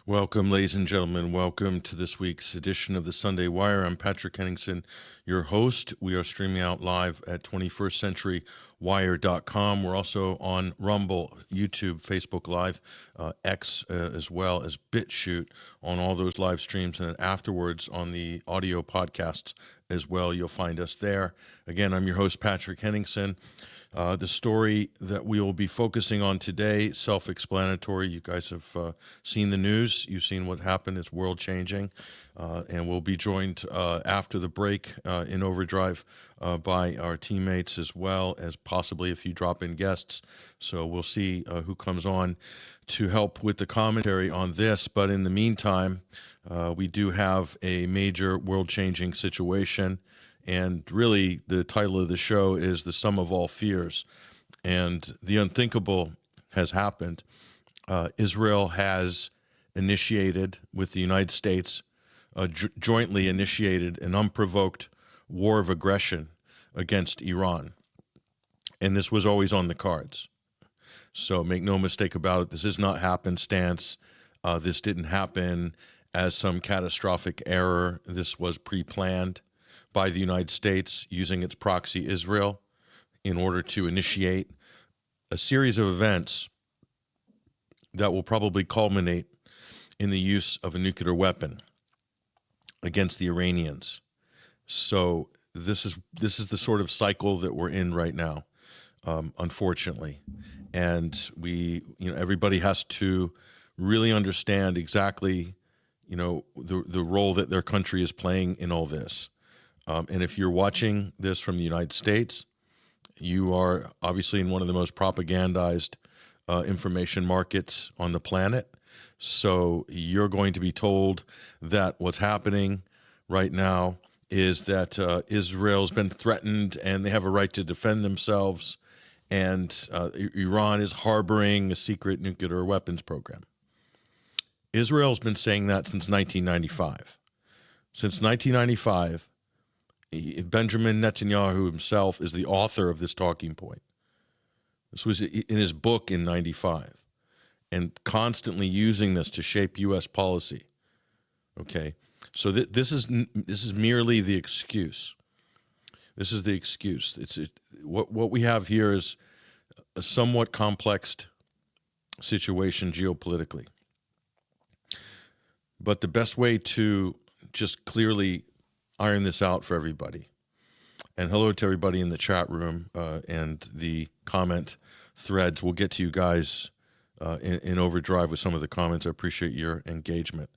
Welcome, ladies and gentlemen. Welcome to this week's edition of the Sunday Wire. I'm Patrick Henningsen, your host. We are streaming out live at 21stcenturywire.com. We're also on Rumble, YouTube, Facebook Live, X, as well as BitChute on all those live streams. And then afterwards on the audio podcasts as well, you'll find us there. Again, I'm your host, Patrick Henningsen. The story that we will be focusing on today, self-explanatory. You guys have seen the news. You've seen what happened. It's world-changing. And we'll be joined after the break in Overdrive by our teammates, as well as possibly a few drop-in guests. So we'll see who comes on to help with the commentary on this. But in the meantime, we do have a major world-changing situation. And really, the title of the show is The Sum of All Fears. And the unthinkable has happened. Israel has initiated, with the United States, jointly initiated an unprovoked war of aggression against Iran. And this was always on the cards. So make no mistake about it, this is not happenstance. This didn't happen as some catastrophic error. This was pre-planned by the United States using its proxy Israel in order to initiate a series of events that will probably culminate in the use of a nuclear weapon against the Iranians. So this is the sort of cycle that we're in right now, unfortunately. And everybody has to really understand exactly, the role that their country is playing in all this. And if you're watching this from the United States, you are obviously in one of the most propagandized information markets on the planet. So you're going to be told that what's happening right now is that Israel's been threatened and they have a right to defend themselves, and Iran is harboring a secret nuclear weapons program. Israel's been saying that since 1995. Since 1995, Benjamin Netanyahu himself is the author of this talking point. This was in his book in 95, and constantly using this to shape U.S. policy. Okay, so this is merely the excuse. This is the excuse. What we have here is a somewhat complex situation geopolitically. But the best way to just clearly iron this out for everybody. And hello to everybody in the chat room and the comment threads. We'll get to you guys in Overdrive with some of the comments. I appreciate your engagement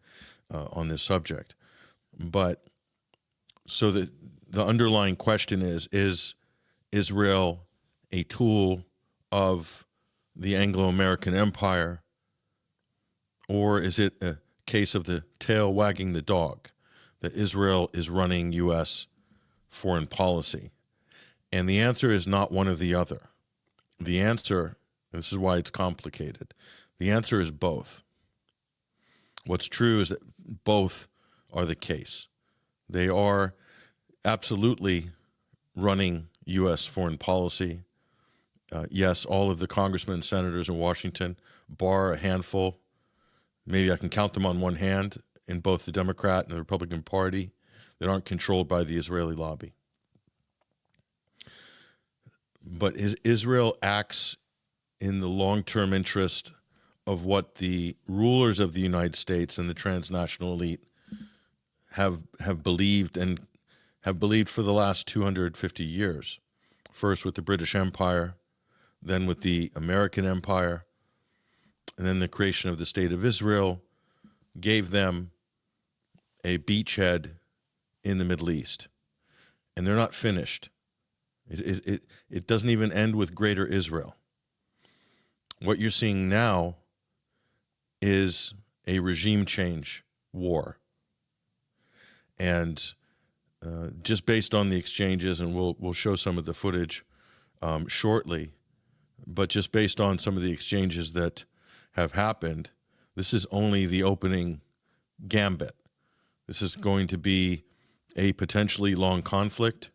on this subject. But so the underlying question is Israel a tool of the Anglo-American empire, or is it a case of the tail wagging the dog? That Israel is running U.S. foreign policy? And the answer is not one or the other. The answer, and this is why it's complicated, the answer is both. What's true is that both are the case. They are absolutely running U.S. foreign policy. Yes, all of the congressmen and senators in Washington, bar a handful, maybe I can count them on one hand, in both the Democrat and the Republican Party, that aren't controlled by the Israeli lobby. But Israel acts in the long-term interest of what the rulers of the United States and the transnational elite have believed, and have believed for the last 250 years. First with the British Empire, then with the American Empire, and then the creation of the State of Israel gave them a beachhead in the Middle East. And they're not finished. It doesn't even end with Greater Israel. What you're seeing now is a regime change war. And just based on the exchanges, and we'll show some of the footage shortly, but just based on some of the exchanges that have happened, this is only the opening gambit. This is going to be a potentially long conflict.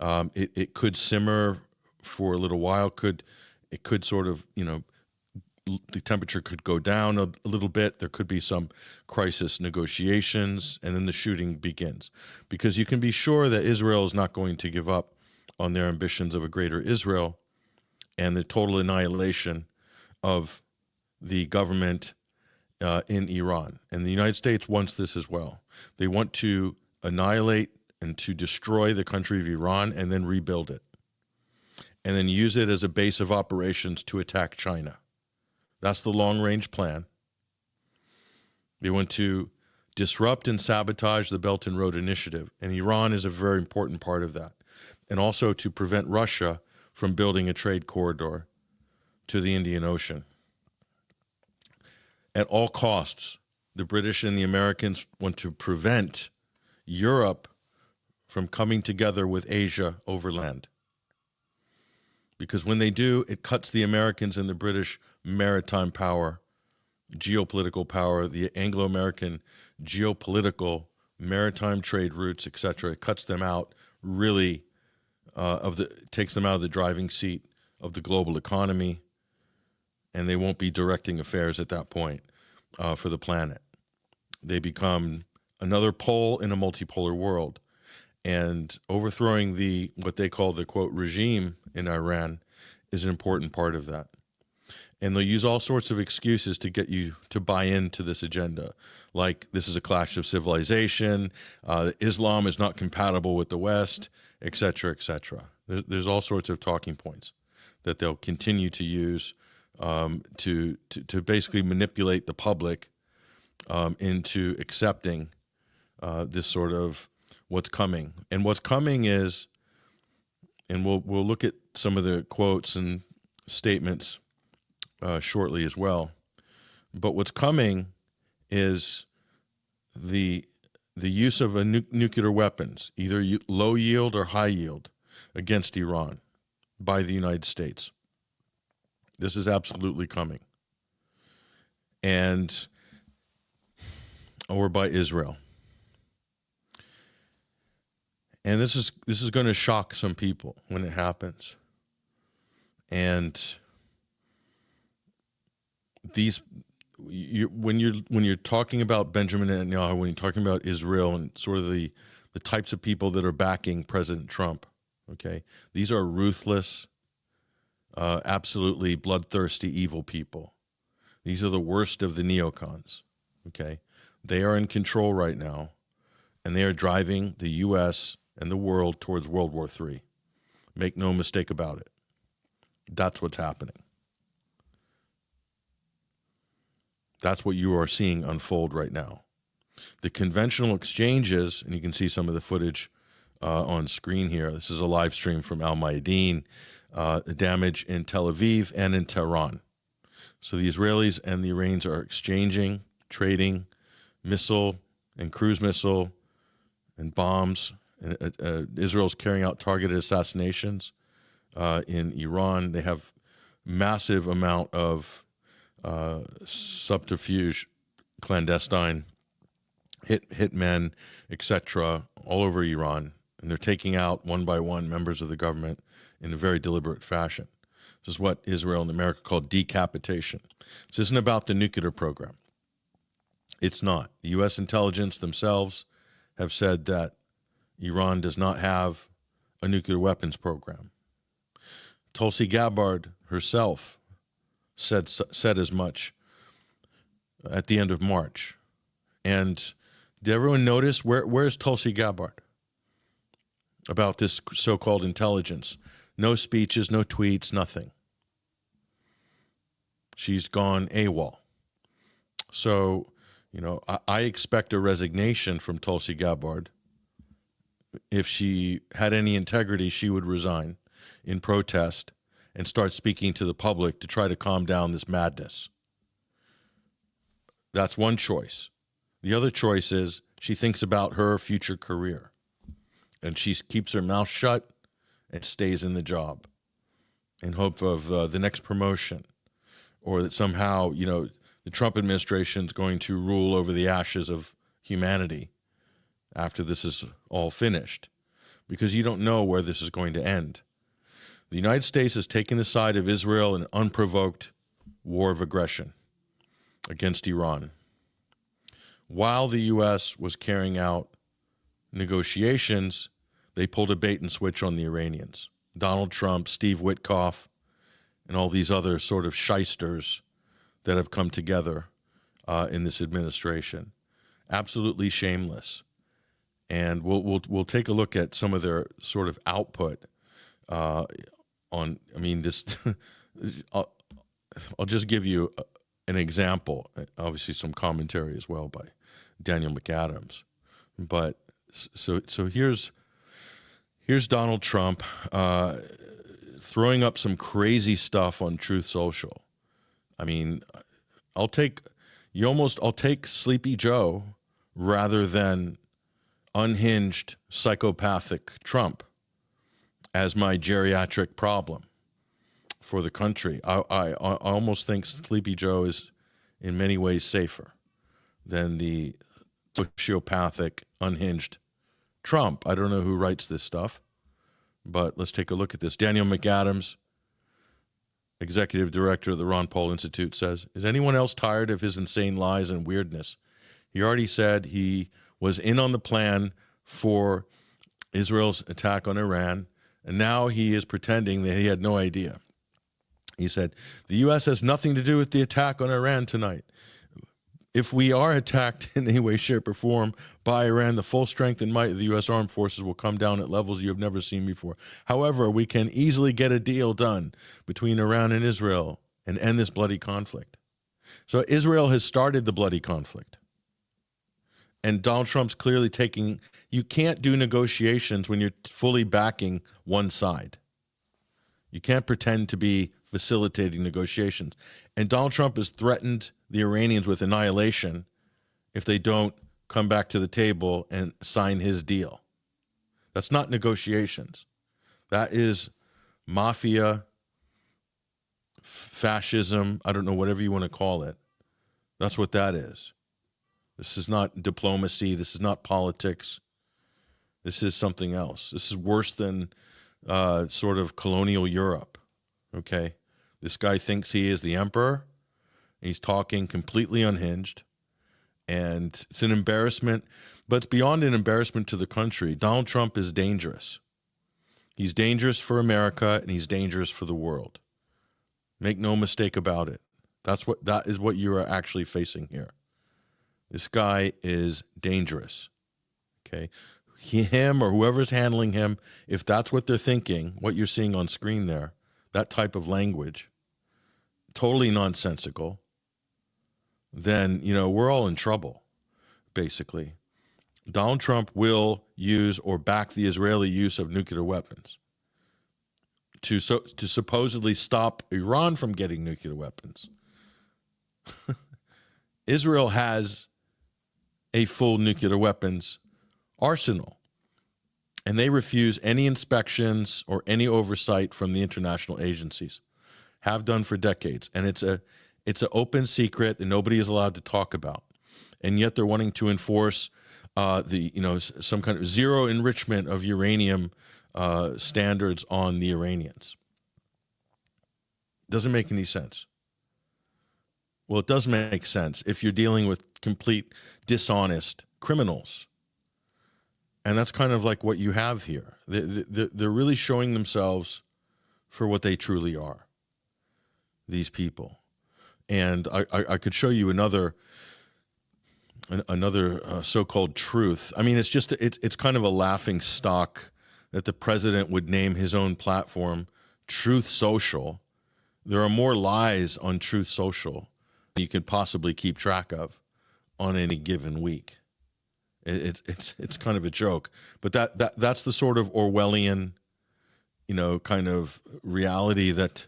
It could simmer for a little while. It could sort of, the temperature could go down a little bit. There could be some crisis negotiations, and then the shooting begins. Because you can be sure that Israel is not going to give up on their ambitions of a greater Israel and the total annihilation of the government in Iran. And the United States wants this as well. They want to annihilate and to destroy the country of Iran and then rebuild it, and then use it as a base of operations to attack China. That's the long-range plan. They want to disrupt and sabotage the Belt and Road Initiative, and Iran is a very important part of that. And also to prevent Russia from building a trade corridor to the Indian Ocean. At all costs, the British and the Americans want to prevent Europe from coming together with Asia overland. Because when they do, it cuts the Americans and the British maritime power, geopolitical power, the Anglo-American geopolitical maritime trade routes, etc. It cuts them out really, takes them out of the driving seat of the global economy, and they won't be directing affairs at that point for the planet. They become another pole in a multipolar world. And overthrowing what they call the, quote, regime in Iran is an important part of that. And they'll use all sorts of excuses to get you to buy into this agenda, like this is a clash of civilization, Islam is not compatible with the West, et cetera, et cetera. There's all sorts of talking points that they'll continue to use to basically manipulate the public into accepting this sort of what's coming. And what's coming is, and we'll look at some of the quotes and statements shortly as well, but what's coming is the use of nuclear weapons, either low yield or high yield, against Iran by the United States. This is absolutely coming. Or by Israel. And this is going to shock some people when it happens. And when you're talking about Benjamin Netanyahu, when you're talking about Israel and sort of the types of people that are backing President Trump, okay, these are ruthless, absolutely bloodthirsty, evil people. These are the worst of the neocons, okay? They are in control right now, and they are driving the U.S. and the world towards World War III. Make no mistake about it. That's what's happening. That's what you are seeing unfold right now. The conventional exchanges, and you can see some of the footage on screen here. This is a live stream from Al Mayadeen, the damage in Tel Aviv and in Tehran. So the Israelis and the Iranians are exchanging, trading missile and cruise missile and bombs. Israel's carrying out targeted assassinations in Iran. They have massive amount of subterfuge, clandestine hitmen, etc., all over Iran, and they're taking out one by one members of the government in a very deliberate fashion. This is what Israel and America call decapitation. This isn't about the nuclear program. It's not. The U.S. intelligence themselves have said that Iran does not have a nuclear weapons program. Tulsi Gabbard herself said as much at the end of March. And did everyone notice where's Tulsi Gabbard about this so-called intelligence? No speeches, no tweets, nothing. She's gone AWOL. So, I expect a resignation from Tulsi Gabbard. If she had any integrity, she would resign in protest and start speaking to the public to try to calm down this madness. That's one choice. The other choice is she thinks about her future career, and she keeps her mouth shut and stays in the job in hope of the next promotion, or that somehow, the Trump administration is going to rule over the ashes of humanity after this is all finished, because you don't know where this is going to end. The United States has taken the side of Israel in an unprovoked war of aggression against Iran. While the U.S. was carrying out negotiations, they pulled a bait and switch on the Iranians. Donald Trump, Steve Witkoff, and all these other sort of shysters that have come together in this administration. Absolutely shameless. And we'll take a look at some of their sort of output on. I mean, this. I'll just give you an example. Obviously, some commentary as well by Daniel McAdams. But so here's Donald Trump throwing up some crazy stuff on Truth Social. I mean, I'll take Sleepy Joe rather than unhinged psychopathic Trump as my geriatric problem for the country. I almost think Sleepy Joe is in many ways safer than the sociopathic, unhinged Trump. I don't know who writes this stuff, but let's take a look at this. Daniel McAdams, executive director of the Ron Paul Institute, says, is anyone else tired of his insane lies and weirdness? He already said he was in on the plan for Israel's attack on Iran, and now he is pretending that he had no idea. He said, the U.S. has nothing to do with the attack on Iran tonight. If we are attacked in any way, shape, or form by Iran, the full strength and might of the U.S. armed forces will come down at levels you have never seen before. However, we can easily get a deal done between Iran and Israel and end this bloody conflict. So Israel has started the bloody conflict. And Donald Trump's clearly taking, you can't do negotiations when you're fully backing one side. You can't pretend to be facilitating negotiations. And Donald Trump has threatened the Iranians with annihilation if they don't come back to the table and sign his deal. That's not negotiations. That is mafia, fascism, I don't know, whatever you want to call it. That's what that is. This is not diplomacy. This is not politics. This is something else. This is worse than sort of colonial Europe, okay? This guy thinks he is the emperor. He's talking completely unhinged, and it's an embarrassment, but it's beyond an embarrassment to the country. Donald Trump is dangerous. He's dangerous for America, and he's dangerous for the world. Make no mistake about it. That is what you are actually facing here. This guy is dangerous, okay? Him or whoever's handling him, if that's what they're thinking, what you're seeing on screen there, that type of language, totally nonsensical, then, you know, we're all in trouble, basically. Donald Trump will use or back the Israeli use of nuclear weapons to supposedly stop Iran from getting nuclear weapons. Israel has a full nuclear weapons arsenal, and they refuse any inspections or any oversight from the international agencies. Have done for decades, and it's an open secret that nobody is allowed to talk about, and yet they're wanting to enforce some kind of zero enrichment of uranium standards on the Iranians. Doesn't make any sense. Well, it does make sense if you're dealing with complete dishonest criminals. And that's kind of like what you have here. They're really showing themselves for what they truly are, these people. And I could show you another so-called truth. I mean, it's kind of a laughing stock that the president would name his own platform Truth Social. There are more lies on Truth Social than you could possibly keep track of on any given week. It's kind of a joke, but that's the sort of Orwellian, kind of reality that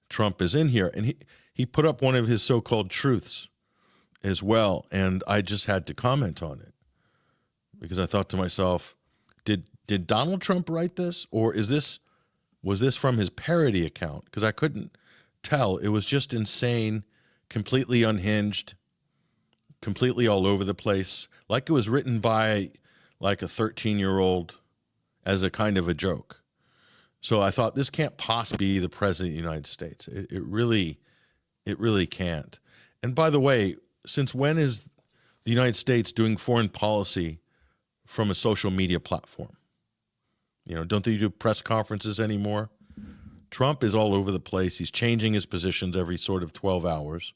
Trump is in here. And he put up one of his so-called truths as well, and I just had to comment on it because I thought to myself, did Donald Trump write this, or was this from his parody account? Because I couldn't tell. It was just insane, completely unhinged, completely all over the place, like it was written by like a 13-year-old as a kind of a joke. So I thought, this can't possibly be the president of the United States. It really It really can't. And by the way, since when is the United States doing foreign policy from a social media platform? You know, don't they do press conferences anymore? Trump is all over the place. He's changing his positions every sort of 12 hours.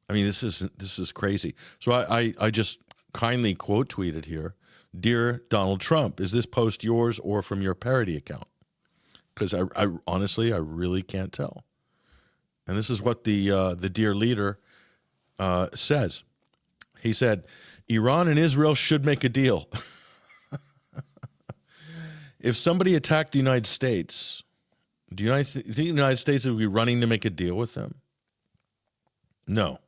I mean, this is crazy. So I just kindly quote tweeted here, "Dear Donald Trump, is this post yours or from your parody account?" Because I honestly, I really can't tell. And this is what the dear leader says. He said, "Iran and Israel should make a deal." If somebody attacked the United States, do you think the United States would be running to make a deal with them? No.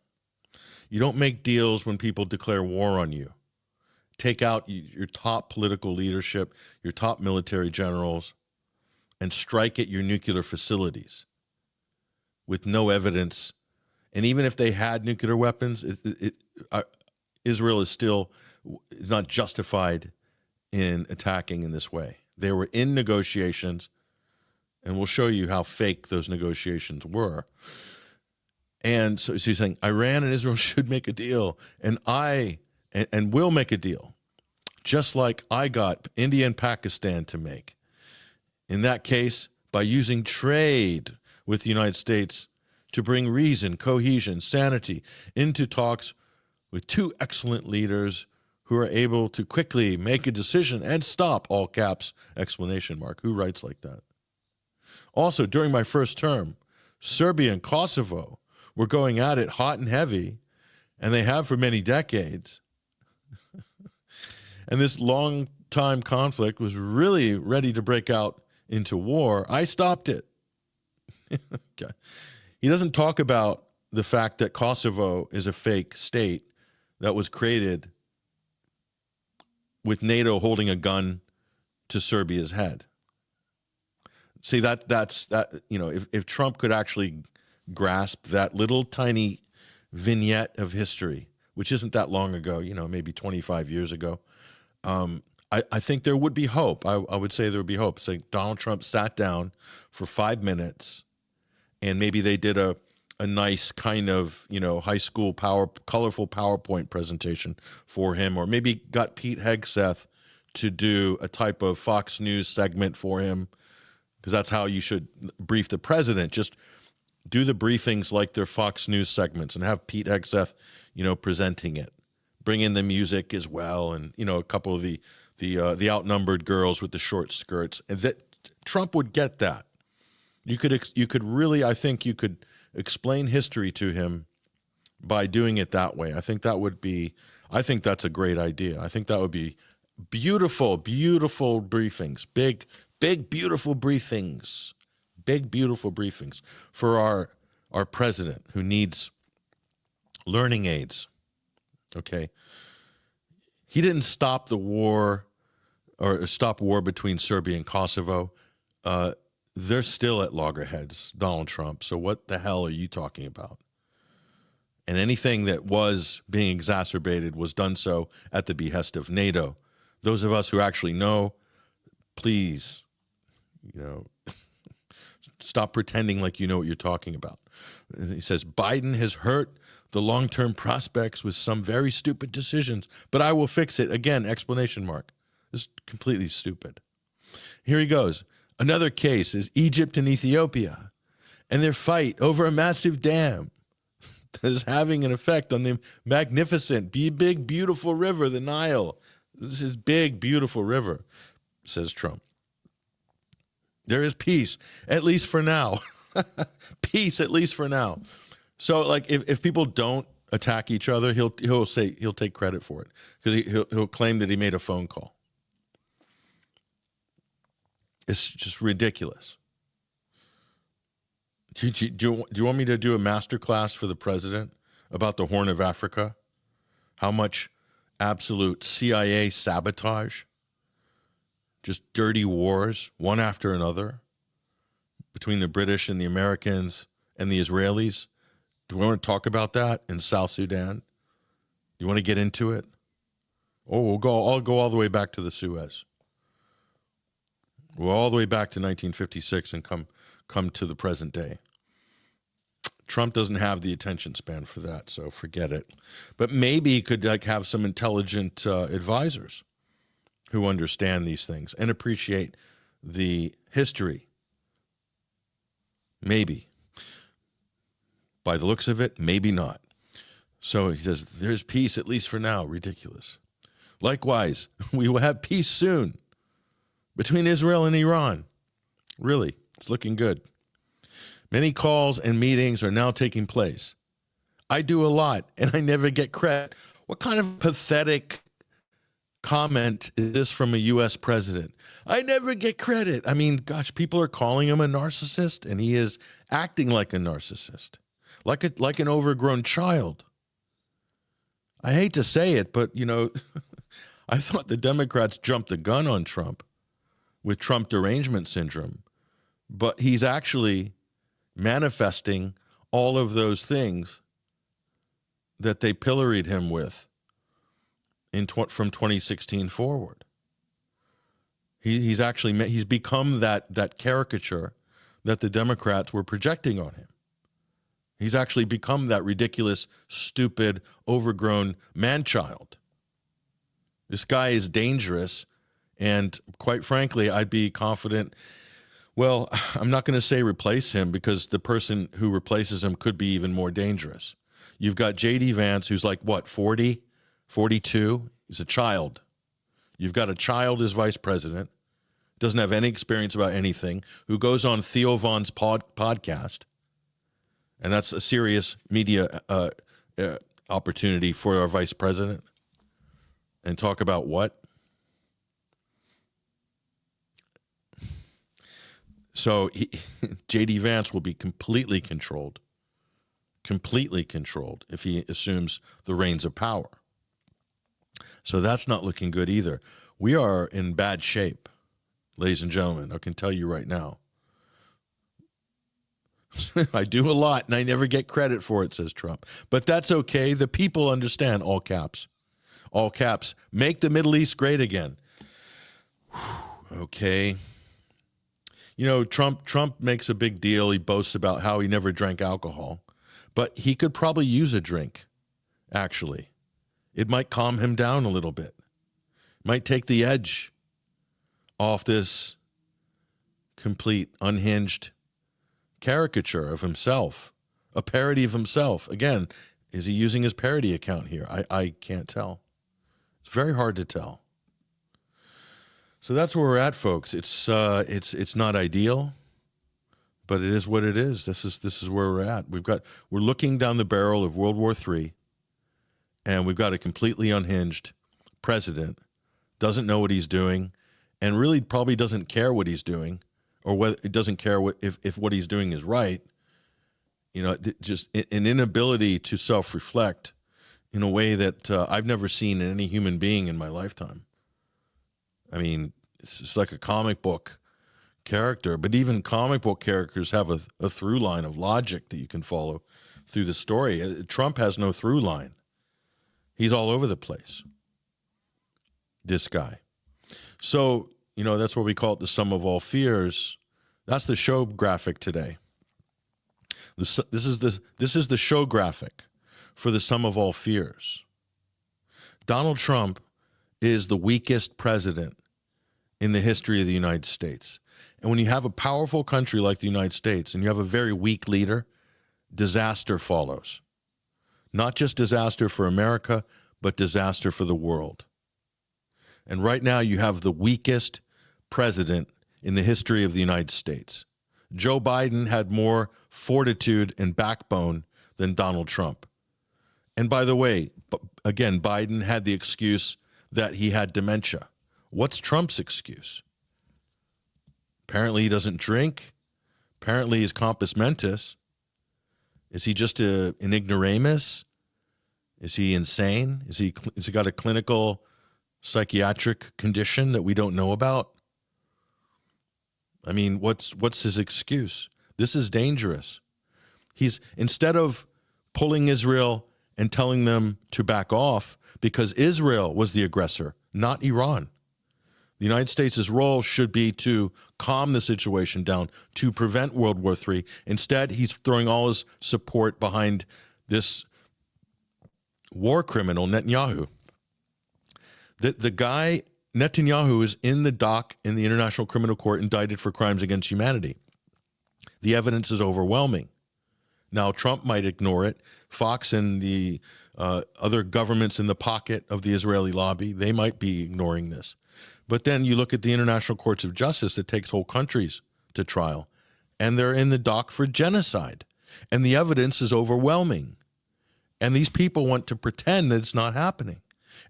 You don't make deals when people declare war on you. Take out your top political leadership, your top military generals, and strike at your nuclear facilities with no evidence. And even if they had nuclear weapons, Israel is still not justified in attacking in this way. They were in negotiations, and we'll show you how fake those negotiations were. And so he's saying Iran and Israel should make a deal, and will make a deal, just like I got India and Pakistan to make. In that case, by using trade with the United States to bring reason, cohesion, sanity into talks with two excellent leaders who are able to quickly make a decision and stop, all caps, exclamation mark. Who writes like that? Also, during my first term, Serbia and Kosovo were going at it hot and heavy, and they have for many decades. And this long-time conflict was really ready to break out into war. I stopped it. Okay. He doesn't talk about the fact that Kosovo is a fake state that was created with NATO holding a gun to Serbia's head. See, that's you know, if Trump could actually grasp that little tiny vignette of history, which isn't that long ago, you know, maybe 25 years ago, I think there would be hope. I would say there would be hope. Say Donald Trump sat down for 5 minutes, and maybe they did a nice kind of, you know, high school colorful PowerPoint presentation for him, or maybe got Pete Hegseth to do a type of Fox News segment for him, because that's how you should brief the president. Just do the briefings like they're Fox News segments, and have Pete Hegseth, you know, presenting it. Bring in the music as well, and, you know, a couple of the outnumbered girls with the short skirts, and that Trump would get that. You could really, I think you could explain history to him by doing it that way. I think that's a great idea. I think that would be beautiful, beautiful briefings, big, beautiful briefings, big, beautiful briefings for our president who needs learning aids. Okay. He didn't stop the war or stop war between Serbia and Kosovo. They're still at loggerheads, Donald Trump. So what the hell are you talking about? And anything that was being exacerbated was done so at the behest of NATO. Those of us who actually know, please, you know, stop pretending like you know what you're talking about. And he says, Biden has hurt the long-term prospects with some very stupid decisions, but I will fix it. Again, exclamation mark. This is completely stupid. Here he goes. Another case is Egypt and Ethiopia and their fight over a massive dam that is having an effect on the magnificent, big, beautiful river, the Nile. This is big, beautiful river, says Trump. There is peace, at least for now. Peace, at least for now. So, like, if people don't attack each other, he'll take credit for it, because he'll claim that he made a phone call. It's just ridiculous. Do you want me to do a master class for the president about the Horn of Africa? How much absolute CIA sabotage, just dirty wars, one after another, between the British and the Americans and the Israelis? Do we want to talk about that in South Sudan? You want to get into it? Oh, I'll go all the way back to the Suez. We're all the way back to 1956 and come to the present day. Trump doesn't have the attention span for that, so forget it. But maybe he could like have some intelligent advisors who understand these things and appreciate the history. Maybe. By the looks of it, maybe not. So he says, there's peace, at least for now. Ridiculous. Likewise, we will have peace soon between Israel and Iran. Really, it's looking good. Many calls and meetings are now taking place. I do a lot, and I never get credit. What kind of pathetic comment is this from a U.S. president? I never get credit. I mean, gosh, people are calling him a narcissist, and he is acting like a narcissist, like an overgrown child. I hate to say it, but, you know, I thought the Democrats jumped the gun on Trump with Trump derangement syndrome, but he's actually manifesting all of those things that they pilloried him with from 2016 forward. He's become that caricature that the Democrats were projecting on him. He's actually become that ridiculous, stupid, overgrown man-child. This guy is dangerous, and quite frankly, I'd be confident. Well, I'm not going to say replace him, because the person who replaces him could be even more dangerous. You've got J.D. Vance, who's like, what, 40, 42? He's a child. You've got a child as vice president, doesn't have any experience about anything, who goes on Theo Von's podcast, and that's a serious media opportunity for our vice president, and talk about what? So J.D. Vance will be completely controlled if he assumes the reins of power. So that's not looking good either. We are in bad shape, ladies and gentlemen. I can tell you right now. I do a lot, and I never get credit for it, says Trump. But that's okay. The people understand, all caps. All caps. Make the Middle East great again. Okay. You know, Trump makes a big deal. He boasts about how he never drank alcohol. But he could probably use a drink, actually. It might calm him down a little bit. Might take the edge off this complete, unhinged caricature of himself, a parody of himself. Again, is he using his parody account here? I can't tell. It's very hard to tell. So that's where we're at, folks. It's not ideal, but it is what it is. This is where we're at. We're looking down the barrel of World War III, and we've got a completely unhinged president, doesn't know what he's doing, and really probably doesn't care what he's doing, or whether it doesn't care if what he's doing is right. You know, just an inability to self-reflect in a way that I've never seen in any human being in my lifetime. I mean, it's like a comic book character, but even comic book characters have a through line of logic that you can follow through the story. Trump has no through line. He's all over the place, this guy. So, you know, that's what we call it the sum of all fears. That's the show graphic today. This is the show graphic for the sum of all fears. Donald Trump is the weakest president in the history of the United States. And when you have a powerful country like the United States and you have a very weak leader, disaster follows. Not just disaster for America, but disaster for the world. And right now you have the weakest president in the history of the United States. Joe Biden had more fortitude and backbone than Donald Trump. And by the way, again, Biden had the excuse that he had dementia. What's Trump's excuse? Apparently he doesn't drink. Apparently he's compos mentis. Is he just an ignoramus? Is he insane? Has he got a clinical psychiatric condition that we don't know about? I mean, what's his excuse? This is dangerous. He's, instead of pulling Israel and telling them to back off, because Israel was the aggressor, not Iran. The United States' role should be to calm the situation down, to prevent World War III. Instead, he's throwing all his support behind this war criminal, Netanyahu. The guy, Netanyahu, is in the dock in the International Criminal Court, indicted for crimes against humanity. The evidence is overwhelming. Now, Trump might ignore it. Fox and the other governments in the pocket of the Israeli lobby, they might be ignoring this. But then you look at the international courts of justice that takes whole countries to trial, and they're in the dock for genocide. And the evidence is overwhelming. And these people want to pretend that it's not happening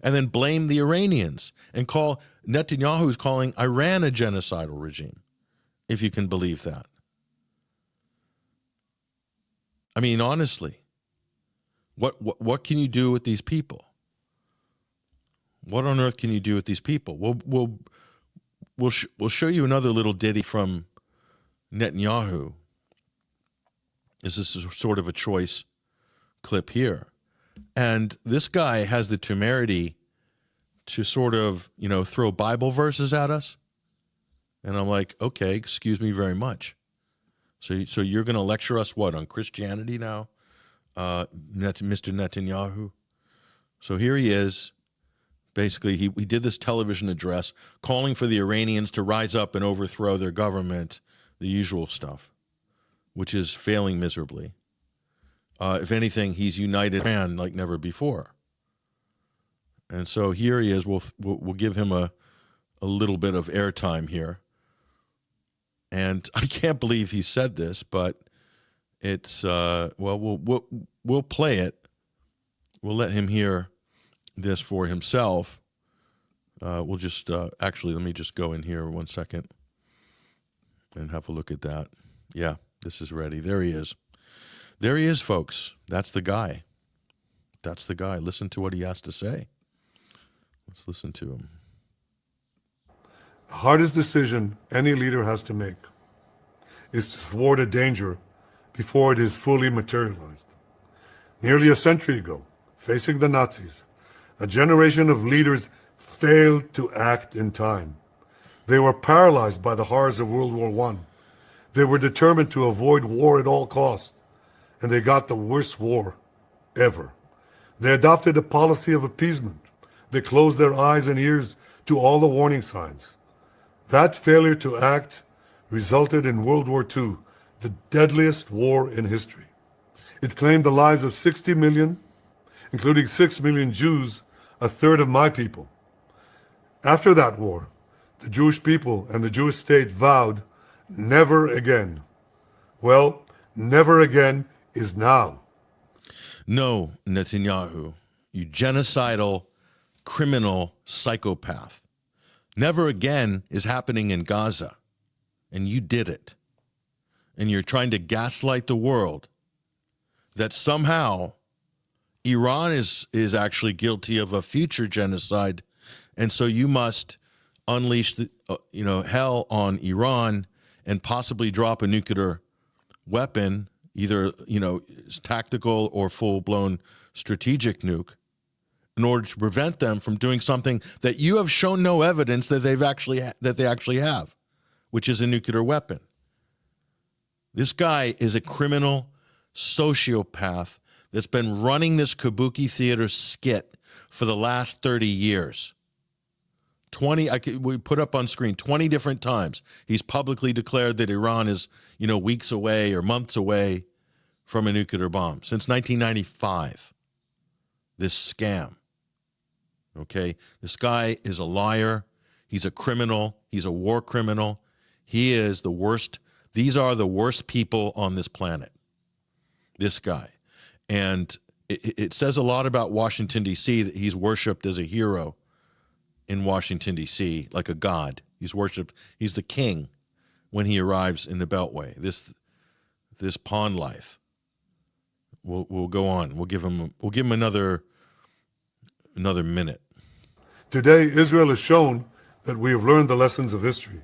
and then blame the Iranians and call Netanyahu's calling Iran a genocidal regime, if you can believe that. I mean, honestly, what can you do with these people? What on earth can you do with these people? We'll show you another little ditty from Netanyahu. This is sort of a choice clip here. And this guy has the temerity to sort of, throw Bible verses at us. And I'm like, okay, excuse me very much. So you're going to lecture us what, on Christianity now, Mr. Netanyahu? So here he is. Basically, he did this television address calling for the Iranians to rise up and overthrow their government, the usual stuff, which is failing miserably. If anything, he's united Iran like never before. And so here he is. We'll give him a little bit of airtime here. And I can't believe he said this, but it's we'll play it. We'll let him hear this for himself. We'll just actually, let me just go in here 1 second and have a look at that. Yeah, this is ready. There he is. There he is, folks. That's the guy. That's the guy. Listen to what he has to say. Let's listen to him. The hardest decision any leader has to make is to thwart a danger before it is fully materialized. Nearly a century ago, facing the Nazis, a generation of leaders failed to act in time. They were paralyzed by the horrors of World War I. They were determined to avoid war at all costs, and they got the worst war ever. They adopted a policy of appeasement. They closed their eyes and ears to all the warning signs. That failure to act resulted in World War II, the deadliest war in history. It claimed the lives of 60 million, including 6 million Jews, a third of my people. After that war, the Jewish people and the Jewish state vowed never again. Well, never again is now. No, Netanyahu, you genocidal, criminal psychopath. Never again is happening in Gaza, and you did it. And you're trying to gaslight the world that somehow Iran is actually guilty of a future genocide, and so you must unleash the, hell on Iran and possibly drop a nuclear weapon, either tactical or full-blown strategic nuke, in order to prevent them from doing something that you have shown no evidence that they actually have, which is a nuclear weapon. This guy is a criminal sociopath that's been running this kabuki theater skit for the last 30 years. We put up on screen 20 different times. He's publicly declared that Iran is, weeks away or months away from a nuclear bomb since 1995. This scam. Okay, this guy is a liar. He's a criminal. He's a war criminal. He is the worst. These are the worst people on this planet. This guy. And it says a lot about Washington, D.C. that he's worshipped as a hero in Washington, D.C., like a god. He's worshipped. He's the king when he arrives in the Beltway. This pawn life. We'll go on. We'll give him another minute. Today, Israel has shown that we have learned the lessons of history.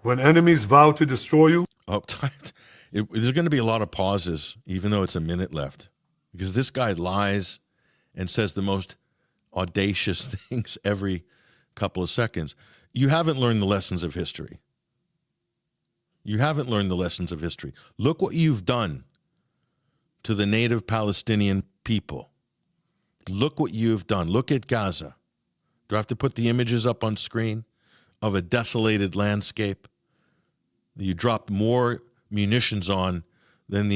When enemies vow to destroy you... There's going to be a lot of pauses, even though it's a minute left, because this guy lies and says the most audacious things every couple of seconds. You haven't learned the lessons of history. You haven't learned the lessons of history. Look what you've done to the native Palestinian people. Look what you've done. Look at Gaza. Do I have to put the images up on screen of a desolated landscape? You dropped more munitions on than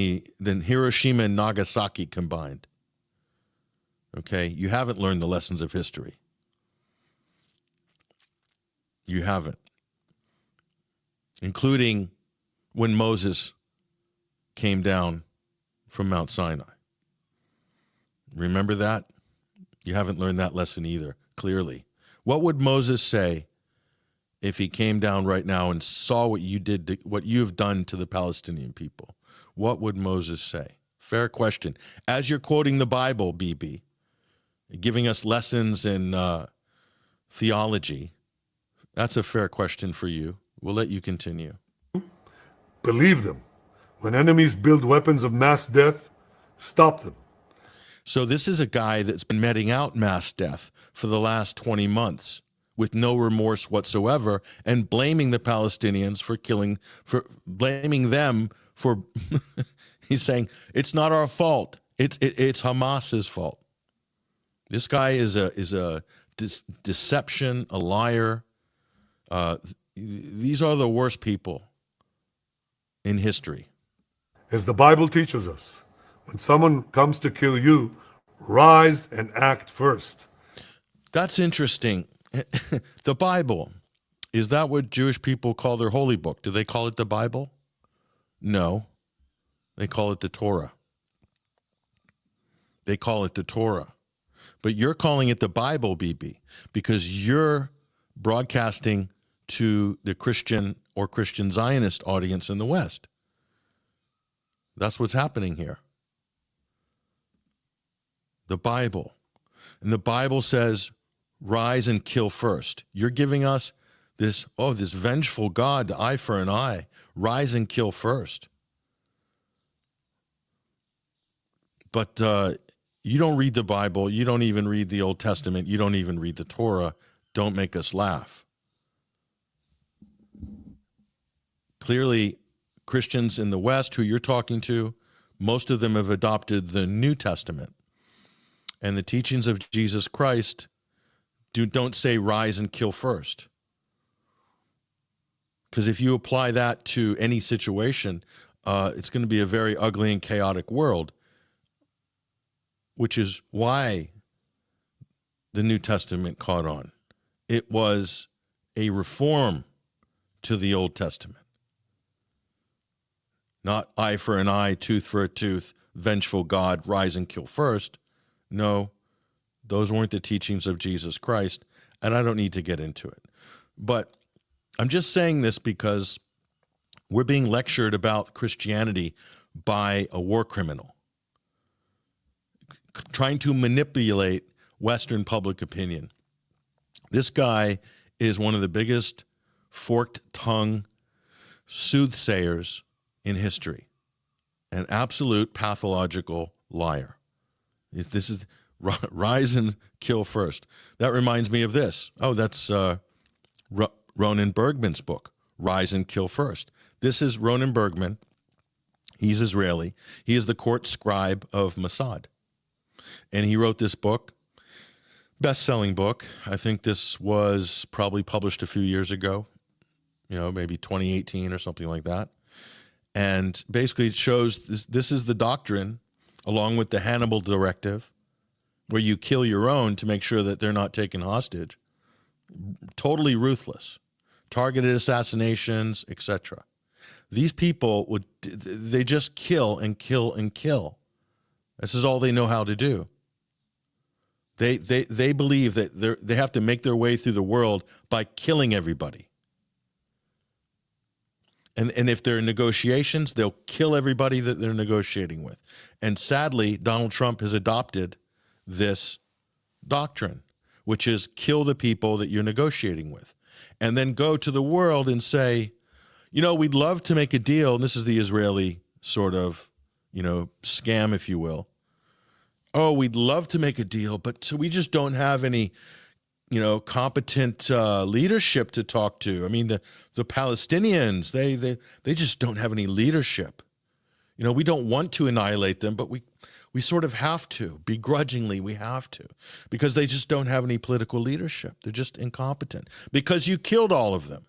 Hiroshima and Nagasaki combined. Okay, you haven't learned the lessons of history. You haven't. Including when Moses came down from Mount Sinai. Remember that? You haven't learned that lesson either, clearly. What would Moses say if he came down right now and saw what you did, what you've done to the Palestinian people? What would Moses say? Fair question. As you're quoting the Bible, BB, giving us lessons in theology, that's a fair question for you. We'll let you continue. Believe them. When enemies build weapons of mass death, stop them. So this is a guy that's been meting out mass death for the last 20 months with no remorse whatsoever and blaming the Palestinians for blaming them for, he's saying, it's not our fault. It's Hamas's fault. This guy is a deception, a liar. These are the worst people in history. As the Bible teaches us, when someone comes to kill you, rise and act first. That's interesting. The Bible, is that what Jewish people call their holy book? Do they call it the Bible? No. They call it the Torah. They call it the Torah. But you're calling it the Bible, BB, because you're broadcasting to the Christian or Christian Zionist audience in the West. That's what's happening here. The Bible. And the Bible says, rise and kill first. You're giving us this vengeful God, the eye for an eye. Rise and kill first. But you don't read the Bible. You don't even read the Old Testament. You don't even read the Torah. Don't make us laugh. Clearly, Christians in the West who you're talking to, most of them have adopted the New Testament. And the teachings of Jesus Christ don't say rise and kill first. Because if you apply that to any situation, it's going to be a very ugly and chaotic world, which is why the New Testament caught on. It was a reform to the Old Testament. Not eye for an eye, tooth for a tooth, vengeful God, rise and kill first. No, those weren't the teachings of Jesus Christ, and I don't need to get into it. But I'm just saying this because we're being lectured about Christianity by a war criminal, trying to manipulate Western public opinion. This guy is one of the biggest forked-tongue soothsayers in history, an absolute pathological liar. This is rise and kill first. That reminds me of this. Oh, that's Ronan Bergman's book, Rise and Kill First. This is Ronan Bergman. He's Israeli. He is the court scribe of Mossad. And he wrote this book, best-selling book. I think this was probably published a few years ago, maybe 2018 or something like that. And basically it shows this is the doctrine, along with the Hannibal Directive, where you kill your own to make sure that they're not taken hostage. Totally ruthless. Targeted assassinations, etc. These people they just kill and kill and kill. This is all they know how to do. They believe that they have to make their way through the world by killing everybody. And if there are negotiations, they'll kill everybody that they're negotiating with. And sadly, Donald Trump has adopted this doctrine, which is kill the people that you're negotiating with. And then go to the world and say, we'd love to make a deal. And this is the Israeli sort of, scam, if you will. Oh, we'd love to make a deal, but so we just don't have any competent leadership to talk to. I mean, the Palestinians, they just don't have any leadership. We don't want to annihilate them, but we sort of have to. Begrudgingly, we have to, because they just don't have any political leadership. They're just incompetent. Because you killed all of them.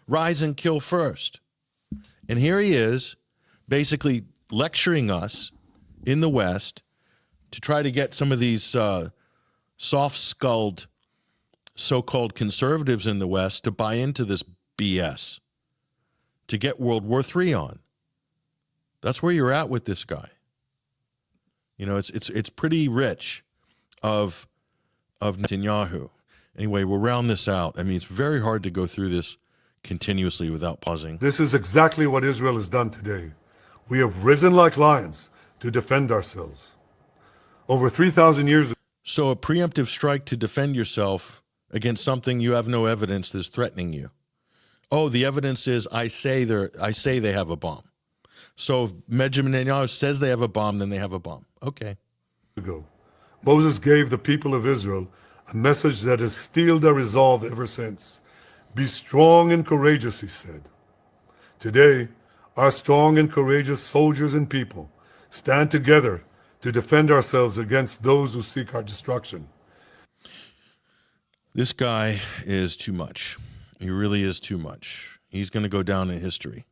Rise and kill first. And here he is, basically lecturing us in the West to try to get some of these soft-skulled so-called conservatives in the West to buy into this BS, to get World War III on. That's where you're at with this guy. It's pretty rich of Netanyahu. Anyway, we'll round this out. I mean, it's very hard to go through this continuously without pausing. This is exactly what Israel has done today. We have risen like lions to defend ourselves. Over 3,000 years ago. So a preemptive strike to defend yourself against something you have no evidence that's threatening you. Oh, the evidence is I say they have a bomb. So if Benjamin Netanyahu says they have a bomb, then they have a bomb. Okay. Moses gave the people of Israel a message that has steeled their resolve ever since. Be strong and courageous, he said. Today, our strong and courageous soldiers and people stand together to defend ourselves against those who seek our destruction. This guy is too much. He really is too much. He's going to go down in history.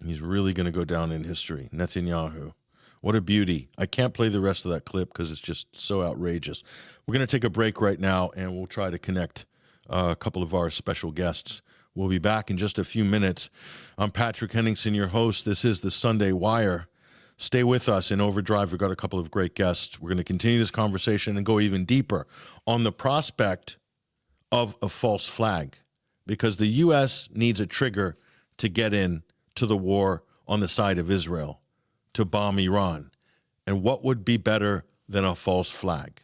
He's really going to go down in history. Netanyahu. What a beauty. I can't play the rest of that clip because it's just so outrageous. We're going to take a break right now, and we'll try to connect a couple of our special guests. We'll be back in just a few minutes. I'm Patrick Henningsen, your host. This is the Sunday Wire. Stay with us in Overdrive. We've got a couple of great guests. We're going to continue this conversation and go even deeper on the prospect of a false flag, because the U.S. needs a trigger to get in to the war on the side of Israel, to bomb Iran. And what would be better than a false flag,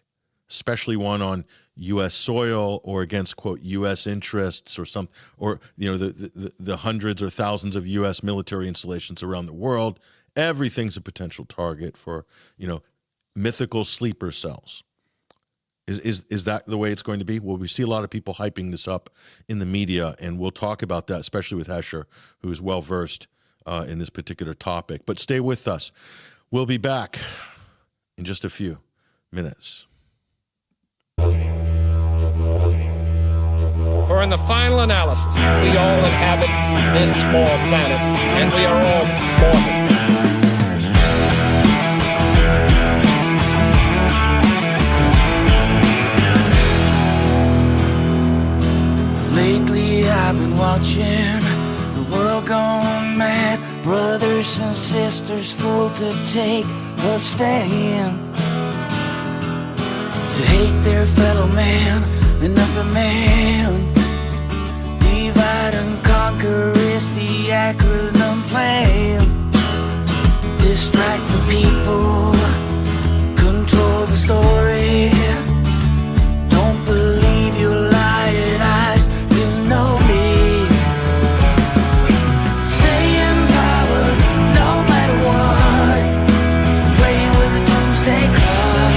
especially one on U.S. soil or against, quote, U.S. interests or some, or, the hundreds or thousands of U.S. military installations around the world. Everything's a potential target for, mythical sleeper cells. Is that the way it's going to be? Well, we see a lot of people hyping this up in the media, and we'll talk about that, especially with Hesher, who is well-versed in this particular topic. But stay with us. We'll be back in just a few minutes. For in the final analysis, we all inhabit this small planet, and we are all mortal. Lately I've been watching the world gone mad. Brothers and sisters full to take a stand, to hate their fellow man, another man. Divide and conquer is the acronym plan. Distract the people, control the story. Don't believe your lying eyes, you know me. Stay in power no matter what. Play with the doomsday clock.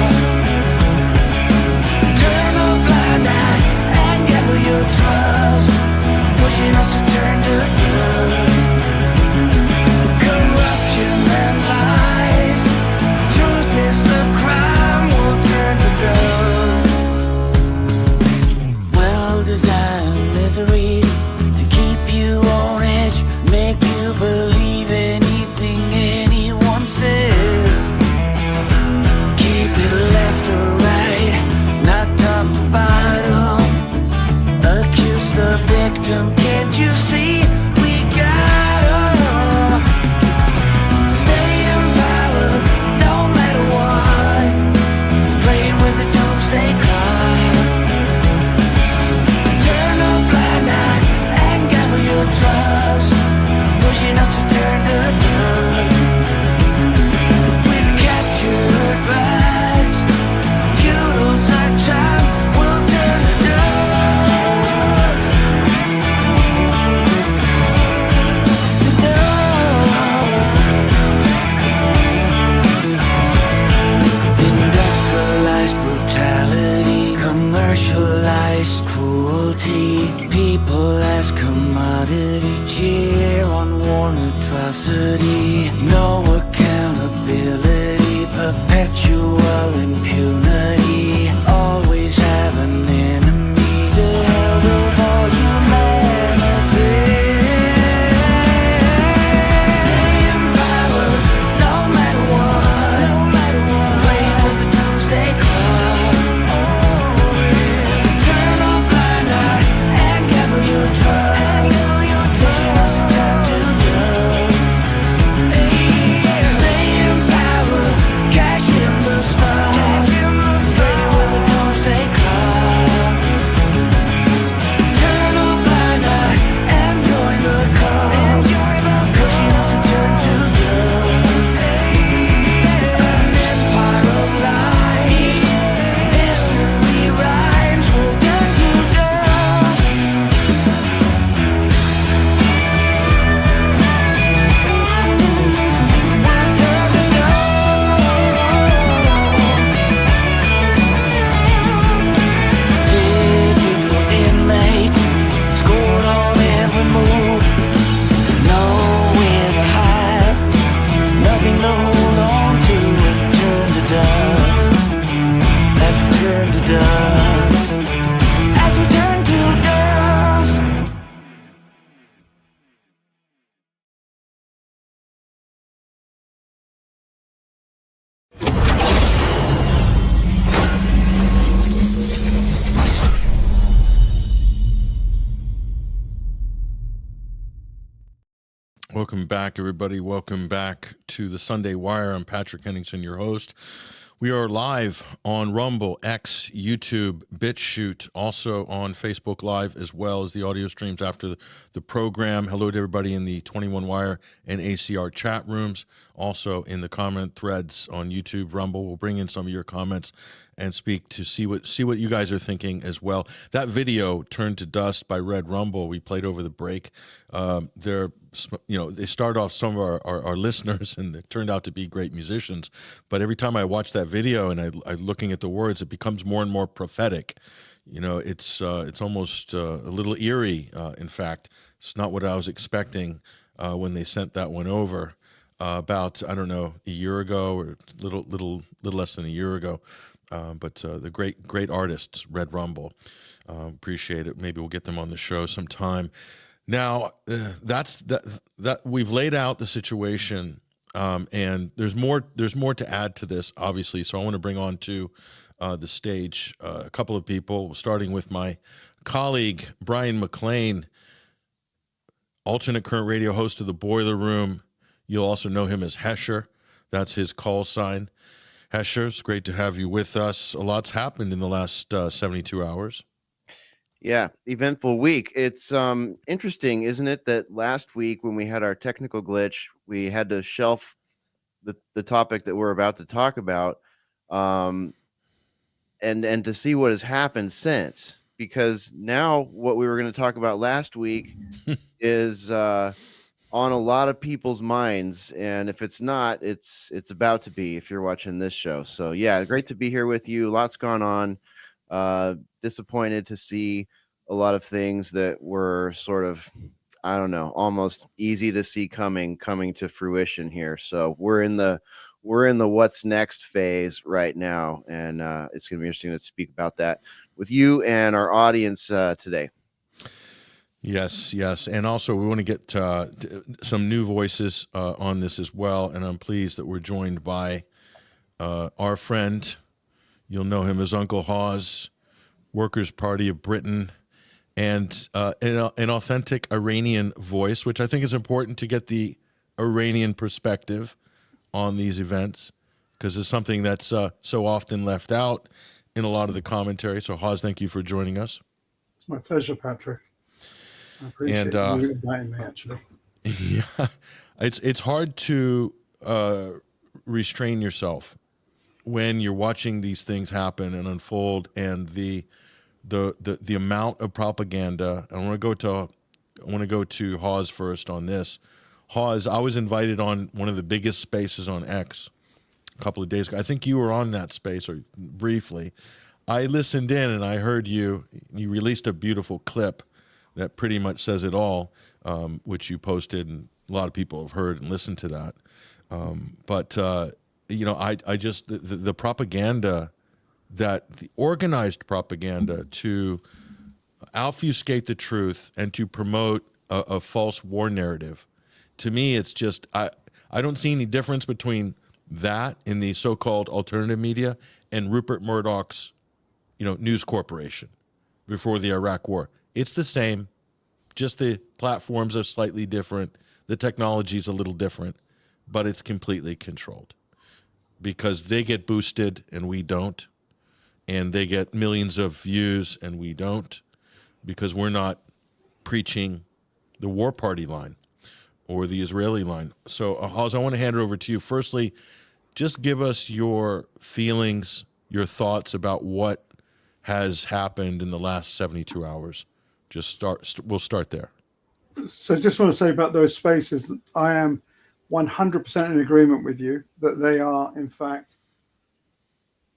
Turn a blind eye and gather your trust, pushing us to turn to good. Corruption and lies Welcome back, everybody. Welcome back to the Sunday Wire. I'm Patrick Henningsen, your host. We are live on Rumble, X, YouTube, BitChute, also on Facebook Live, as well as the audio streams after the program. Hello to everybody in the 21 Wire and ACR chat rooms, also in the comment threads on YouTube, Rumble. We'll bring in some of your comments and speak to see what you guys are thinking as well. That video, Turned to Dust by Red Rumble, we played over the break. They start off some of our listeners, and it turned out to be great musicians. But every time I watch that video and I'm looking at the words, it becomes more and more prophetic. It's almost a little eerie. In fact, it's not what I was expecting when they sent that one over about, I don't know, a year ago or little less than a year ago. But the great artists, Red Rumble, appreciate it. Maybe we'll get them on the show sometime. Now, that we've laid out the situation, and there's more to add to this, obviously. So I want to bring on to the stage a couple of people, starting with my colleague Bryan McClain, alternate current radio host of the Boiler Room. You'll also know him as Hesher. That's his call sign. Hesher, it's great to have you with us. A lot's happened in the last 72 hours. Yeah, eventful week. It's interesting, isn't it, that last week when we had our technical glitch, we had to shelf the topic that we're about to talk about, and to see what has happened since. Because now what we were going to talk about last week is on a lot of people's minds, and if it's not, it's about to be if you're watching this show. So yeah, great to be here with you. Lots gone on. Disappointed to see a lot of things that were sort of, I don't know, almost easy to see coming to fruition here. So we're in the what's next phase right now, and it's going to be interesting to speak about that with you and our audience today. Yes, and also we want to get some new voices on this as well, and I'm pleased that we're joined by our friend. You'll know him as Uncle Hawes, Workers' Party of Britain, and an authentic Iranian voice, which I think is important to get the Iranian perspective on these events, because it's something that's so often left out in a lot of the commentary. So, Hawes, thank you for joining us. It's my pleasure, Patrick. I appreciate you inviting me, actually. Yeah, it's hard to restrain yourself when you're watching these things happen and unfold, and the amount of propaganda. I want to go to Hawes first on this. Hawes, I was invited on one of the biggest spaces on X a couple of days ago. I think you were on that space, or briefly. I listened in and I heard you released a beautiful clip that pretty much says it all, which you posted, and a lot of people have heard and listened to that. I just, the propaganda, the organized propaganda to obfuscate the truth and to promote a false war narrative, to me, it's just, I don't see any difference between that in the so-called alternative media and Rupert Murdoch's, News Corporation before the Iraq War. It's the same, just the platforms are slightly different. The technology is a little different, but it's completely controlled because they get boosted and we don't, and they get millions of views and we don't, because we're not preaching the war party line or the Israeli line. So, Hawes, I want to hand it over to you. Firstly, just give us your feelings, your thoughts about what has happened in the last 72 hours. We'll start there. So just want to say about those spaces, I am 100% in agreement with you that they are, in fact,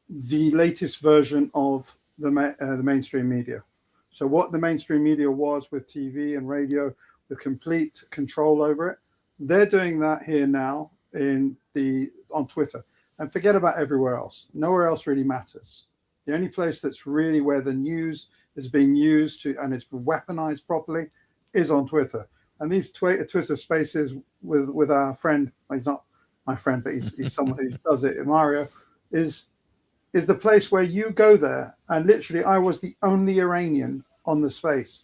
the latest version of the mainstream media. So what the mainstream media was with TV and radio, with complete control over it, they're doing that here now on Twitter. And forget about everywhere else. Nowhere else really matters. The only place that's really where the news is being used and it's weaponized properly is on Twitter. And these Twitter spaces with our friend, well, he's not my friend, but he's someone who does it, Mario, is the place where you go there. And literally, I was the only Iranian on the space.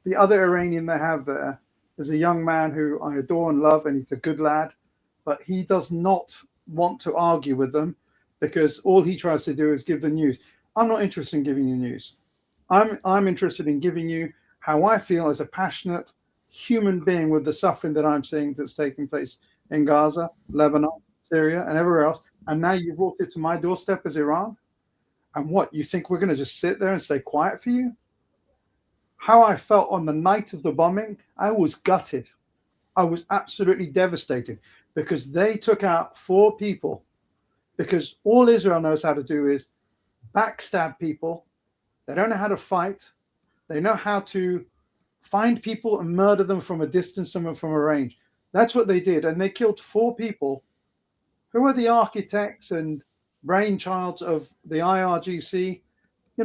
The other Iranian they have there There's a young man who I adore and love, and he's a good lad, but he does not want to argue with them because all he tries to do is give the news. I'm not interested in giving you news. I'm interested in giving you how I feel as a passionate human being with the suffering that I'm seeing that's taking place in Gaza, Lebanon, Syria, and everywhere else. And now you brought it to my doorstep as Iran. And what, you think we're going to just sit there and stay quiet for you? How I felt on the night of the bombing, I was gutted. I was absolutely devastated because they took out 4 people, because all Israel knows how to do is backstab people. They don't know how to fight. They know how to find people and murder them from a distance and from a range. That's what they did. And they killed 4 people who were the architects and brainchilds of the IRGC,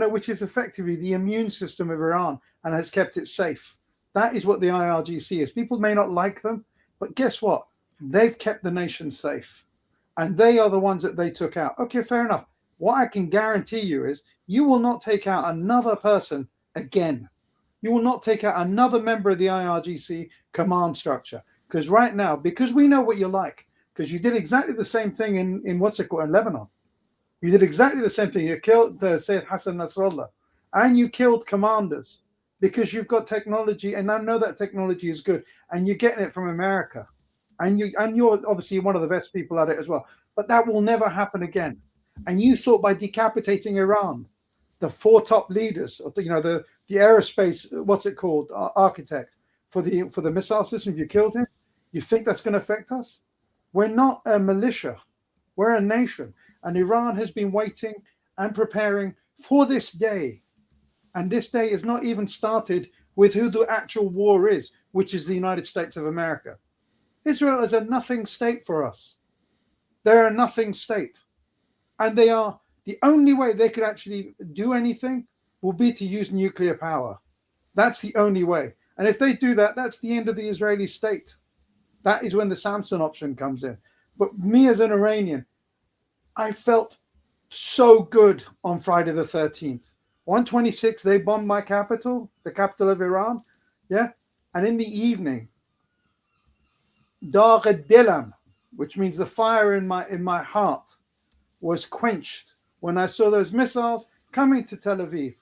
which is effectively the immune system of Iran and has kept it safe. That is what the IRGC is. People may not like them, but guess what? They've kept the nation safe. And they are the ones that they took out. Okay, fair enough. What I can guarantee you is you will not take out another person again. You will not take out another member of the IRGC command structure. Because right now, because we know what you're like, because you did exactly the same thing in in Lebanon. You did exactly the same thing. You killed Sayyid Hassan Nasrallah, and you killed commanders because you've got technology, and I know that technology is good, and you're getting it from America, and you're obviously one of the best people at it as well. But that will never happen again. And you thought by decapitating Iran, the 4 top leaders, the aerospace, architect for the missile system, if you killed him, you think that's going to affect us? We're not a militia. We're a nation. And Iran has been waiting and preparing for this day. And this day is not even started with who the actual war is, which is the United States of America. Israel is a nothing state for us. They're a nothing state. And they are, the only way they could actually do anything will be to use nuclear power. That's the only way. And if they do that, that's the end of the Israeli state. That is when the Samson option comes in. But me as an Iranian, I felt so good on Friday the 13th. 1:26, they bombed my capital, the capital of Iran. Yeah. And in the evening, Dar Dilam, which means the fire in my heart, was quenched when I saw those missiles coming to Tel Aviv.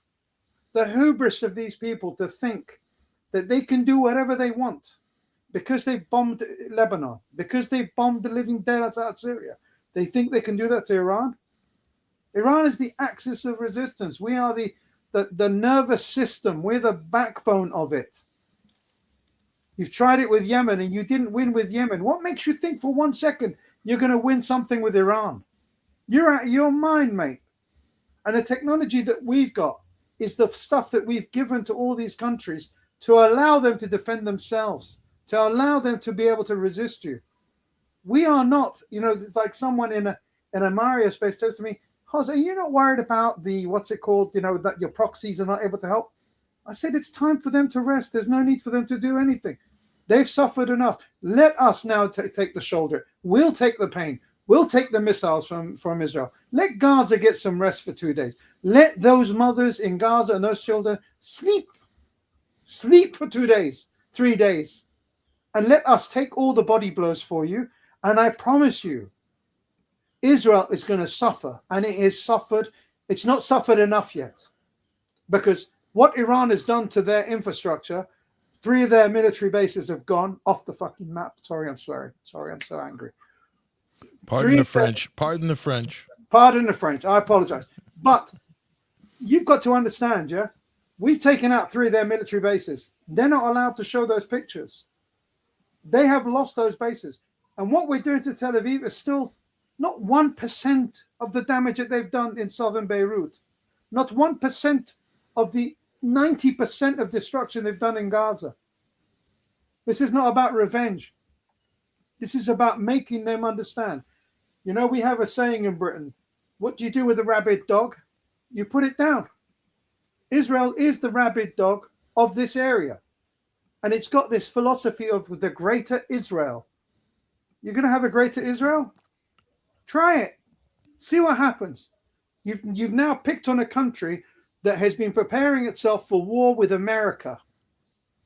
The hubris of these people to think that they can do whatever they want because they've bombed Lebanon, because they've bombed the living daylights out of Syria. They think they can do that to Iran. Iran is the axis of resistance. We are the nervous system. We're the backbone of it. You've tried it with Yemen and you didn't win with Yemen. What makes you think for 1 second you're going to win something with Iran? You're out of your mind, mate. And the technology that we've got is the stuff that we've given to all these countries to allow them to defend themselves, to allow them to be able to resist you. We are not, like someone in a Mario space says to me, Jose, are you not worried about that your proxies are not able to help? I said, it's time for them to rest. There's no need for them to do anything. They've suffered enough. Let us now take the shoulder. We'll take the pain. We'll take the missiles from Israel. Let Gaza get some rest for 2 days. Let those mothers in Gaza and those children sleep for 2 days, 3 days. And let us take all the body blows for you. And I promise you, Israel is going to suffer. And it has suffered. It's not suffered enough yet. Because what Iran has done to their infrastructure, 3 of their military bases have gone off the fucking map. Sorry, I'm swearing. Sorry, I'm so angry. Pardon the French. Pardon the French. Pardon the French. I apologize. But you've got to understand, yeah? We've taken out 3 of their military bases. They're not allowed to show those pictures. They have lost those bases. And what we're doing to Tel Aviv is still not 1% of the damage that they've done in southern Beirut. Not 1% of the 90% of destruction they've done in Gaza. This is not about revenge. This is about making them understand. We have a saying in Britain, what do you do with a rabid dog? You put it down. Israel is the rabid dog of this area. And it's got this philosophy of the greater Israel. You're going to have a greater Israel? Try it. See what happens. You've now picked on a country that has been preparing itself for war with America.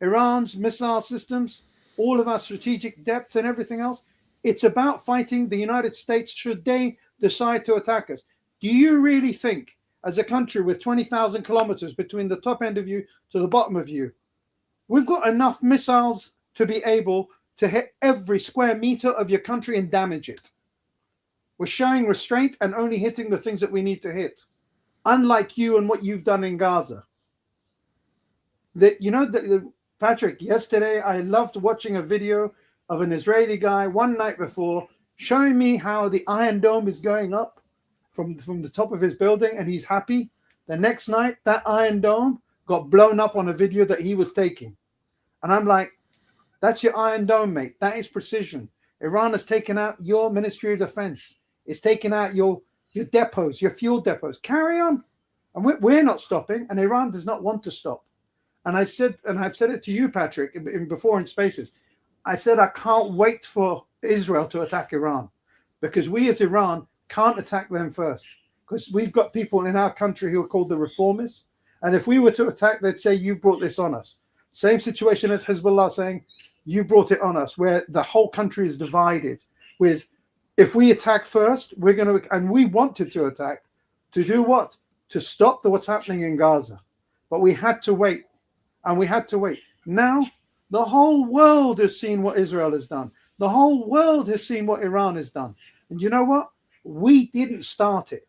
Iran's missile systems, all of our strategic depth and everything else. It's about fighting the United States should they decide to attack us. Do you really think, as a country with 20,000 kilometers between the top end of you to the bottom of you, we've got enough missiles to be able to hit every square meter of your country and damage it? We're showing restraint and only hitting the things that we need to hit, unlike you and what you've done in Gaza. Patrick, yesterday I loved watching a video of an Israeli guy one night before showing me how the Iron Dome is going up from the top of his building, and he's happy. The next night, that Iron Dome got blown up on a video that he was taking. And I'm like, that's your Iron Dome, mate. That is precision. Iran has taken out your Ministry of Defense. It's taken out your depots, your fuel depots. Carry on. And we're not stopping, and Iran does not want to stop. And I said, and I've said it to you, Patrick, before in Spaces, I said I can't wait for Israel to attack Iran, because we as Iran can't attack them first, because we've got people in our country who are called the reformists. And if we were to attack, they'd say, you've brought this on us. Same situation as Hezbollah saying, you brought it on us, where the whole country is divided with, if we attack first, we're going to, and we wanted to attack, to do what? To stop what's happening in Gaza. But we had to wait, and we had to wait. Now, the whole world has seen what Israel has done. The whole world has seen what Iran has done. And you know what? We didn't start it.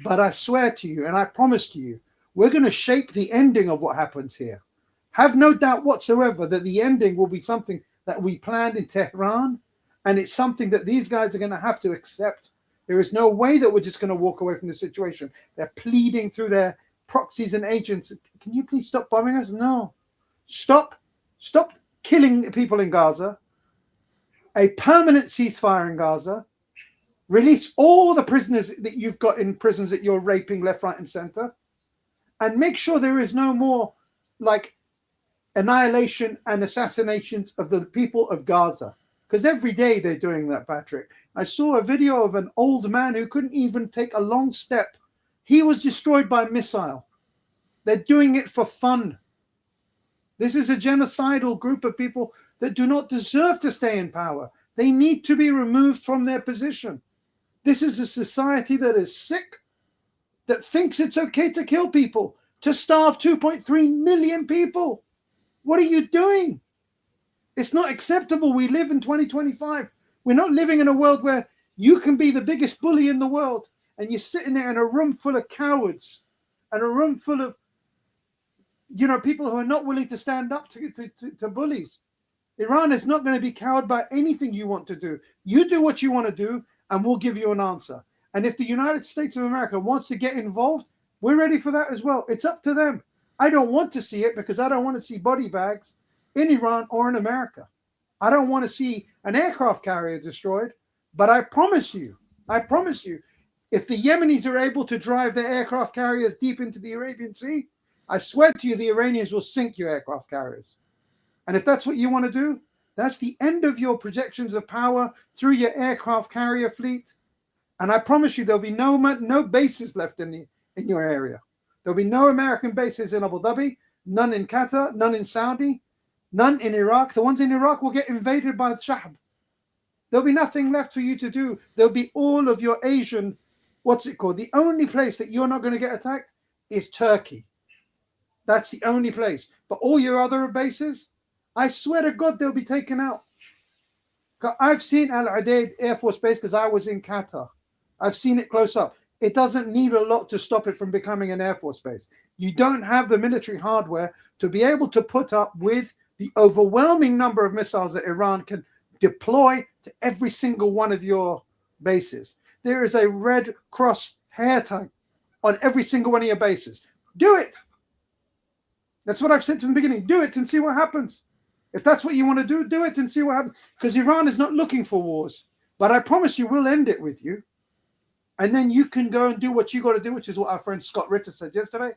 But I swear to you, and I promise to you, we're going to shape the ending of what happens here. Have no doubt whatsoever that the ending will be something that we planned in Tehran, and it's something that these guys are going to have to accept. There is no way that we're just going to walk away from the situation. They're pleading through their proxies and agents. Can you please stop bombing us? No. Stop killing people in Gaza. A permanent ceasefire in Gaza. Release all the prisoners that you've got in prisons that you're raping left, right, and center. And make sure there is no more like annihilation and assassinations of the people of Gaza. Because every day they're doing that, Patrick. I saw a video of an old man who couldn't even take a long step. He was destroyed by a missile. They're doing it for fun. This is a genocidal group of people that do not deserve to stay in power. They need to be removed from their position. This is a society that is sick, that thinks it's okay to kill people, to starve 2.3 million people. What are you doing? It's not acceptable. We live in 2025. We're not living in a world where you can be the biggest bully in the world and you're sitting there in a room full of cowards and a room full of, people who are not willing to stand up to bullies. Iran is not going to be cowed by anything you want to do. You do what you want to do, and we'll give you an answer. And if the United States of America wants to get involved, we're ready for that as well. It's up to them. I don't want to see it because I don't want to see body bags in Iran or in America. I don't want to see an aircraft carrier destroyed, but I promise you, if the Yemenis are able to drive their aircraft carriers deep into the Arabian Sea, I swear to you, the Iranians will sink your aircraft carriers. And if that's what you want to do, that's the end of your projections of power through your aircraft carrier fleet. And I promise you, there'll be no bases left in your area. There'll be no American bases in Abu Dhabi, none in Qatar, none in Saudi, none in Iraq. The ones in Iraq will get invaded by the Shahab. There'll be nothing left for you to do. There'll be all of your Asian, the only place that you're not going to get attacked is Turkey. That's the only place. But all your other bases, I swear to God, they'll be taken out. I've seen Al Udeid Air Force Base because I was in Qatar. I've seen it close up. It doesn't need a lot to stop it from becoming an Air Force base. You don't have the military hardware to be able to put up with the overwhelming number of missiles that Iran can deploy to every single one of your bases. There is a Red Cross hair tag on every single one of your bases. Do it. That's what I've said from the beginning. Do it and see what happens. If that's what you want to do, do it and see what happens. Because Iran is not looking for wars. But I promise you, we'll end it with you. And then you can go and do what you got to do, which is what our friend Scott Ritter said yesterday.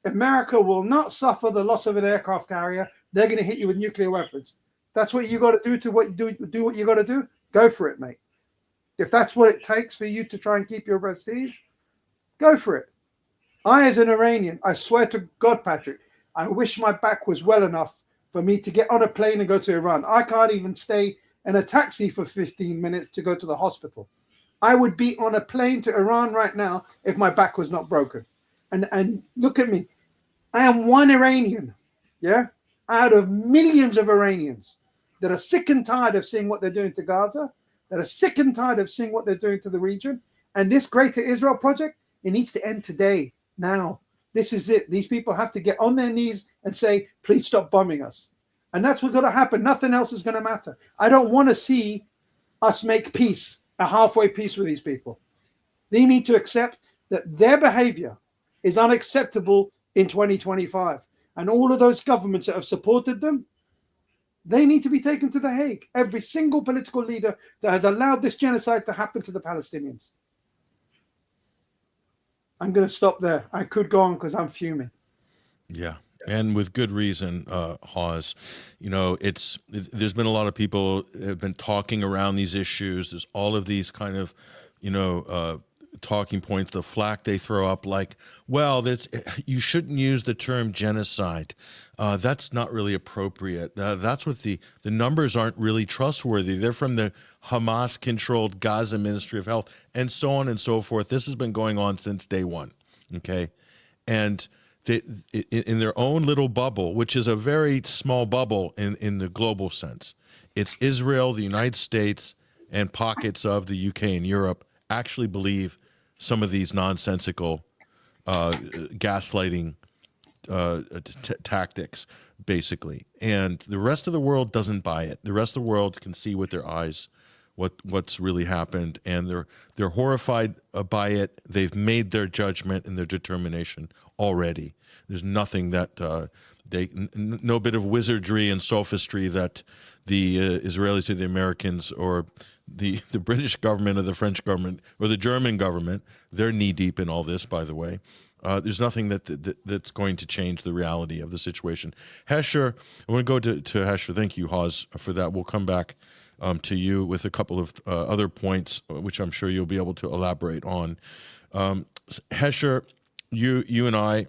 America will not suffer the loss of an aircraft carrier. They're going to hit you with nuclear weapons. That's what you got to do do what you got to do. Go for it, mate. If that's what it takes for you to try and keep your prestige, go for it. I, as an Iranian, I swear to God, Patrick, I wish my back was well enough for me to get on a plane and go to Iran. I can't even stay in a taxi for 15 minutes to go to the hospital. I would be on a plane to Iran right now if my back was not broken. And look at me. I am one Iranian, yeah, out of millions of Iranians that are sick and tired of seeing what they're doing to Gaza, that are sick and tired of seeing what they're doing to the region. And this Greater Israel project, it needs to end today, now. This is it. These people have to get on their knees and say, please stop bombing us. And that's what's going to happen. Nothing else is going to matter. I don't want to see us make peace, a halfway peace with these people. They need to accept that their behavior is unacceptable in 2025. And all of those governments that have supported them, they need to be taken to The Hague. Every single political leader that has allowed this genocide to happen to the Palestinians. I'm going to stop there. I could go on because I'm fuming. Yeah. And with good reason, Hawes. You know, there's been a lot of people have been talking around these issues. There's all of these kind of, talking points, the flack they throw up, like, well, you shouldn't use the term genocide. That's not really appropriate. That's what the numbers aren't really trustworthy. They're from the Hamas-controlled Gaza Ministry of Health, and so on and so forth. This has been going on since day one, okay? And in their own little bubble, which is a very small bubble in the global sense, it's Israel, the United States, and pockets of the UK and Europe actually believe some of these nonsensical gaslighting tactics, basically. And the rest of the world doesn't buy it. The rest of the world can see with their eyes what's really happened, and they're horrified by it. They've made their judgment and their determination already. There's nothing that no bit of wizardry and sophistry that the Israelis or the Americans or the British government or the French government or the German government, they're knee deep in all this, by the way. There's nothing that's going to change the reality of the situation. Hesher, I want to go to Hesher. Thank you, Hawes, for that. We'll come back to you with a couple of other points, which I'm sure you'll be able to elaborate on. Hesher, you and I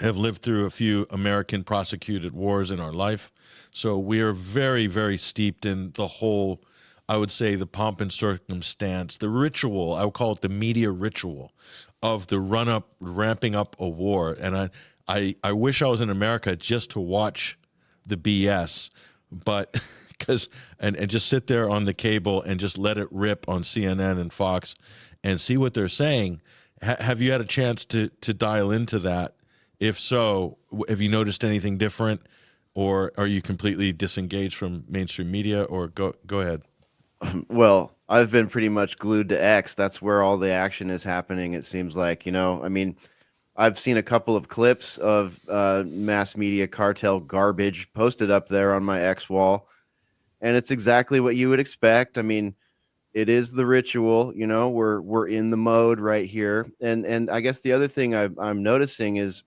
have lived through a few American prosecuted wars in our life, so we are very, very steeped in the whole, I would say, the pomp and circumstance, the ritual, I would call it the media ritual of the run-up, ramping up a war. And I wish I was in America just to watch the BS, but and just sit there on the cable and just let it rip on CNN and Fox and see what they're saying. Have you had a chance to dial into that? If so, have you noticed anything different, or are you completely disengaged from mainstream media? Or go ahead. Well, I've been pretty much glued to X. That's where all the action is happening, it seems like. I mean, I've seen a couple of clips of mass media cartel garbage posted up there on my X wall, and it's exactly what you would expect. I mean, it is the ritual. We're in the mode right here, and I guess the other thing I'm noticing is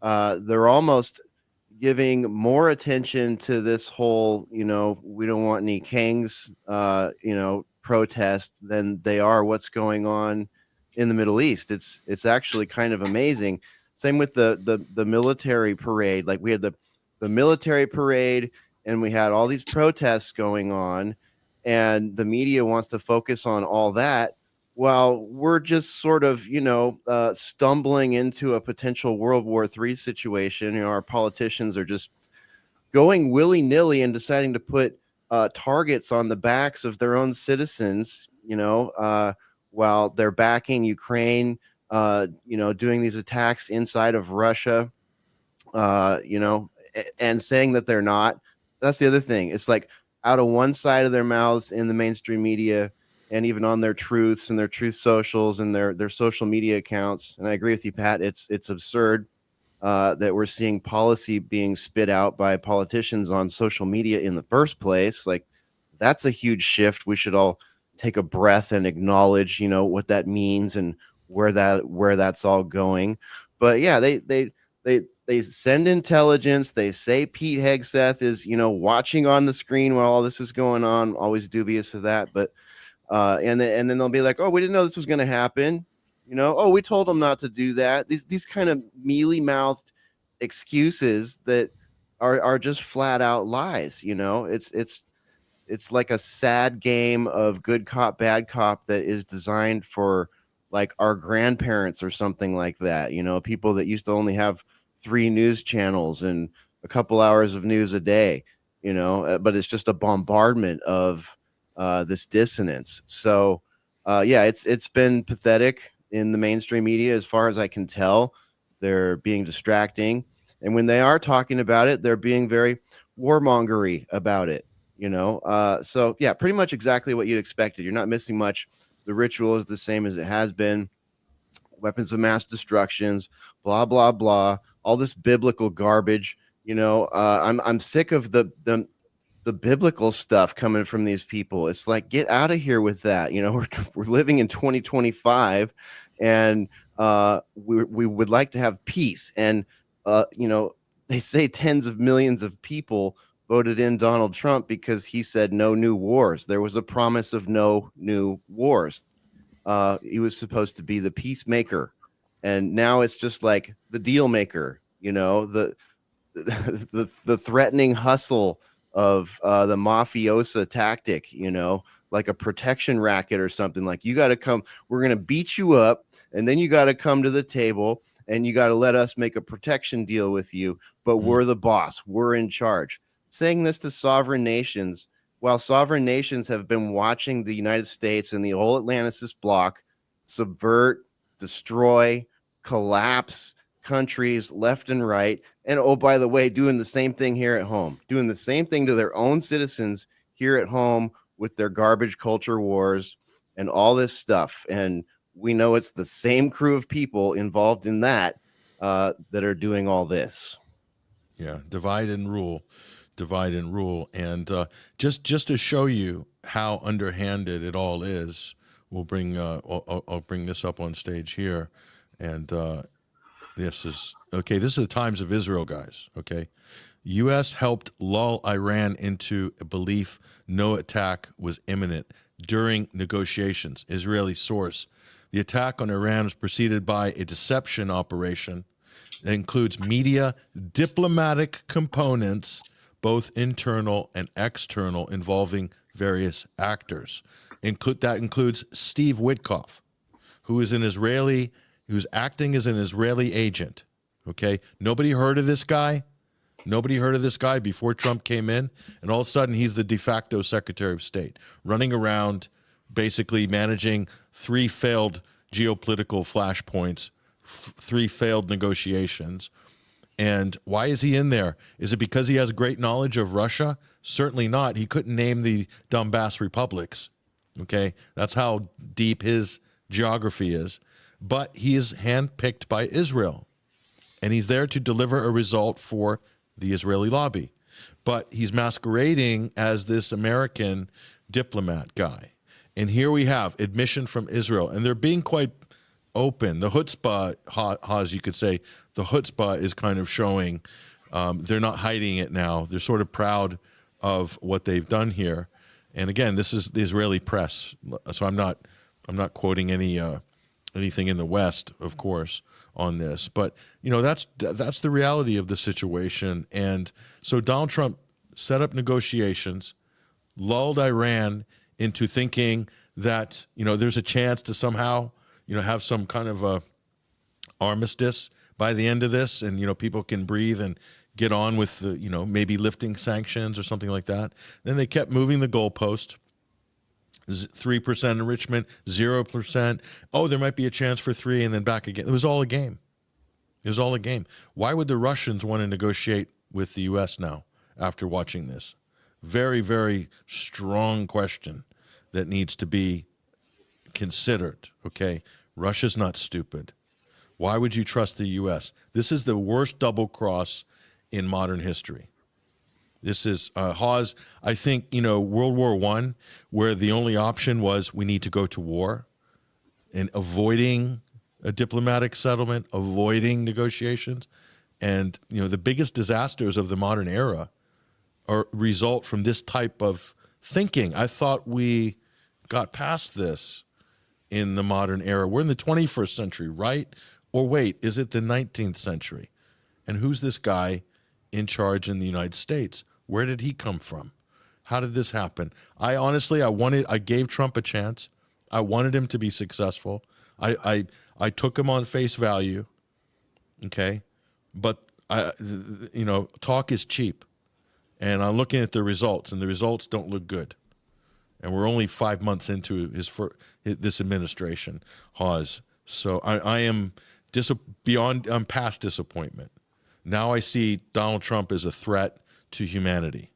they're almost giving more attention to this whole, we don't want any kings, protest than they are what's going on in the Middle East. It's actually kind of amazing. Same with the military parade. Like, we had the military parade, and we had all these protests going on, and the media wants to focus on all that, while we're just sort of, stumbling into a potential World War III situation. Our politicians are just going willy-nilly and deciding to put targets on the backs of their own citizens, while they're backing Ukraine, doing these attacks inside of Russia, and saying that they're not. That's the other thing. It's like, out of one side of their mouths in the mainstream media, and even on their truths and their truth socials and their social media accounts. And I agree with you, Pat. It's absurd that we're seeing policy being spit out by politicians on social media in the first place. Like, that's a huge shift. We should all take a breath and acknowledge, what that means and where that's all going. But yeah, they send intelligence. They say Pete Hegseth is, watching on the screen while all this is going on. Always dubious of that, but. And then they'll be like, oh, we didn't know this was going to happen. Oh, we told them not to do that. These kind of mealy-mouthed excuses that are just flat out lies. You know, it's like a sad game of good cop, bad cop that is designed for like our grandparents or something like that. You know, people that used to only have 3 news channels and a couple hours of news a day, you know, but it's just a bombardment of this dissonance. So, yeah, it's been pathetic in the mainstream media as far as I can tell. They're being distracting. And when they are talking about it, they're being very warmongery about it, you know. So yeah, pretty much exactly what you'd expected. You're not missing much. The ritual is the same as it has been. Weapons of mass destructions, blah blah blah, all this biblical garbage. You know, I'm sick of the biblical stuff coming from these people. It's like, get out of here with that. You know, we're living in 2025, and we would like to have peace. And you know, they say tens of millions of people voted in Donald Trump because he said no new wars. There was a promise of no new wars. He was supposed to be the peacemaker, and now it's just like the deal maker. You know, the threatening hustle of the mafiosa tactic. You know, like a protection racket or something. Like, you got to come. We're gonna beat you up, and then you got to come to the table, and you got to let us make a protection deal with you. But we're the boss. We're in charge. Saying this to sovereign nations, while sovereign nations have been watching the United States and the whole Atlanticist bloc subvert, destroy, collapse countries left and right. And oh, by the way, doing the same thing here at home, doing the same thing to their own citizens here at home with their garbage culture wars and all this stuff. And we know it's the same crew of people involved in that that are doing all this. Yeah, divide and rule. And just to show you how underhanded it all is, we'll bring I'll bring this up on stage here, and this is okay. This is the Times of Israel, guys. Okay, U.S. helped lull Iran into a belief no attack was imminent during negotiations. Israeli source: the attack on Iran was preceded by a deception operation that includes media, diplomatic components, both internal and external, involving various actors. That includes Steve Witkoff, who's acting as an Israeli agent. Okay, nobody heard of this guy. Nobody heard of this guy before Trump came in, and all of a sudden he's the de facto Secretary of State, running around, basically managing 3 failed geopolitical flashpoints, 3 failed negotiations. And why is he in there? Is it because he has great knowledge of Russia? Certainly not. He couldn't name the Donbass republics. Okay, that's how deep his geography is. But he is handpicked by Israel, and he's there to deliver a result for the Israeli lobby. But he's masquerading as this American diplomat guy. And here we have admission from Israel, and they're being quite open. The chutzpah, Haz, you could say, the chutzpah is kind of showing. They're not hiding it now. They're sort of proud of what they've done here. And again, this is the Israeli press, so I'm not quoting anything in the West, of course, on this. But you know, that's the reality of the situation. And so Donald Trump set up negotiations, lulled Iran into thinking that, you know, there's a chance to somehow, you know, have some kind of a armistice by the end of this, and, you know, people can breathe and get on with the, you know, maybe lifting sanctions or something like that. Then they kept moving the goalpost. 3% enrichment, 0%. Oh, there might be a chance for 3, and then back again. It was all a game. It was all a game. Why would the Russians want to negotiate with the U.S. now after watching this? Very, very strong question that needs to be considered, okay? Russia's not stupid. Why would you trust the U.S.? This is the worst double cross in modern history. This is, Hawes, I think, you know, World War I, where the only option was we need to go to war, and avoiding a diplomatic settlement, avoiding negotiations. And, you know, the biggest disasters of the modern era result from this type of thinking. I thought we got past this in the modern era. We're in the 21st century, right? Or wait, is it the 19th century? And who's this guy in charge in the United States. Where did he come from? How did this happen? I gave Trump a chance. I wanted him to be successful. I took him on face value. Okay. But talk is cheap. And I'm looking at the results, and the results don't look good. And we're only 5 months into this administration, Hawes. So I am I'm past disappointment. Now I see Donald Trump as a threat to humanity.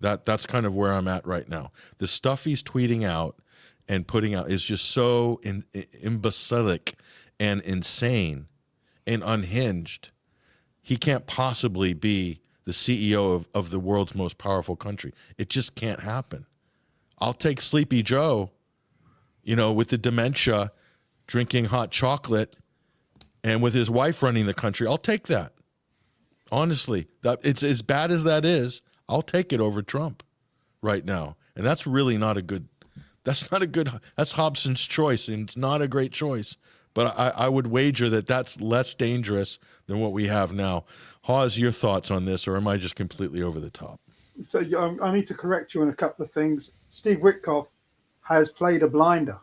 That's kind of where I'm at right now. The stuff he's tweeting out and putting out is just so imbecilic and insane and unhinged. He can't possibly be the CEO of the world's most powerful country. It just can't happen. I'll take Sleepy Joe, with the dementia, drinking hot chocolate, and with his wife running the country. I'll take that. Honestly, it's as bad as that is. I'll take it over Trump right now. And that's really that's Hobson's choice, and it's not a great choice. But I would wager that that's less dangerous than what we have now. Hawes, your thoughts on this, or am I just completely over the top? So I need to correct you on a couple of things. Steve Witkoff has played a blinder.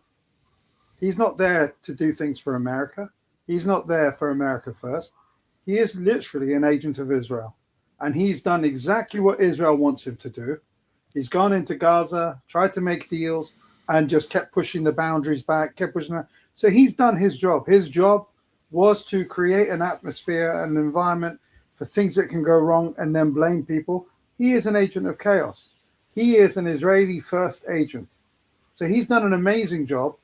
He's not there to do things for America. He's not there for America first. He is literally an agent of Israel. And he's done exactly what Israel wants him to do. He's gone into Gaza, tried to make deals, and just kept pushing the boundaries back, kept pushing that. So he's done his job. His job was to create an atmosphere, an environment for things that can go wrong and then blame people. He is an agent of chaos. He is an Israeli first agent. So he's done an amazing job,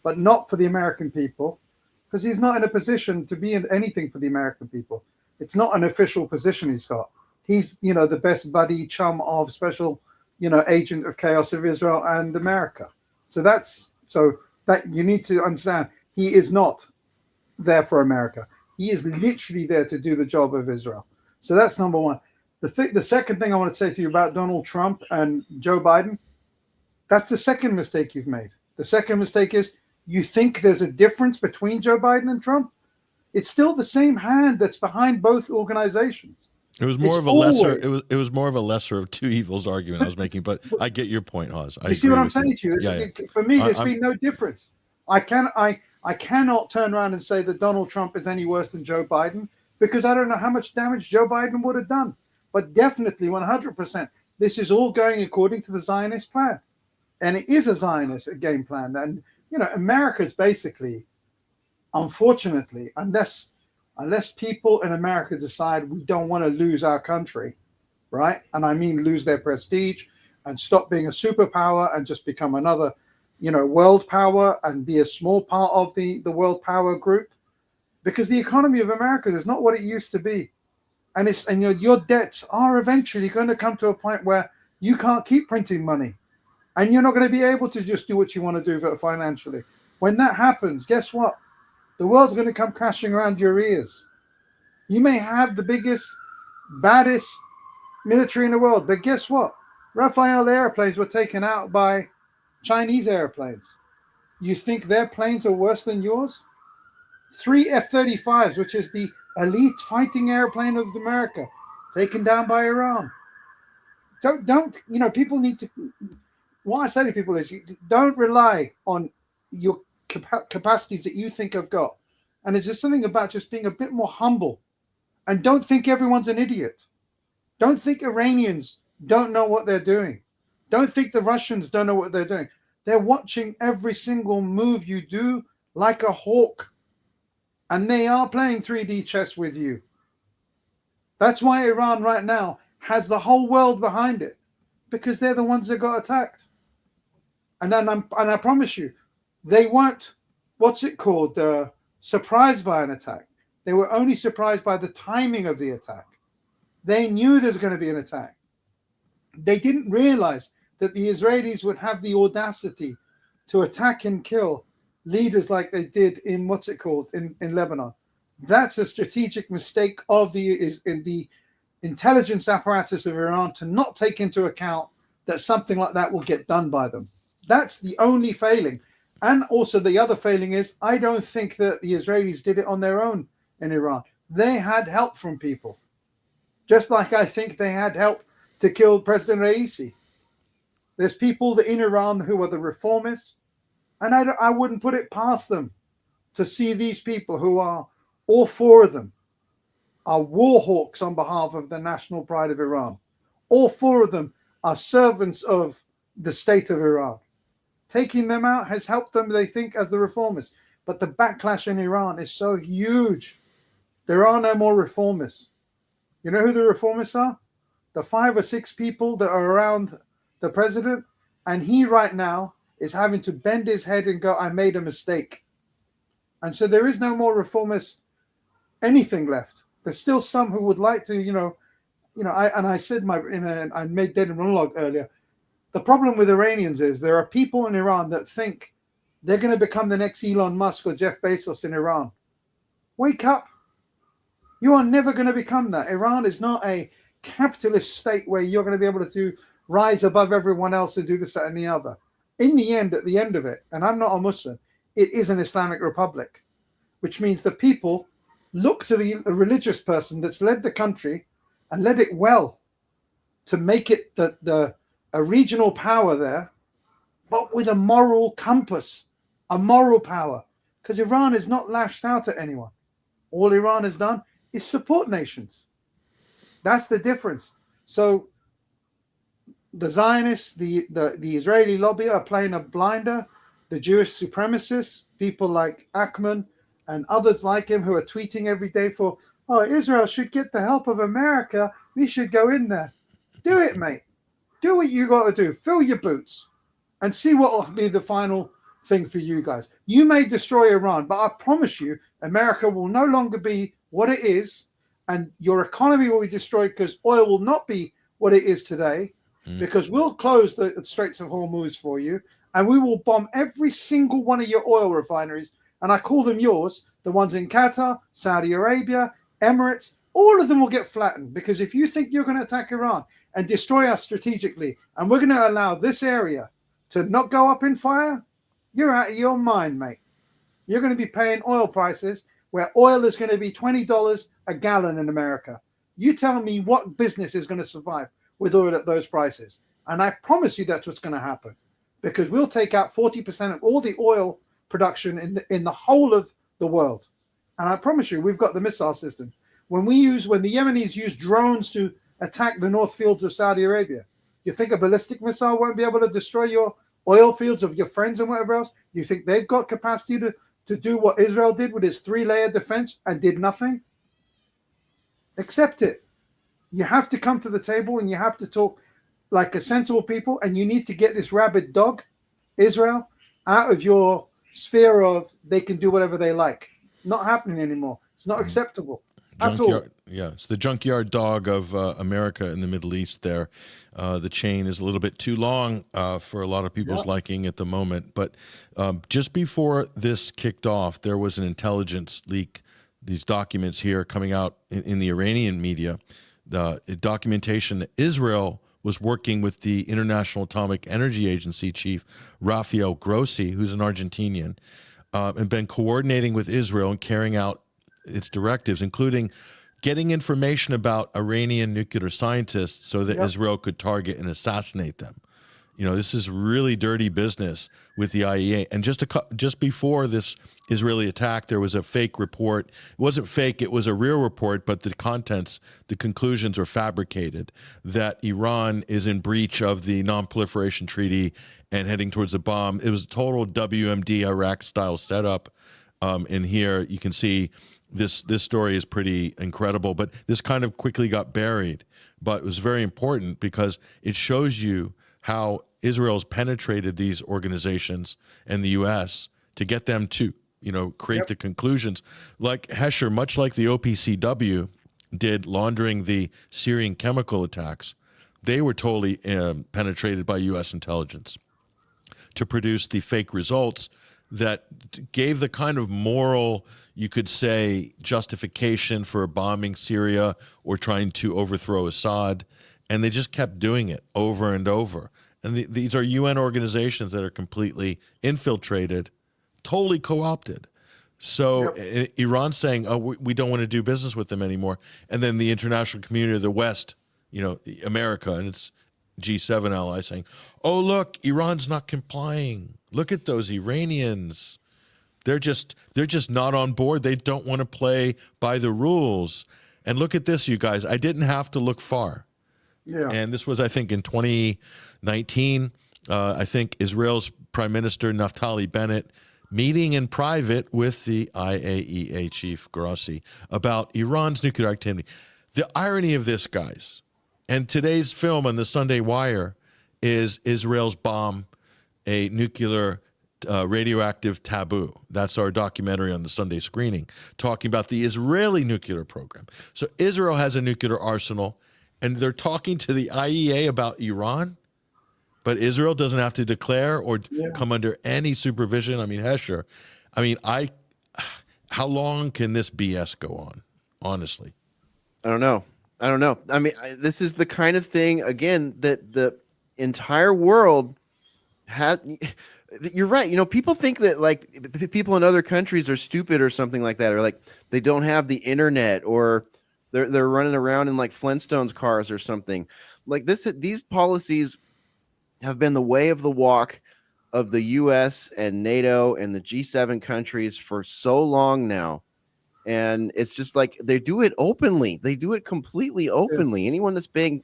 but not for the American people, because he's not in a position to be in anything for the American people. It's not an official position he's got. He's, the best buddy chum of special, agent of chaos of Israel and America. So that you need to understand, he is not there for America. He is literally there to do the job of Israel. So that's number one. The second thing I want to say to you about Donald Trump and Joe Biden, that's the second mistake you've made. The second mistake is you think there's a difference between Joe Biden and Trump. It's still the same hand that's behind both organizations. It was more it was more of a lesser of two evils argument I was making, but I get your point, Hawes. You see what I'm saying to you? For me, there's been no difference. I cannot turn around and say that Donald Trump is any worse than Joe Biden, because I don't know how much damage Joe Biden would have done. But definitely 100%, this is all going according to the Zionist plan. And it is a Zionist game plan. And, America's basically, unfortunately, unless people in America decide we don't want to lose our country, right? And I mean lose their prestige and stop being a superpower and just become another, world power and be a small part of the world power group. Because the economy of America is not what it used to be. And your debts are eventually going to come to a point where you can't keep printing money. And you're not going to be able to just do what you want to do financially. When that happens, guess what? The world's going to come crashing around your ears. You may have the biggest, baddest military in the world, but guess what? Rafael airplanes were taken out by Chinese airplanes. You think their planes are worse than yours? 3 F-35s, which is the elite fighting airplane of America, taken down by Iran. People need to, what I say to people is, don't rely on your capacities that you think have got. And it's just something about just being a bit more humble. And don't think everyone's an idiot. Don't think Iranians don't know what they're doing. Don't think the Russians don't know what they're doing. They're watching every single move you do like a hawk. And they are playing 3D chess with you. That's why Iran right now has the whole world behind it, because they're the ones that got attacked. And I promise you, they weren't, surprised by an attack. They were only surprised by the timing of the attack. They knew there's going to be an attack. They didn't realize that the Israelis would have the audacity to attack and kill leaders like they did in in Lebanon. That's a strategic mistake of the intelligence apparatus of Iran to not take into account that something like that will get done by them. That's the only failing. And also the other failing is, I don't think that the Israelis did it on their own in Iran. They had help from people. just like I think they had help to kill President Raisi. There's people in Iran who are the reformists, and I wouldn't put it past them to see these people who are, all four of them, are war hawks on behalf of the national pride of Iran. All four of them are servants of the state of Iran. Taking them out has helped them, they think, as the reformists. But the backlash in Iran is so huge. There are no more reformists. You know who the reformists are? The 5 or 6 people that are around the president. And he right now is having to bend his head and go, I made a mistake. And so there is no more reformist anything left. There's still some who would like to, I said I made dead monologue earlier. The problem with Iranians is there are people in Iran that think they're going to become the next Elon Musk or Jeff Bezos in Iran. Wake up. You are never going to become that. Iran is not a capitalist state where you're going to be able to rise above everyone else and do this, that, and the other. In the end, at the end of it, and I'm not a Muslim, it is an Islamic republic, which means the people look to the religious person that's led the country and led it well to make it a regional power there, but with a moral compass, a moral power. Because Iran is not lashed out at anyone. All Iran has done is support nations. That's the difference. So the Zionists, the Israeli lobby are playing a blinder. The Jewish supremacists, people like Ackman and others like him who are tweeting every day for, Israel should get the help of America. We should go in there. Do it, mate. Do what you got to do. Fill your boots and see what will be the final thing for you guys. You may destroy Iran, but I promise you, America will no longer be what it is, and your economy will be destroyed because oil will not be what it is today, because we'll close the Straits of Hormuz for you, and we will bomb every single one of your oil refineries, and I call them yours, the ones in Qatar, Saudi Arabia, Emirates, all of them will get flattened, because if you think you're going to attack Iran and destroy us strategically, and we're going to allow this area to not go up in fire, you're out of your mind, mate. You're going to be paying oil prices where oil is going to be $20 a gallon in America. You tell me what business is going to survive with oil at those prices. And I promise you that's what's going to happen, because we'll take out 40% of all the oil production in the whole of the world. And I promise you, we've got the missile system. When the Yemenis use drones to attack the North Fields of Saudi Arabia, you think a ballistic missile won't be able to destroy your oil fields of your friends and whatever else? You think they've got capacity to do what Israel did with its 3-layer defense and did nothing? Accept it. You have to come to the table and you have to talk like a sensible people, and you need to get this rabid dog, Israel, out of your sphere of they can do whatever they like. Not happening anymore. It's not acceptable. It's the junkyard dog of America in the Middle East there. The chain is a little bit too long for a lot of people's liking at the moment. But just before this kicked off, there was an intelligence leak, these documents here coming out in the Iranian media, the documentation that Israel was working with the International Atomic Energy Agency chief, Rafael Grossi, who's an Argentinian, and been coordinating with Israel and carrying out its directives, including getting information about Iranian nuclear scientists so that Israel could target and assassinate them. You know, this is really dirty business with the IEA. And just before this Israeli attack, there was a fake report. It wasn't fake, it was a real report, but the contents, the conclusions are fabricated, that Iran is in breach of the non-proliferation treaty and heading towards the bomb. It was a total WMD Iraq style setup. In here, you can see this story is pretty incredible, but this kind of quickly got buried. But it was very important because it shows you how Israel's penetrated these organizations and the U.S. to get them to, create the conclusions. Like Hesher, much like the OPCW did laundering the Syrian chemical attacks, they were totally penetrated by U.S. intelligence to produce the fake results that gave the kind of moral, you could say, justification for bombing Syria or trying to overthrow Assad. And they just kept doing it over and over. And these are UN organizations that are completely infiltrated, totally co-opted. So Iran's saying, "Oh, we don't want to do business with them anymore," and then the international community of the West, America and its G7 allies, saying, "Oh, look, Iran's not complying. Look at those Iranians. They're just not on board. They don't want to play by the rules." And look at this, you guys. I didn't have to look far. Yeah. And this was, I think, in 2019. I think Israel's Prime Minister Naftali Bennett meeting in private with the IAEA chief Grossi about Iran's nuclear activity. The irony of this, guys, and today's film on the Sunday Wire is Israel's bomb, a nuclear radioactive taboo. That's our documentary on the Sunday screening, talking about the Israeli nuclear program. So Israel has a nuclear arsenal, and they're talking to the IAEA about Iran, but Israel doesn't have to declare or come under any supervision. I mean, Hesher, how long can this BS go on, honestly? I don't know. I mean, this is the kind of thing, again, that the entire world had. You're right. People think that like people in other countries are stupid or something like that, or like they don't have the internet, or they're running around in like Flintstones cars or something like this. These policies have been the way of the walk of the U.S. and NATO and the G7 countries for so long now. And it's just like they do it openly. They do it completely openly. Anyone that's been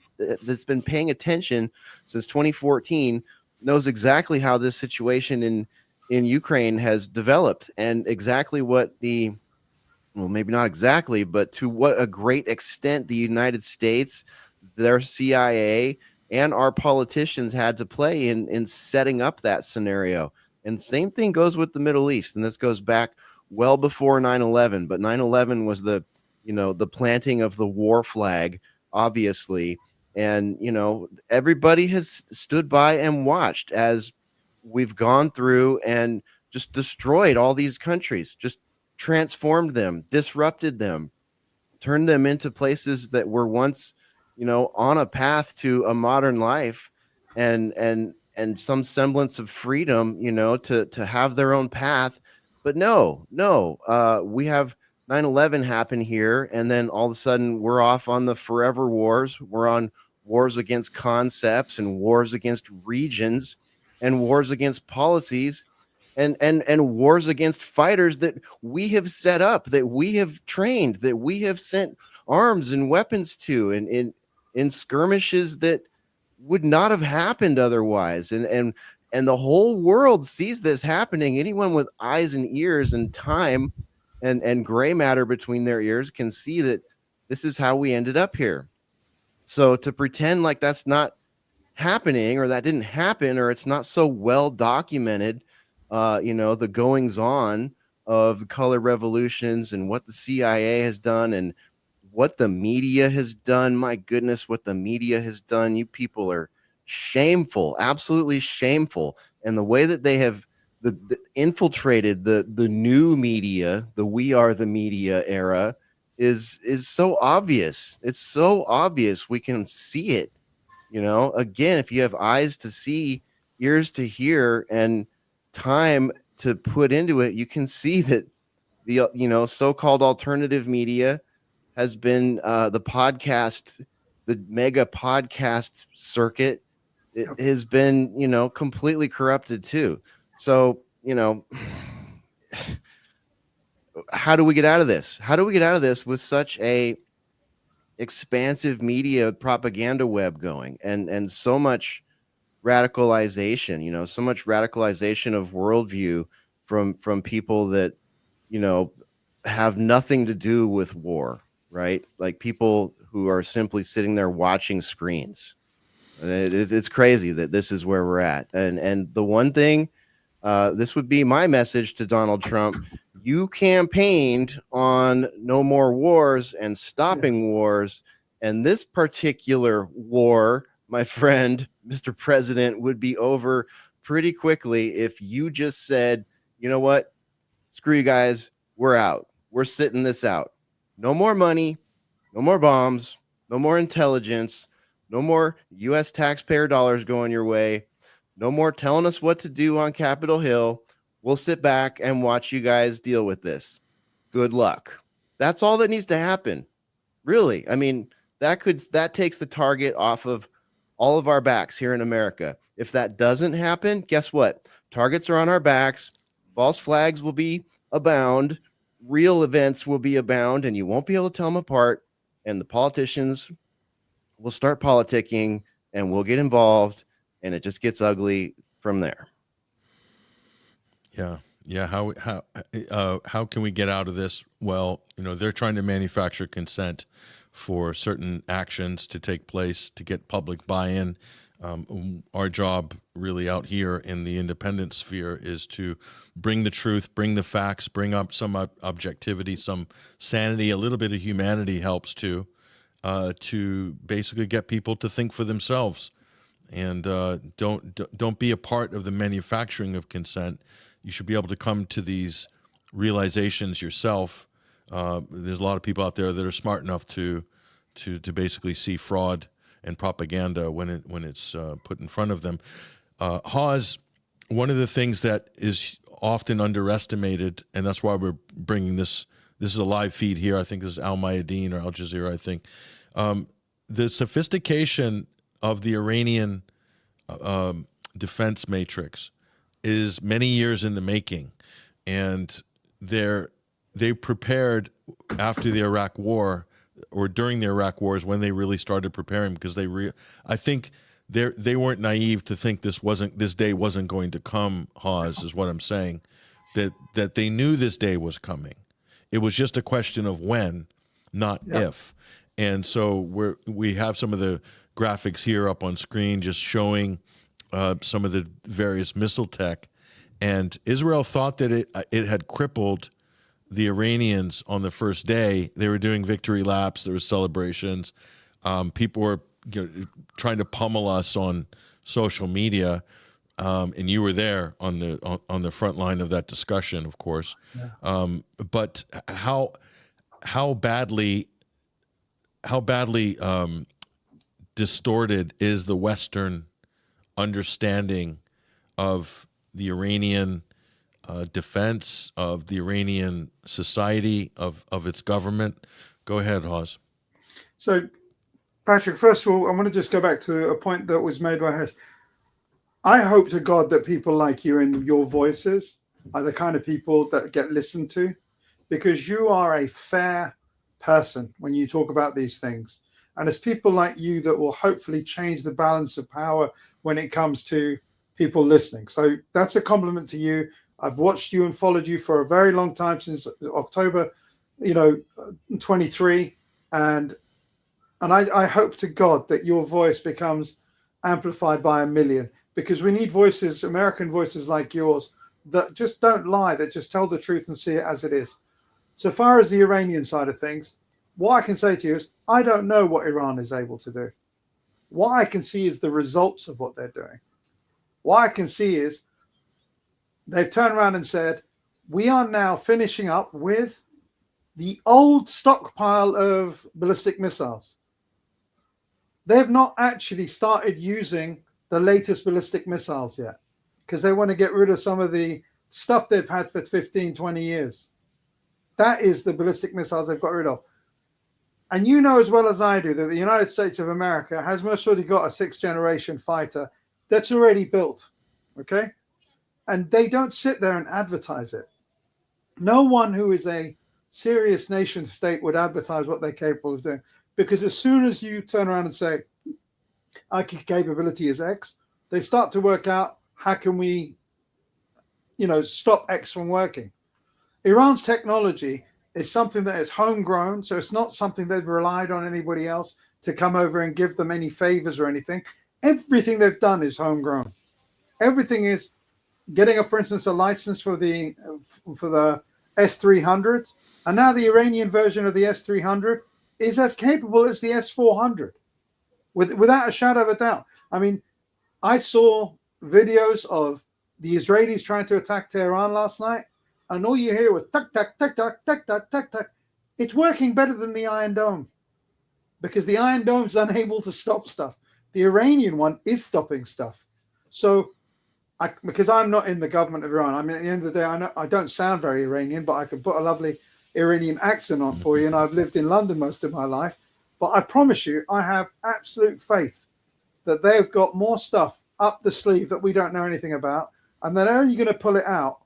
paying attention since 2014 knows exactly how this situation in Ukraine has developed, and exactly what maybe not exactly, but to what a great extent the United States, their CIA, and our politicians had to play in setting up that scenario. And same thing goes with the Middle East. And this goes back well before 9/11, but 9/11 was the planting of the war flag, obviously. And, everybody has stood by and watched as we've gone through and just destroyed all these countries, just transformed them, disrupted them, turned them into places that were once, on a path to a modern life and some semblance of freedom, to have their own path. But no, we have 9/11 happen here, and then all of a sudden we're off on the forever wars. We're on wars against concepts and wars against regions and wars against policies and wars against fighters that we have set up, that we have trained, that we have sent arms and weapons to, and in skirmishes that would not have happened otherwise. And the whole world sees this happening. Anyone with eyes and ears and time and gray matter between their ears can see that this is how we ended up here. So to pretend like that's not happening, or that didn't happen, or it's not so well documented, the goings on of color revolutions and what the CIA has done and what the media has done. My goodness, what the media has done. You people are shameful, absolutely shameful. And the way that they have infiltrated the new media, the "we are the media" era, is so obvious. It's so obvious. We can see it. Again, if you have eyes to see, ears to hear, and time to put into it, you can see that the so-called alternative media has been the podcast, the mega podcast circuit. It has been completely corrupted too. So how do we get out of this? How do we get out of this with such a expansive media propaganda web going, and so much radicalization, so much radicalization of worldview from people that, have nothing to do with war, right? Like people who are simply sitting there watching screens. It's crazy that this is where we're at. And the one thing, this would be my message to Donald Trump. You campaigned on no more wars and stopping wars. And this particular war, my friend, Mr. President, would be over pretty quickly if you just said, you know what? Screw you guys. We're out. We're sitting this out. No more money, no more bombs, no more intelligence, no more U.S. taxpayer dollars going your way, no more telling us what to do on Capitol Hill. We'll sit back and watch you guys deal with this. Good luck. That's all that needs to happen. Really. I mean, that takes the target off of all of our backs here in America. If that doesn't happen, guess what? Targets are on our backs. False flags will be abound. Real events will be abound, and you won't be able to tell them apart. And the politicians will start politicking, and we'll get involved, and it just gets ugly from there. Yeah. Yeah. How can we get out of this? Well, they're trying to manufacture consent for certain actions to take place to get public buy-in. Our job really out here in the independent sphere is to bring the truth, bring the facts, bring up some objectivity, some sanity, a little bit of humanity helps too, to basically get people to think for themselves. And don't be a part of the manufacturing of consent. You should be able to come to these realizations yourself. There's a lot of people out there that are smart enough to basically see fraud and propaganda when it's put in front of them. Hawes, one of the things that is often underestimated, and that's why we're bringing this. This is a live feed here. I think this is Al Mayadeen or Al Jazeera. I think the sophistication of the Iranian defense matrix is many years in the making, and they prepared after the Iraq War or during the Iraq War is when they really started preparing, because I think they weren't naive to think this day wasn't going to come. Hawes, is what I'm saying, that they knew this day was coming. It was just a question of when, not if. And so we have some of the graphics here up on screen just showing some of the various missile tech, and Israel thought that it had crippled the Iranians on the first day. They were doing victory laps. There were celebrations. People were trying to pummel us on social media, and you were there on the front line of that discussion, of course. Yeah. But how badly distorted is the Western understanding of the Iranian defense, of the Iranian society, of its government? Go ahead, Hawes. So, Patrick, first of all, I want to just go back to a point that was made by Hesher. I hope to God that people like you and your voices are the kind of people that get listened to, because you are a fair person when you talk about these things. And it's people like you that will hopefully change the balance of power when it comes to people listening. So that's a compliment to you. I've watched you and followed you for a very long time, since October, 23. And I hope to God that your voice becomes amplified by 1 million, because we need voices, American voices like yours, that just don't lie, that just tell the truth and see it as it is. So far as the Iranian side of things, what I can say to you is, I don't know what Iran is able to do. What I can see is the results of what they're doing. What I can see is they've turned around and said, we are now finishing up with the old stockpile of ballistic missiles. They've not actually started using the latest ballistic missiles yet, because they want to get rid of some of the stuff they've had for 15, 20 years. That is the ballistic missiles they've got rid of. And you know as well as I do that the United States of America has most already got a 6th generation fighter that's already built, okay? And they don't sit there and advertise it. No one who is a serious nation state would advertise what they're capable of doing, because as soon as you turn around and say, our capability is X, they start to work out, how can we, stop X from working? Iran's technology is something that is homegrown, so it's not something they've relied on anybody else to come over and give them any favors or anything. Everything they've done is homegrown. Everything is getting, for instance, a license for the S-300s, and now the Iranian version of the S-300 is as capable as the S-400, without a shadow of a doubt. I mean, I saw videos of the Israelis trying to attack Tehran last night, and all you hear was tuck, tuck, tuck, tuck, tuck, tuck, tuck, tuck. It's working better than the Iron Dome, because the Iron Dome's unable to stop stuff. The Iranian one is stopping stuff. So Because I'm not in the government of Iran. I mean, at the end of the day, I don't sound very Iranian, but I can put a lovely Iranian accent on for you. And I've lived in London most of my life. But I promise you, I have absolute faith that they've got more stuff up the sleeve that we don't know anything about. And they're only going to pull it out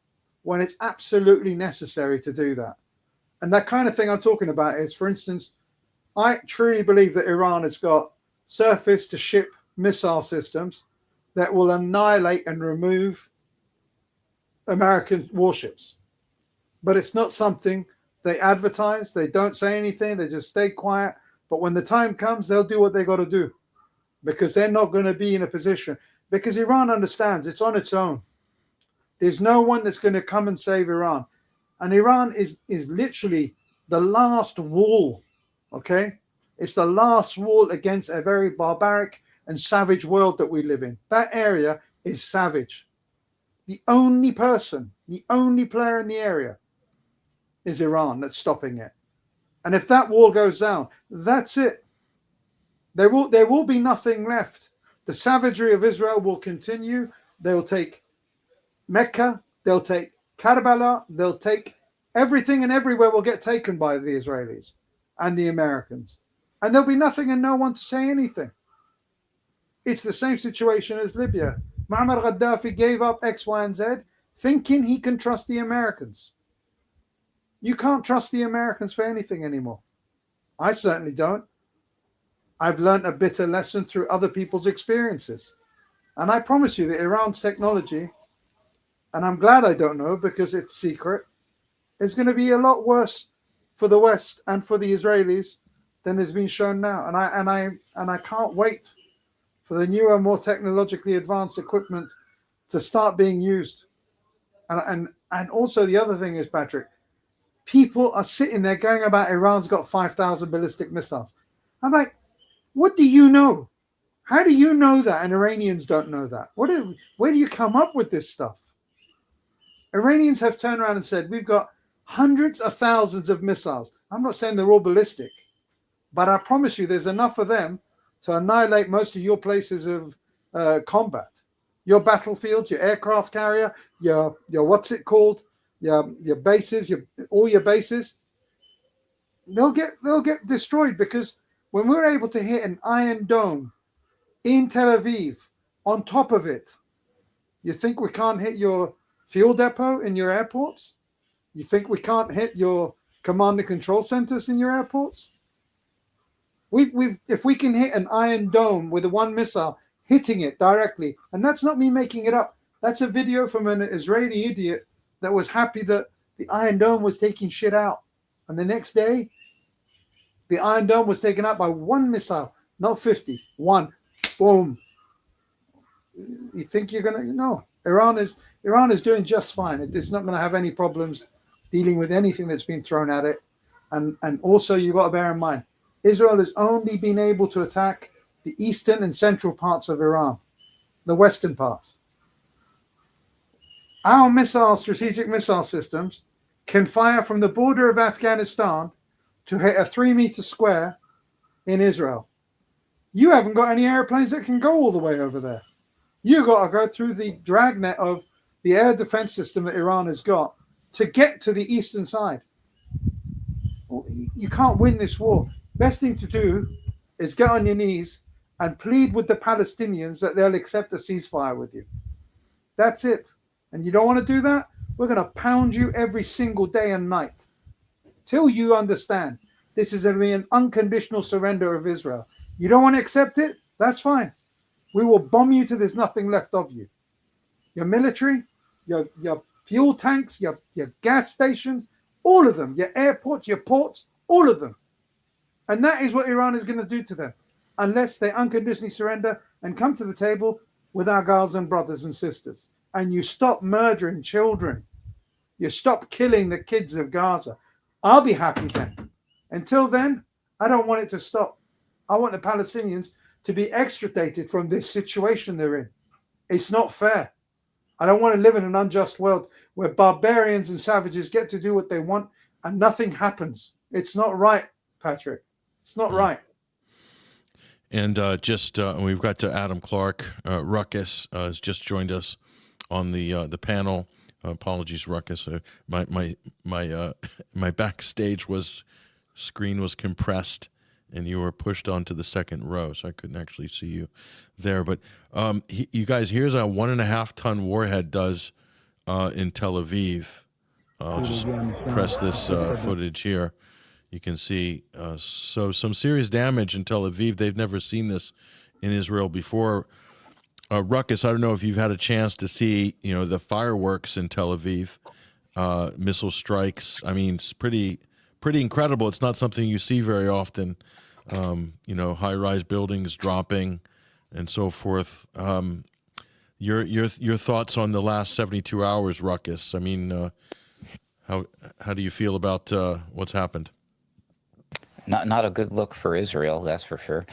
when it's absolutely necessary to do that. And that kind of thing I'm talking about is, for instance, I truly believe that Iran has got surface to ship missile systems that will annihilate and remove American warships. But it's not something they advertise. They don't say anything. They just stay quiet. But when the time comes, they'll do what they got to do, because they're not going to be in a position. Because Iran understands it's on its own. There's no one that's going to come and save Iran. And Iran is literally the last wall, okay? It's the last wall against a very barbaric and savage world that we live in. That area is savage. The only person, the only player in the area is Iran that's stopping it. And if that wall goes down, that's it. There will be nothing left. The savagery of Israel will continue. They'll take Mecca, they'll take Karbala, they'll take everything, and everywhere will get taken by the Israelis and the Americans. And there'll be nothing and no one to say anything. It's the same situation as Libya. Muammar Gaddafi gave up X, Y, and Z, thinking he can trust the Americans. You can't trust the Americans for anything anymore. I certainly don't. I've learned a bitter lesson through other people's experiences. And I promise you that Iran's technology, and I'm glad I don't know because it's secret, is going to be a lot worse for the West and for the Israelis than has been shown now. And I can't wait for the newer, more technologically advanced equipment to start being used. And also the other thing is, Patrick, people are sitting there going about Iran's got 5,000 ballistic missiles. I'm like, what do you know? How do you know that? And Iranians don't know that. Where do you come up with this stuff? Iranians have turned around and said, we've got hundreds of thousands of missiles. I'm not saying they're all ballistic, but I promise you there's enough of them to annihilate most of your places of combat. Your battlefields, your aircraft carrier, your what's it called? Your bases, all your bases. They'll get destroyed, because when we're able to hit an Iron Dome in Tel Aviv, on top of it, you think we can't hit your fuel depot in your airports? You think we can't hit your command and control centers in your airports? If we can hit an Iron Dome with a one missile, hitting it directly, and that's not me making it up. That's a video from an Israeli idiot that was happy that the Iron Dome was taking shit out. And the next day, the Iron Dome was taken out by one missile, not 50. One. Boom. You think you're going to... No. Iran is doing just fine. It's not going to have any problems dealing with anything that's been thrown at it. And also, you've got to bear in mind, Israel has only been able to attack the eastern and central parts of Iran, the western parts. Our strategic missile systems can fire from the border of Afghanistan to hit a 3-meter square in Israel. You haven't got any airplanes that can go all the way over there. You've got to go through the dragnet of the air defense system that Iran has got to get to the eastern side. You can't win this war. Best thing to do is get on your knees and plead with the Palestinians that they'll accept a ceasefire with you. That's it. And you don't want to do that? We're going to pound you every single day and night till you understand this is going to be an unconditional surrender of Israel. You don't want to accept it? That's fine. We will bomb you till there's nothing left of you. Your military, your fuel tanks, your gas stations, all of them, your airports, your ports, all of them. And that is what Iran is going to do to them, unless they unconditionally surrender and come to the table with our Gazan brothers and sisters. And you stop murdering children. You stop killing the kids of Gaza. I'll be happy then. Until then, I don't want it to stop. I want the Palestinians to be extricated from this situation they're in. It's not fair. I don't want to live in an unjust world where barbarians and savages get to do what they want and nothing happens. It's not right, Patrick. It's not right. And we've got to Adam Clark. Ruckus has just joined us on the panel. Apologies, Ruckus. My backstage screen was compressed, and you were pushed onto the second row, so I couldn't actually see you there. But you guys, here's a 1.5 ton warhead does in Tel Aviv. I'll just press this footage here. You can see so some serious damage in Tel Aviv. They've never seen this in Israel before. Ruckus, I don't know if you've had a chance to see, the fireworks in Tel Aviv, missile strikes. I mean, it's pretty incredible. It's not something you see very often. High-rise buildings dropping and so forth. Your thoughts on the last 72 hours, Ruckus? I mean, how do you feel about what's happened? Not a good look for Israel, that's for sure.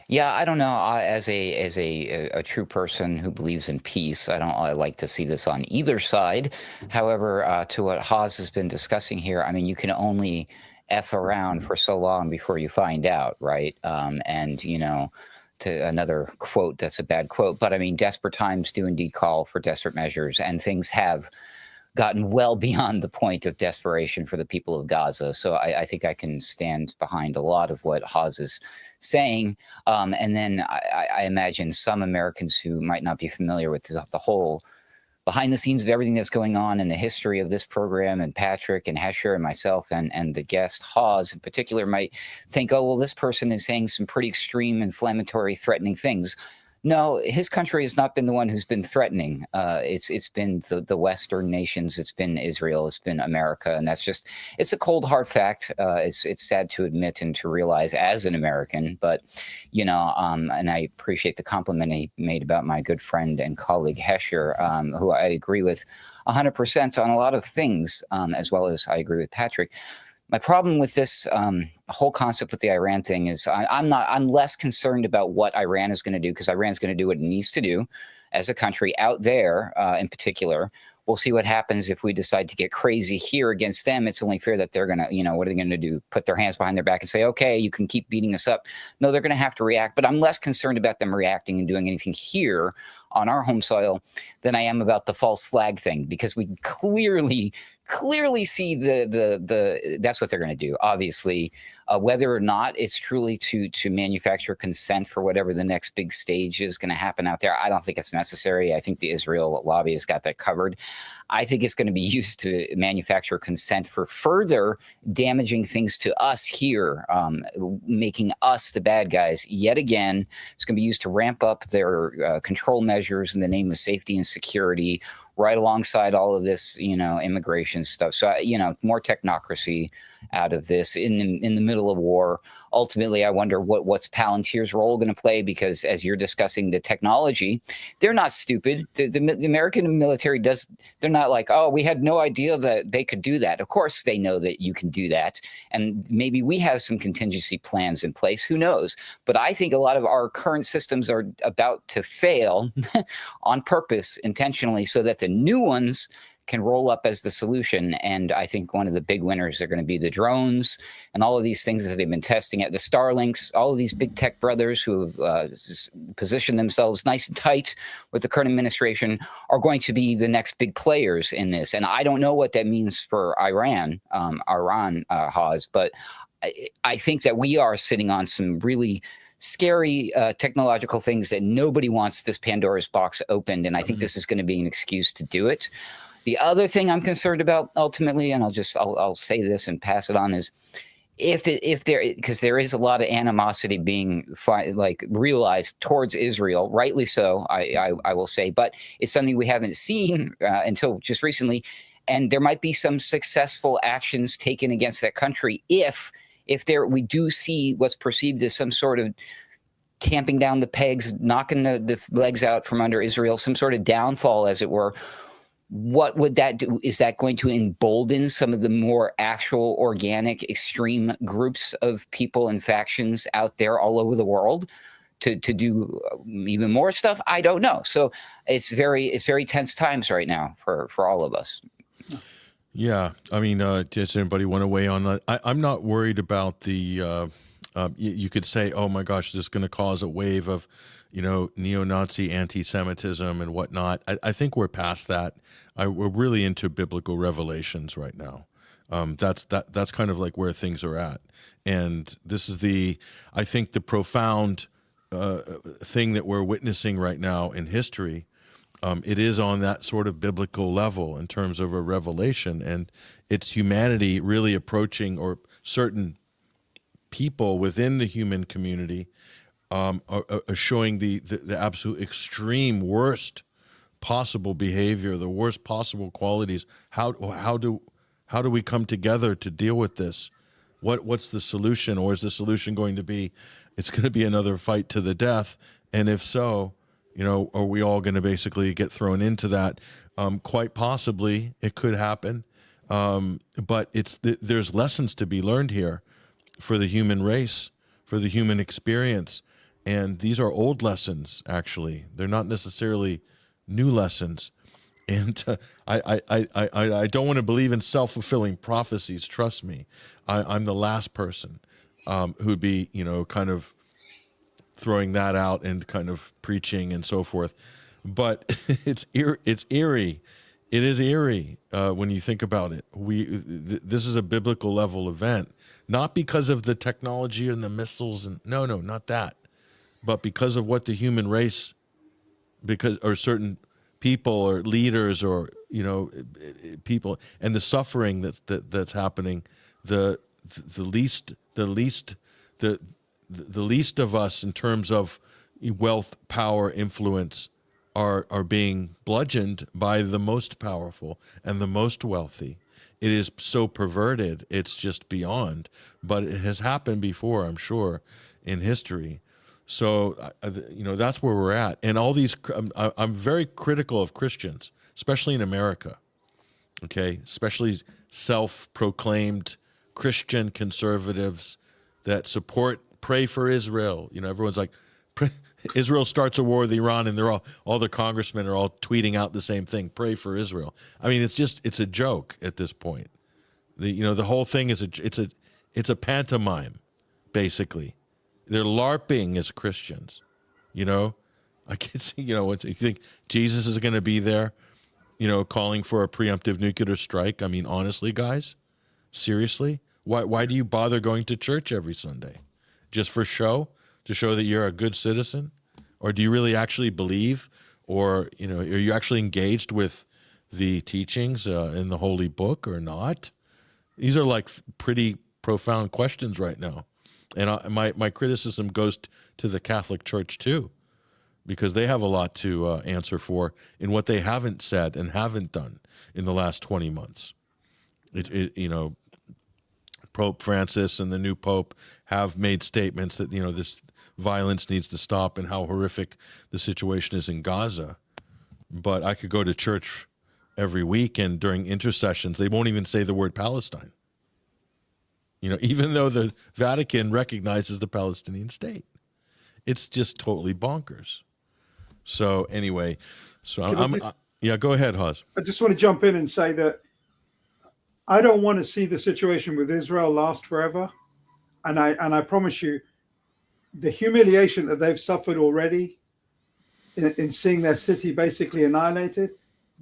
Yeah, I don't know. As a true person who believes in peace, I like to see this on either side. However, to what Haas has been discussing here, I mean, you can only F around for so long before you find out, right? And to another quote, that's a bad quote, but I mean, desperate times do indeed call for desperate measures, and things have gotten well beyond the point of desperation for the people of Gaza. So I think I can stand behind a lot of what Haas is saying. And then I imagine some Americans who might not be familiar with the whole behind the scenes of everything that's going on in the history of this program, and Patrick and Hesher and myself and the guest Haas in particular might think, oh, well, this person is saying some pretty extreme, inflammatory, threatening things. No, his country has not been the one who's been threatening. It's been the Western nations. It's been Israel. It's been America, and it's a cold hard fact. It's sad to admit and to realize as an American, but and I appreciate the compliment he made about my good friend and colleague Hesher, who I agree with 100% on a lot of things, as well as I agree with Patrick. My problem with this whole concept with the Iran thing is I'm less concerned about what Iran is going to do, because Iran's going to do what it needs to do as a country out there in particular. We'll see what happens if we decide to get crazy here against them. It's only fair that they're going to, what are they going to do? Put their hands behind their back and say, okay, you can keep beating us up. No, they're going to have to react. But I'm less concerned about them reacting and doing anything here on our home soil than I am about the false flag thing, because we clearly see that's what they're going to do. Obviously, whether or not it's truly to manufacture consent for whatever the next big stage is going to happen out there, I don't think it's necessary. I think the Israel lobby has got that covered. I think it's going to be used to manufacture consent for further damaging things to us here, making us the bad guys yet again. It's going to be used to ramp up their control measures in the name of safety and security, right alongside all of this, immigration stuff. So, more technocracy out of this in the middle of war. Ultimately, I wonder what's Palantir's role going to play, because as you're discussing the technology, they're not stupid. The American military they're not like, oh, we had no idea that they could do that. Of course, they know that you can do that. And maybe we have some contingency plans in place. Who knows? But I think a lot of our current systems are about to fail on purpose, intentionally, so that the new ones can roll up as the solution. And I think one of the big winners are going to be the drones and all of these things that they've been testing at the Starlinks, all of these big tech brothers who have positioned themselves nice and tight with the current administration are going to be the next big players in this. And I don't know what that means for Iran, Haas, but I think that we are sitting on some really scary technological things that nobody wants this Pandora's box opened. And I think this is going to be an excuse to do it. The other thing I'm concerned about ultimately, and I'll say this and pass it on, is because there is a lot of animosity being realized towards Israel, rightly so, I will say, but it's something we haven't seen until just recently. And there might be some successful actions taken against that country if we do see what's perceived as some sort of tamping down the pegs, knocking the legs out from under Israel, some sort of downfall, as it were. What would that do? Is that going to embolden some of the more actual, organic, extreme groups of people and factions out there all over the world to do even more stuff? I don't know. So it's very tense times right now for all of us. Yeah, I mean, does anybody want to weigh on that? I'm not worried about the You could say, oh my gosh, this is going to cause a wave of, neo-Nazi anti-Semitism and whatnot. I think we're past that. We're really into biblical revelations right now. That's kind of like where things are at. And this is I think the profound thing that we're witnessing right now in history. It is on that sort of biblical level in terms of a revelation, and it's humanity really approaching, or certain people within the human community are showing the absolute extreme worst possible behavior, the worst possible qualities. How do we come together to deal with this? What's the solution? Or is the solution going to be, it's going to be another fight to the death? And if so, are we all going to basically get thrown into that? Quite possibly it could happen. But there's lessons to be learned here for the human race, for the human experience. And these are old lessons, actually. They're not necessarily new lessons. And I don't want to believe in self-fulfilling prophecies. Trust me. I'm the last person who'd be, kind of throwing that out and kind of preaching and so forth. But it's eerie. It is eerie when you think about it. This is a biblical level event, not because of the technology and the missiles, and no, not that, but because of what the human race, or certain people or leaders or people, and the suffering that's happening. The least of us in terms of wealth, power, influence are being bludgeoned by the most powerful and the most wealthy. It is so perverted, it's just beyond. But it has happened before, I'm sure, in history. So, that's where we're at. And all these, I'm very critical of Christians, especially in America, okay? Especially self-proclaimed Christian conservatives that pray for Israel. Everyone's like, Israel starts a war with Iran, and all the congressmen are all tweeting out the same thing: pray for Israel. I mean, it's a joke at this point. The whole thing is it's a pantomime, basically. They're LARPing as Christians. I can see. You think Jesus is going to be there, calling for a preemptive nuclear strike? I mean, honestly, guys, seriously, why do you bother going to church every Sunday? Just for show? To show that you're a good citizen? Or do you really actually believe? Or, are you actually engaged with the teachings in the Holy Book or not? These are like pretty profound questions right now. And my criticism goes to the Catholic Church too, because they have a lot to answer for in what they haven't said and haven't done in the last 20 months. Pope Francis and the new Pope have made statements that, this violence needs to stop and how horrific the situation is in Gaza. But I could go to church every week, and during intercessions, they won't even say the word Palestine. Even though the Vatican recognizes the Palestinian state. It's just totally bonkers. So anyway, go ahead, Haz. I just want to jump in and say that I don't want to see the situation with Israel last forever. And I promise you, the humiliation that they've suffered already in seeing their city basically annihilated,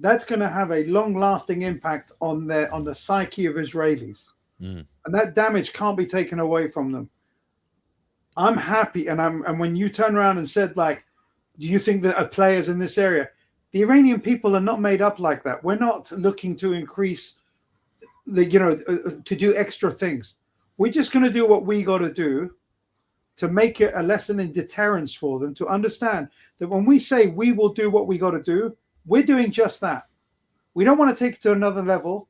that's going to have a long-lasting impact on the psyche of Israelis. And that damage can't be taken away from them. I'm happy, and when you turn around and said, like, do you think that are players in this area? The Iranian people are not made up like that. We're not looking to increase to do extra things. We're just going to do what we got to do to make it a lesson in deterrence for them, to understand that when we say we will do what we got to do, we're doing just that. We don't want to take it to another level.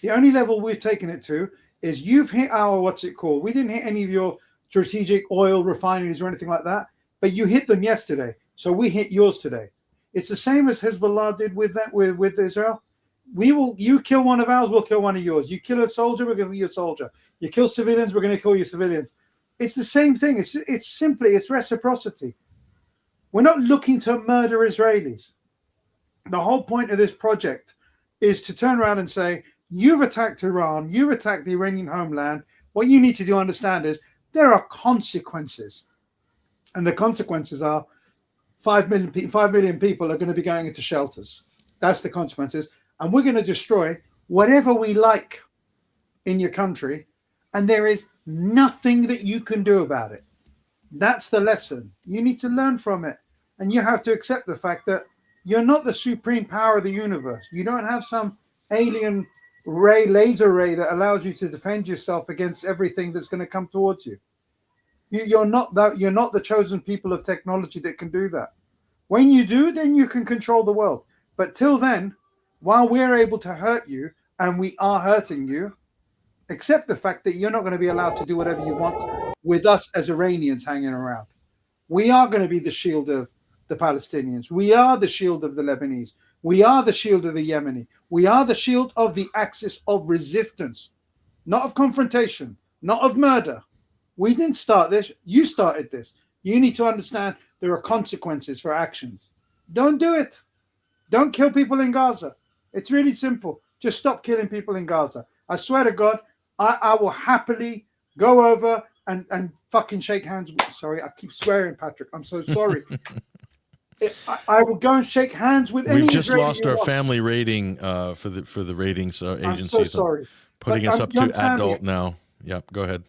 The only level we've taken it to is you've hit our, what's it called? We didn't hit any of your strategic oil refineries or anything like that, but you hit them yesterday. So we hit yours today. It's the same as Hezbollah did with Israel. You kill one of ours, we'll kill one of yours. You kill a soldier, we're going to kill your soldier. You kill civilians, we're going to kill your civilians. It's the same thing. It's reciprocity. We're not looking to murder Israelis. The whole point of this project is to turn around and say, you've attacked Iran, you've attacked the Iranian homeland. What you need to understand is there are consequences. And the consequences are 5 million people are going to be going into shelters. That's the consequences. And we're going to destroy whatever we like in your country. And there is nothing that you can do about it. That's the lesson. You need to learn from it. And you have to accept the fact that you're not the supreme power of the universe. You don't have some alien laser ray that allows you to defend yourself against everything that's going to come towards you. You're not the chosen people of technology that can do that. When you do, then you can control the world. But till then, while we're able to hurt you, and we are hurting you, accept the fact that you're not going to be allowed to do whatever you want with us as Iranians hanging around. We are going to be the shield of the Palestinians. We are the shield of the Lebanese. We are the shield of the Yemeni. We are the shield of the axis of resistance, not of confrontation, not of murder. We didn't start this. You started this. You need to understand there are consequences for actions. Don't do it. Don't kill people in Gaza. It's really simple. Just stop killing people in Gaza. I swear to God, I will happily go over and fucking shake hands. Sorry, I keep swearing, Patrick. I'm so sorry. I will go and shake hands with any. We've just Israeli lost our family rating for the ratings agencies. I'm so sorry. Putting us up to adult now. Yeah, go ahead.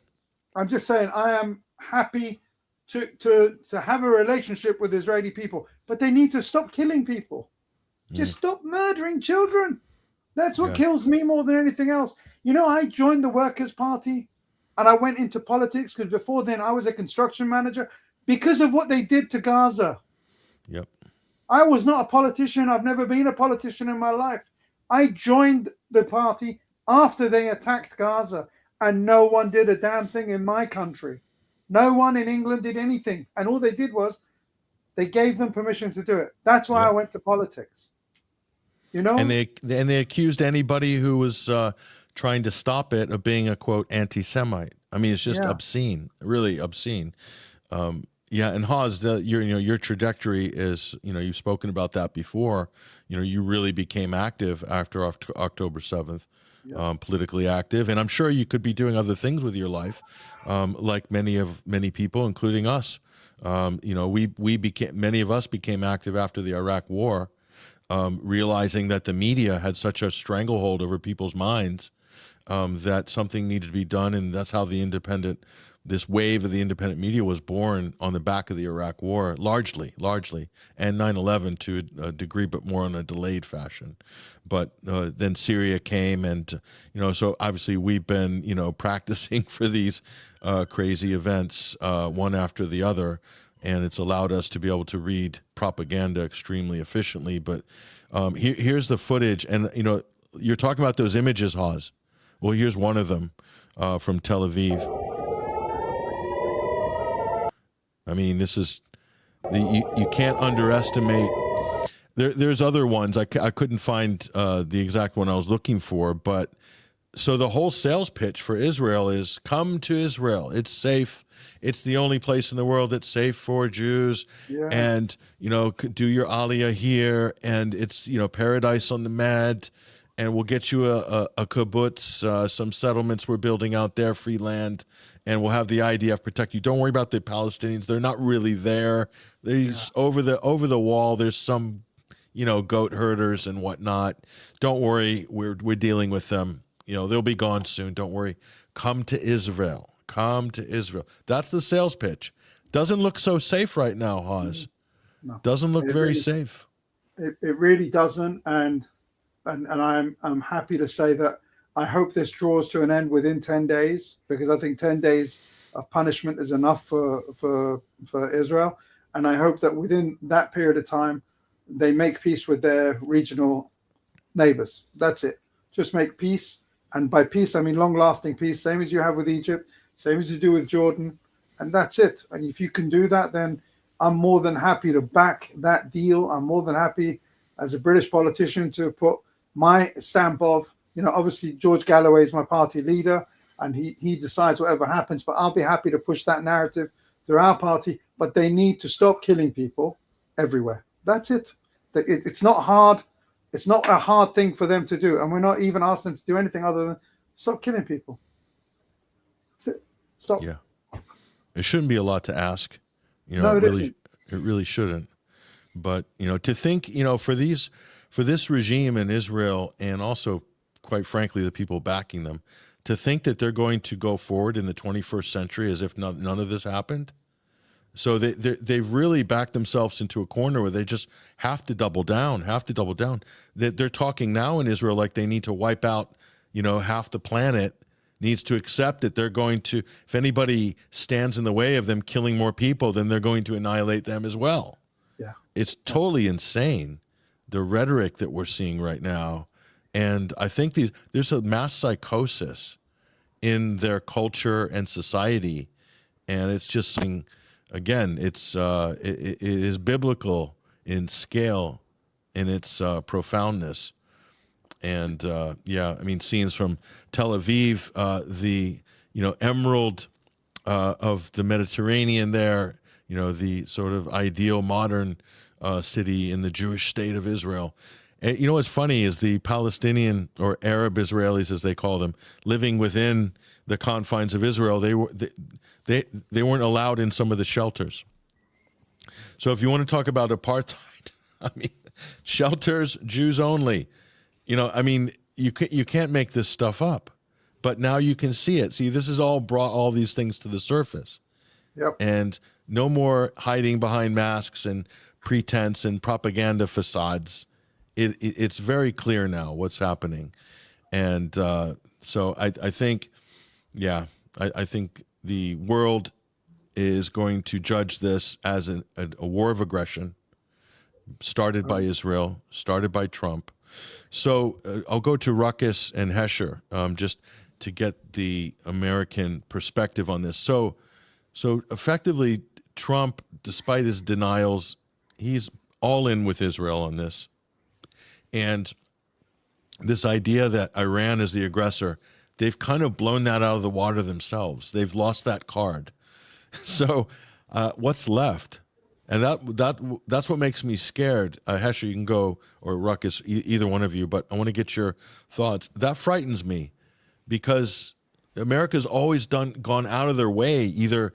I'm just saying I am happy to have a relationship with Israeli people, but they need to stop killing people. Just stop murdering children. That's what kills me more than anything else. You know, I joined the Workers' Party and I went into politics because before then I was a construction manager because of what they did to Gaza. Yep. I was not a politician. I've never been a politician in my life. I joined the party after they attacked Gaza, and no one did a damn thing in my country. No one in England did anything. And all they did was they gave them permission to do it. That's why I went to politics. You know? And they accused anybody who was trying to stop it of being a, quote, anti-Semite. I mean, it's just obscene, really obscene. Yeah, and Haz, your trajectory is, you've spoken about that before. You really became active after October 7th, politically active, and I'm sure you could be doing other things with your life, like many people, including us. Many of us became active after the Iraq War, realizing that the media had such a stranglehold over people's minds that something needed to be done, and that's how this wave of the independent media was born on the back of the Iraq War, largely, and 9/11 to a degree, but more on a delayed fashion. But then Syria came, and so obviously we've been practicing for these crazy events one after the other, and it's allowed us to be able to read propaganda extremely efficiently. But here's the footage, and you're talking about those images, Haz. Well, here's one of them from Tel Aviv. I mean, this is you can't underestimate. There's other ones. I couldn't find the exact one I was looking for, but so the whole sales pitch for Israel is come to Israel. It's safe. It's the only place in the world that's safe for Jews, and do your aliyah here, and it's paradise on the Med, and we'll get you a kibbutz, some settlements we're building out there, free land. And we'll have the IDF protect you. Don't worry about the Palestinians; they're not really there. There's over the wall. There's some, goat herders and whatnot. Don't worry, we're dealing with them. They'll be gone soon. Don't worry. Come to Israel. Come to Israel. That's the sales pitch. Doesn't look so safe right now, Haz. No. Doesn't look very safe. It really doesn't, and I'm happy to say that. I hope this draws to an end within 10 days, because I think 10 days of punishment is enough for Israel. And I hope that within that period of time, they make peace with their regional neighbors. That's it. Just make peace. And by peace, I mean long-lasting peace, same as you have with Egypt, same as you do with Jordan. And that's it. And if you can do that, then I'm more than happy to back that deal. I'm more than happy as a British politician to put my stamp of, obviously George Galloway is my party leader and he decides whatever happens, but I'll be happy to push that narrative through our party. But they need to stop killing people everywhere. That's it. It's not hard. It's not a hard thing for them to do. And we're not even asking them to do anything other than stop killing people. That's it. Stop. Yeah. It shouldn't be a lot to ask. No, it isn't. It really shouldn't. But, to think, for this regime in Israel, and also, quite frankly, the people backing them, to think that they're going to go forward in the 21st century as if none of this happened. So they've really backed themselves into a corner where they just have to double down. They're talking now in Israel like they need to wipe out, half the planet, needs to accept that they're going to, if anybody stands in the way of them killing more people, then they're going to annihilate them as well. Yeah. It's totally insane, the rhetoric that we're seeing right now. And I think there's a mass psychosis in their culture and society. And it's just something, again, it is biblical in scale, in its profoundness. And scenes from Tel Aviv, the emerald of the Mediterranean there, the sort of ideal modern city in the Jewish state of Israel. And what's funny is the Palestinian or Arab Israelis, as they call them, living within the confines of Israel, they weren't allowed in some of the shelters. So if you want to talk about apartheid, shelters, Jews only. You can't make this stuff up, but now you can see it. See, this has all brought all these things to the surface. Yep. And no more hiding behind masks and pretense and propaganda facades. It's very clear now what's happening. And so I think the world is going to judge this as a war of aggression started by Israel, started by Trump. So I'll go to Ruckus and Hesher just to get the American perspective on this. So effectively, Trump, despite his denials, he's all in with Israel on this. And this idea that Iran is the aggressor, they've kind of blown that out of the water themselves. They've lost that card. So what's left? And that's what makes me scared. Hesher, you can go, or Ruckus, either one of you, but I want to get your thoughts. That frightens me because America's always gone out of their way, either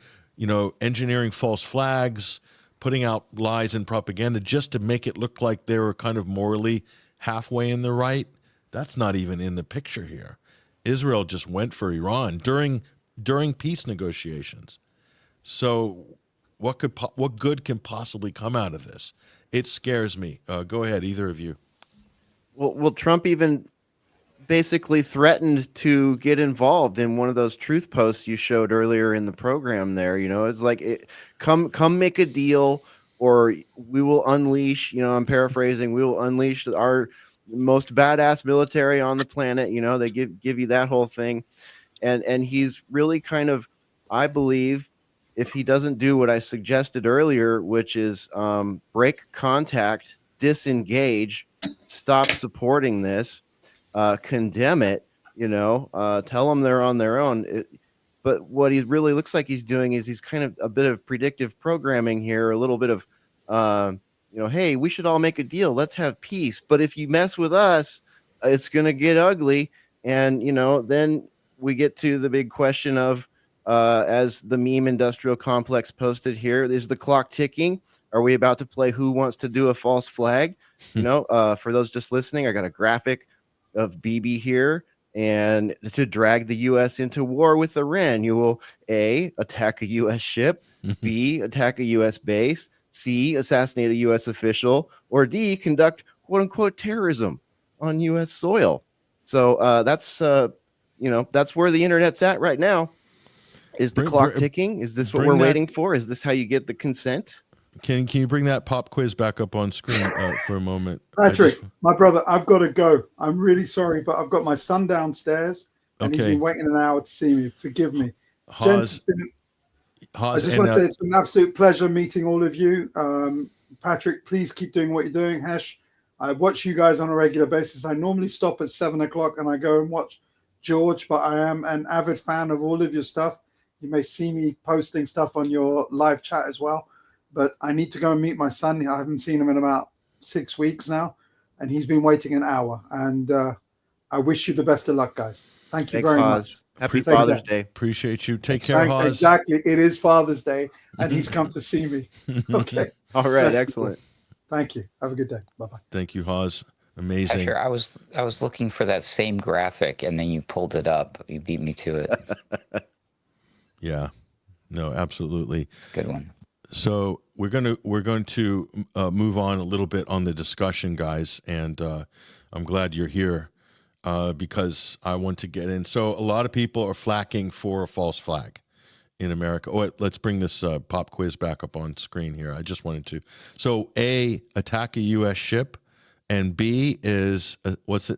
engineering false flags, putting out lies and propaganda just to make it look like they were kind of morally halfway in the right. That's not even in the picture here. Israel just went for Iran during peace negotiations. So what good can possibly come out of this? It scares me. Go ahead, either of you. Well, Trump even basically threatened to get involved in one of those truth posts you showed earlier in the program there. It's like, come make a deal or we will unleash, I'm paraphrasing, we will unleash our most badass military on the planet. They give you that whole thing. And he's really kind of, I believe, if he doesn't do what I suggested earlier, which is break contact, disengage, stop supporting this, condemn it, tell them they're on their own. But what he really looks like he's doing is he's kind of a bit of predictive programming here, a little bit of, hey, we should all make a deal. Let's have peace. But if you mess with us, it's going to get ugly. And, then we get to the big question of, as the meme industrial complex posted here, is the clock ticking? Are we about to play Who Wants to Do a False Flag? For those just listening, I got a graphic of BB here. And to drag the U.S. into war with Iran, you will A, attack a U.S. ship, B, attack a U.S. base, C, assassinate a U.S. official, or D, conduct quote-unquote terrorism on U.S. soil. So that's where the internet's at right now. Is the clock ticking? Is this what we're waiting for? Is this how you get the consent? Can you bring that pop quiz back up on screen for a moment? Patrick, my brother, I've got to go. I'm really sorry, but I've got my son downstairs, and he's been waiting an hour to see me. Forgive me. I just want to say it's been an absolute pleasure meeting all of you. Patrick, please keep doing what you're doing. Hesh, I watch you guys on a regular basis. I normally stop at 7 o'clock and I go and watch George, but I am an avid fan of all of your stuff. You may see me posting stuff on your live chat as well. But I need to go and meet my son. I haven't seen him in about 6 weeks now, and he's been waiting an hour. And I wish you the best of luck, guys. Thank you Thanks, very Haz. much. Happy Take Father's care. Day. Appreciate you. Take care, Haz. Exactly. It is Father's Day, and he's come to see me. Okay. All right, Bless you. excellent. Thank you. Have a good day. Bye-bye. Thank you, Haz. Amazing. Hesher, I was looking for that same graphic, and then you pulled it up. You beat me to it. Yeah. No, absolutely. Good one. So we're going to move on a little bit on the discussion, guys, and I'm glad you're here because I want to get in. So a lot of people are flacking for a false flag in America. Oh, let's bring this pop quiz back up on screen here. I just wanted to. So A, attack a U.S. ship, and B is what's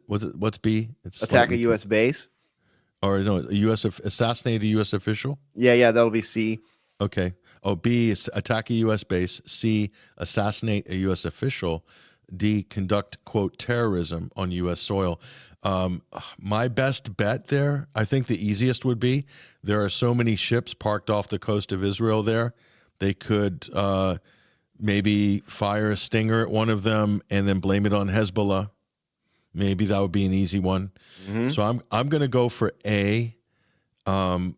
B? It's Attack a U.S. base. Or no, assassinate a U.S. official. Yeah, that'll be C. Okay. Oh, B is attack a U.S. base. C, assassinate a U.S. official. D, conduct, quote, terrorism on U.S. soil. My best bet there, I think the easiest would be, there are so many ships parked off the coast of Israel there, they could maybe fire a stinger at one of them and then blame it on Hezbollah. Maybe that would be an easy one. Mm-hmm. So I'm going to go for A. But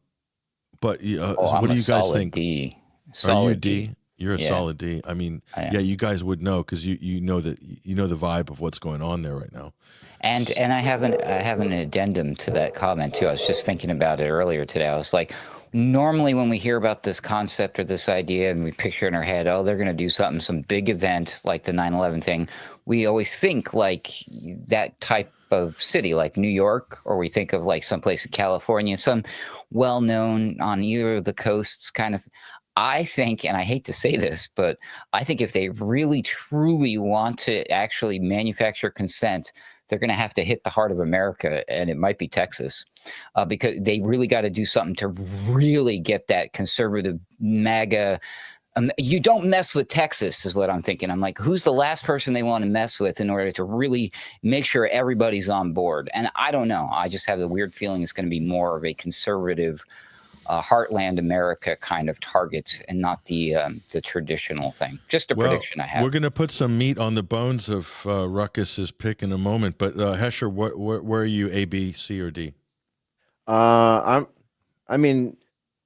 what do you guys think? D. Are you D? You're a solid D. I mean, yeah, you guys would know because you know the vibe of what's going on there right now. And I have an addendum to that comment too. I was just thinking about it earlier today. I was like, normally when we hear about this concept or this idea and we picture in our head, oh, they're going to do something, some big event like the 9/11 thing, we always think like that type of city, like New York, or we think of like someplace in California, some well-known on either of the coasts kind of. I think, and I hate to say this, but I think if they really, truly want to actually manufacture consent, they're going to have to hit the heart of America, and it might be Texas, because they really got to do something to really get that conservative MAGA. You don't mess with Texas is what I'm thinking. I'm like, who's the last person they want to mess with in order to really make sure everybody's on board? And I don't know. I just have the weird feeling it's going to be more of a conservative heartland America kind of target and not the traditional thing. Just a prediction I have. We're going to put some meat on the bones of Ruckus's pick in a moment. But Hesher, where are you? A, B, C, or D? I mean,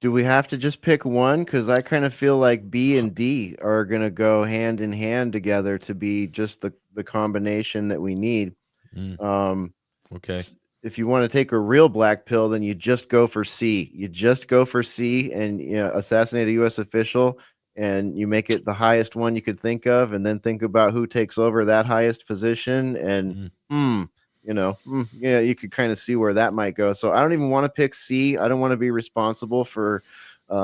do we have to just pick one? Because I kind of feel like B and D are going to go hand in hand together to be just the combination that we need. Okay. If you want to take a real black pill, then you just go for C. You just go for C and assassinate a U.S. official, and you make it the highest one you could think of, and then think about who takes over that highest position. And you could kind of see where that might go. So I don't even want to pick C. I don't want to be responsible for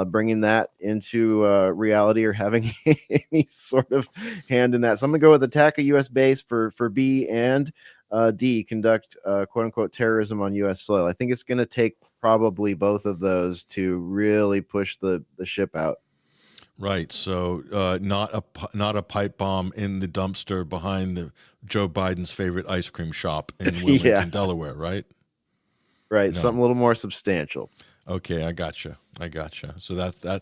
bringing that into reality or having any sort of hand in that. So I'm gonna go with attack a U.S. base for B, and D, conduct quote unquote terrorism on U.S. soil. I think it's going to take probably both of those to really push the ship out. Right. So not a pipe bomb in the dumpster behind Joe Biden's favorite ice cream shop in Wilmington, Delaware. Right. Right. No. Something a little more substantial. Okay, I gotcha. So that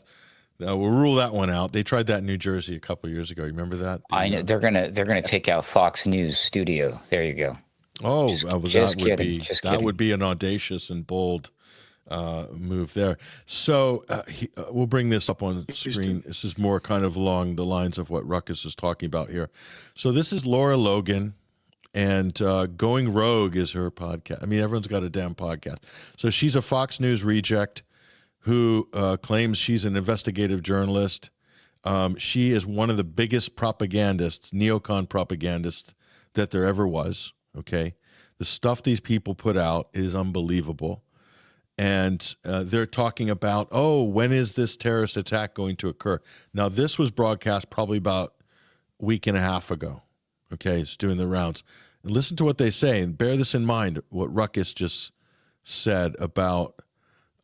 we'll rule that one out. They tried that in New Jersey a couple of years ago. You remember that? I know they're gonna take out Fox News studio. There you go. Oh, that would be an audacious and bold move there. So we'll bring this up on screen. This is more kind of along the lines of what Ruckus is talking about here. So this is Laura Logan, and Going Rogue is her podcast. I mean, everyone's got a damn podcast. So she's a Fox News reject who claims she's an investigative journalist. She is one of the biggest propagandists, neocon propagandists that there ever was. Okay. The stuff these people put out is unbelievable. And they're talking about, when is this terrorist attack going to occur? Now, this was broadcast probably about a week and a half ago. Okay. It's doing the rounds. And listen to what they say, and bear this in mind, what Ruckus just said about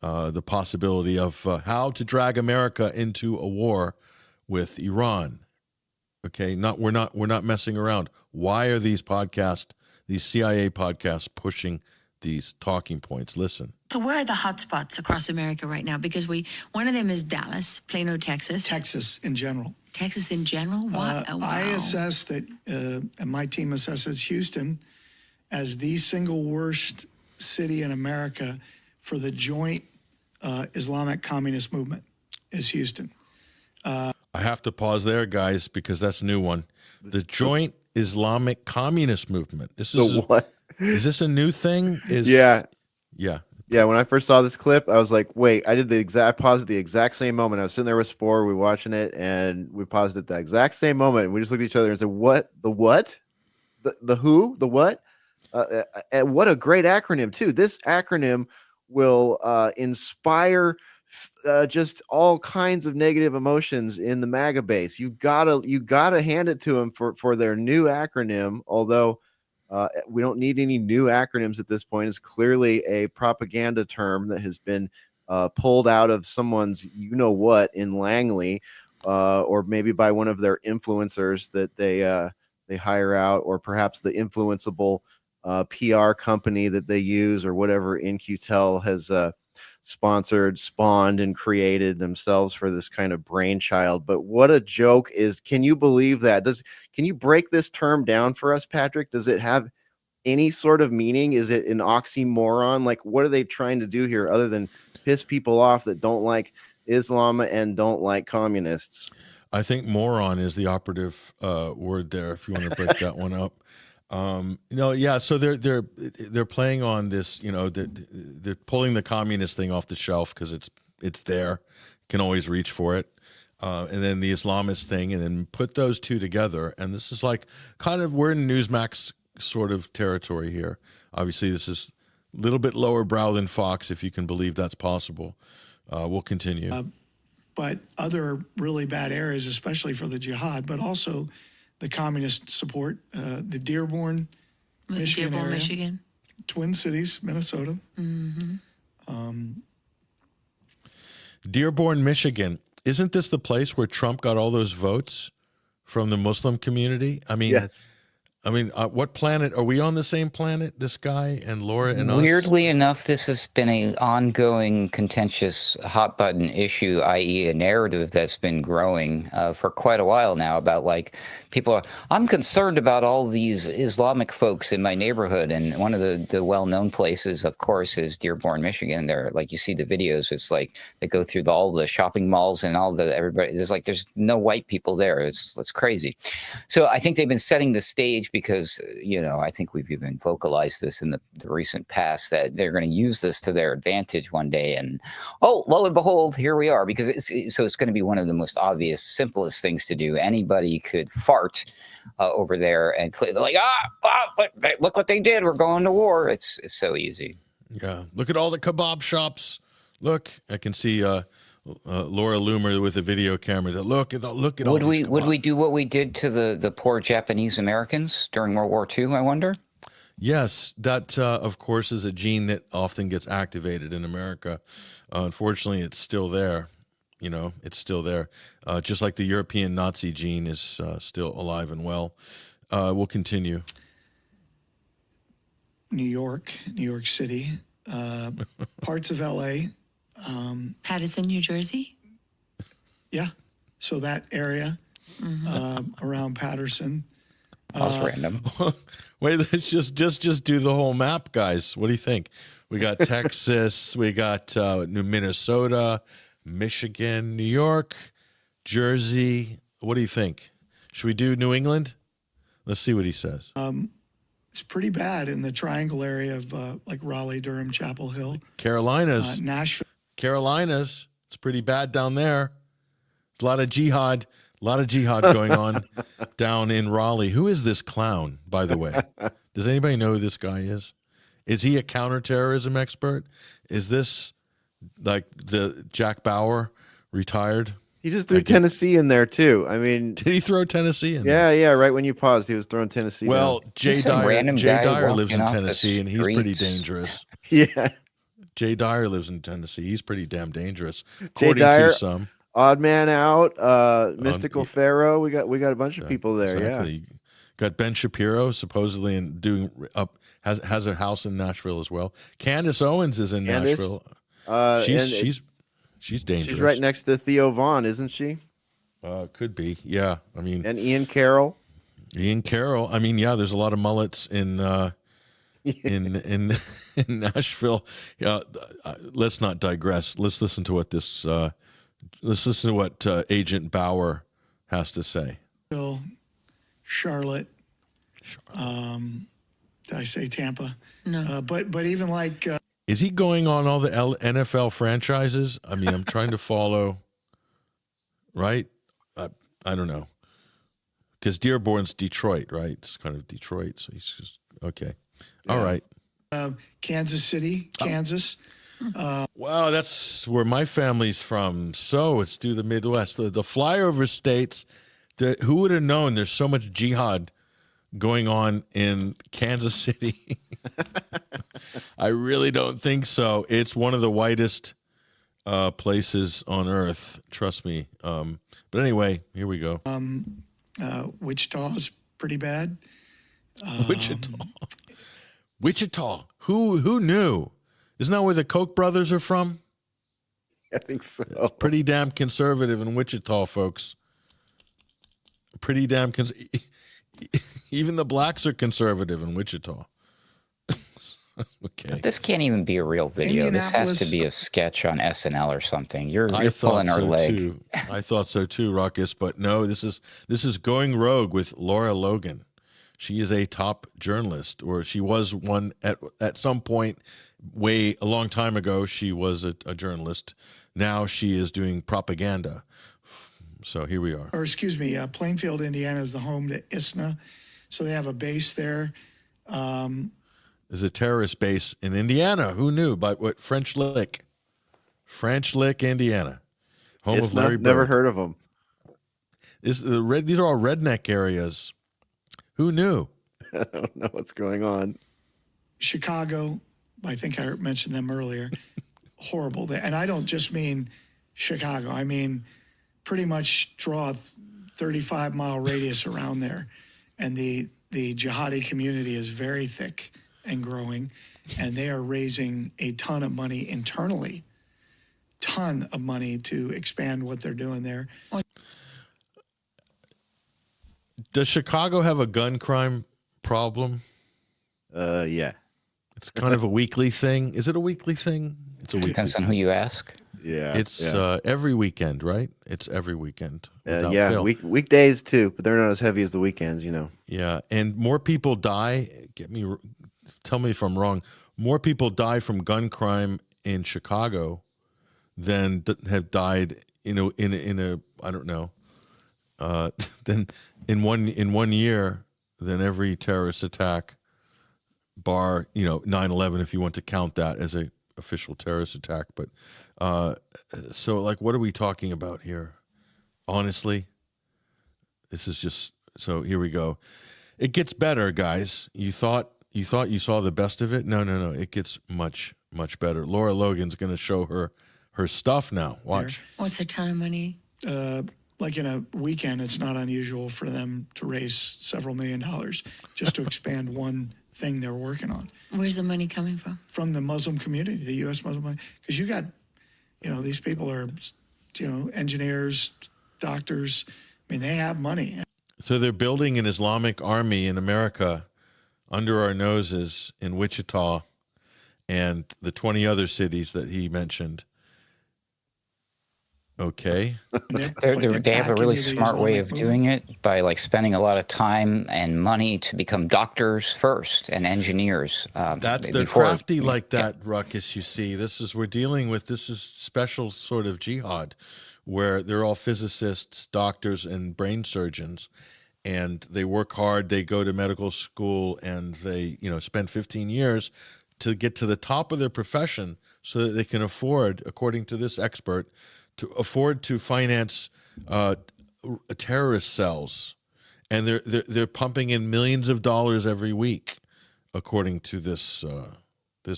the possibility of how to drag America into a war with Iran. Okay, we're not messing around. Why are these CIA podcasts pushing these talking points? Listen. So where are the hotspots across America right now? Because one of them is Dallas, Plano, Texas. Texas in general. What? I assess that, and my team assesses Houston as the single worst city in America for the joint Islamic communist movement is Houston. I have to pause there, guys, because that's a new one. The joint Islamic communist movement. This is what? Is this a new thing? Yeah. Yeah. Yeah, when I first saw this clip, I was like, wait, I paused at the exact same moment. I was sitting there with Spore, we were watching it, and we paused at the exact same moment. And we just looked at each other and said, what? The what? The who? The what? And what a great acronym, too. This acronym will inspire just all kinds of negative emotions in the MAGA base. You gotta hand it to them for their new acronym, although we don't need any new acronyms at this point. It's clearly a propaganda term that has been pulled out of someone's you-know-what in Langley, or maybe by one of their influencers that they hire out, or perhaps the influenceable PR company that they use, or whatever In-Q-Tel has sponsored, spawned, and created themselves for this kind of brainchild. But what a joke is, can you believe that? Can you break this term down for us, Patrick? Does it have any sort of meaning? Is it an oxymoron? Like, what are they trying to do here other than piss people off that don't like Islam and don't like communists? I think moron is the operative word there, if you want to break that one up. So they're playing on this, they're pulling the communist thing off the shelf because it's there, can always reach for it, and then the Islamist thing, and then put those two together, and this is like kind of, we're in Newsmax sort of territory here. Obviously, this is a little bit lower brow than Fox, if you can believe that's possible. We'll continue. But other really bad areas, especially for the jihad, but also the communist support, the Dearborn, Michigan area, Michigan, Twin Cities, Minnesota. Dearborn, Michigan. Isn't this the place where Trump got all those votes from the Muslim community? I mean, yes. What planet are we on? The same planet, this guy and Laura and us? Weirdly enough, this has been an ongoing contentious hot button issue, i.e. a narrative that's been growing for quite a while now about, like, people are, I'm concerned about all these Islamic folks in my neighborhood. And one of the well-known places, of course, is Dearborn, Michigan. They're like, you see the videos, it's like they go through all the shopping malls and everybody, there's no white people there. It's crazy. So I think they've been setting the stage because, I think we've even vocalized this in the recent past, that they're going to use this to their advantage one day. And, oh, lo and behold, here we are, because it's going to be one of the most obvious, simplest things to do. Anybody could fart over there and they're like, look what they did. We're going to war. It's so easy. Yeah. Look at all the kebab shops. Look, I can see Laura Loomer with a video camera. Look at all. Would we do what we did to the poor Japanese Americans during World War II, I wonder? Yes, that of course is a gene that often gets activated in America. Unfortunately, it's still there. It's still there. Just like the European Nazi gene is still alive and well. We'll continue. New York City, parts of LA. Paterson, New Jersey. Yeah, so that area around Paterson. That was random. Wait, let's just do the whole map, guys. What do you think? We got Texas, we got New Minnesota, Michigan, New York, Jersey. What do you think? Should we do New England? Let's see what he says. It's pretty bad in the triangle area of like Raleigh, Durham, Chapel Hill. Carolinas. Nashville. Carolinas. It's pretty bad down there. There's a lot of jihad going on down in Raleigh. Who is this clown, by the way? Does anybody know who this guy is? Is he a counterterrorism expert? Is this like the Jack Bauer, retired? He just threw Tennessee in there too. I mean, did he throw Tennessee in? Yeah. Right when you paused, he was throwing Tennessee. Well, down. Jay Dyer lives in Tennessee, and he's pretty dangerous. Yeah. Jay Dyer lives in Tennessee. He's pretty damn dangerous, Jay according Dyer, to some. Odd Man Out, Mystical Pharaoh. We got a bunch of people there. Exactly. Yeah. Got Ben Shapiro supposedly has a house in Nashville as well. Candace Owens is in Nashville. She's dangerous. She's right next to Theo Vaughn, isn't she? Could be. Yeah. I mean, and Ian Carroll. I mean, yeah. There's a lot of mullets in in Nashville. Let's not digress. Let's listen to what Agent Bauer has to say. Charlotte. Did I say Tampa? No. But even like Is he going on all the NFL franchises? I mean, I'm trying to follow. Right? I don't know. Because Dearborn's Detroit, right? It's kind of Detroit, so he's just okay. Yeah. All right. Kansas City, Kansas. Wow, that's where my family's from. So it's through the Midwest, the flyover states. Who would have known? There's so much jihad going on in Kansas City. I really don't think so. It's one of the whitest places on earth. Trust me. But anyway, here we go. Wichita's pretty bad. Wichita. Who knew? Isn't that where the Koch brothers are from? I think so. It's pretty damn conservative in Wichita, folks. Pretty damn even the blacks are conservative in Wichita. Okay. But this can't even be a real video. This has to be a sketch on SNL or something. You're pulling our leg. Too. I thought so too, Ruckus. But no, this is Going Rogue with Laura Logan. She is a top journalist, or she was one at some point a long time ago. She was a journalist. Now she is doing propaganda. So here we are. Or excuse me, Plainfield, Indiana is the home to ISNA. So they have a base there. There's a terrorist base in Indiana. Who knew? But what? French Lick, Indiana, home of Larry Bird. Never heard of them. These are all redneck areas. Who knew? I don't know what's going on. Chicago, I think I mentioned them earlier. Horrible. And I don't just mean Chicago. I mean pretty much draw a 35-mile radius around there. And the jihadi community is very thick and growing, and they are raising a ton of money internally, ton of money to expand what they're doing there. Does Chicago have a gun crime problem? Yeah. It's kind of a weekly thing. Is it a weekly thing? It's a weekly Depends on thing. who you ask. Yeah. It's every weekend, right? It's every weekend. Yeah, fail. Weekdays too, but they're not as heavy as the weekends, you know. Yeah, and more people die. Tell me if I'm wrong. More people die from gun crime in Chicago than have died in a I don't know. Than in one year than every terrorist attack, bar 9/11 if you want to count that as a official terrorist attack. But so like, what are we talking about here? Honestly, this is just so. Here we go. It gets better, guys. You thought you saw the best of it? No. It gets much better. Laura Logan's going to show her stuff now. Watch. What's a ton of money? Like in a weekend, it's not unusual for them to raise several $1 million just to expand one thing they're working on. Where's the money coming from? From the Muslim community, the U.S. Muslim, because you got, these people are, engineers, doctors. I mean, they have money. So they're building an Islamic army in America under our noses in Wichita and the 20 other cities that he mentioned. Okay. They have a really smart way of doing it by like spending a lot of time and money to become doctors first and engineers. They're crafty like that, Ruckus. You see, we're dealing with this is special sort of jihad where they're all physicists, doctors, and brain surgeons, and they work hard. They go to medical school and they spend 15 years to get to the top of their profession so that they can afford, according to this expert, to afford to finance terrorist cells, and they're pumping in millions of dollars every week, according to this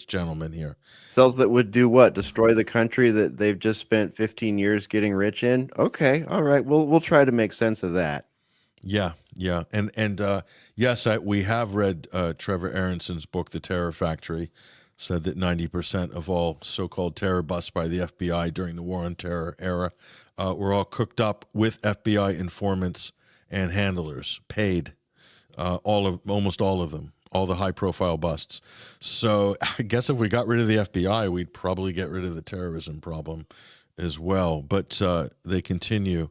gentleman here. Cells that would do what? Destroy the country that they've just spent 15 years getting rich in? Okay, all right. We'll try to make sense of that. Yeah, and yes, we have read Trevor Aronson's book, The Terror Factory. Said that 90% of all so-called terror busts by the FBI during the War on Terror era were all cooked up with FBI informants and handlers, paid, almost all of them. all the high-profile busts. So I guess if we got rid of the FBI, we'd probably get rid of the terrorism problem as well. But they continue.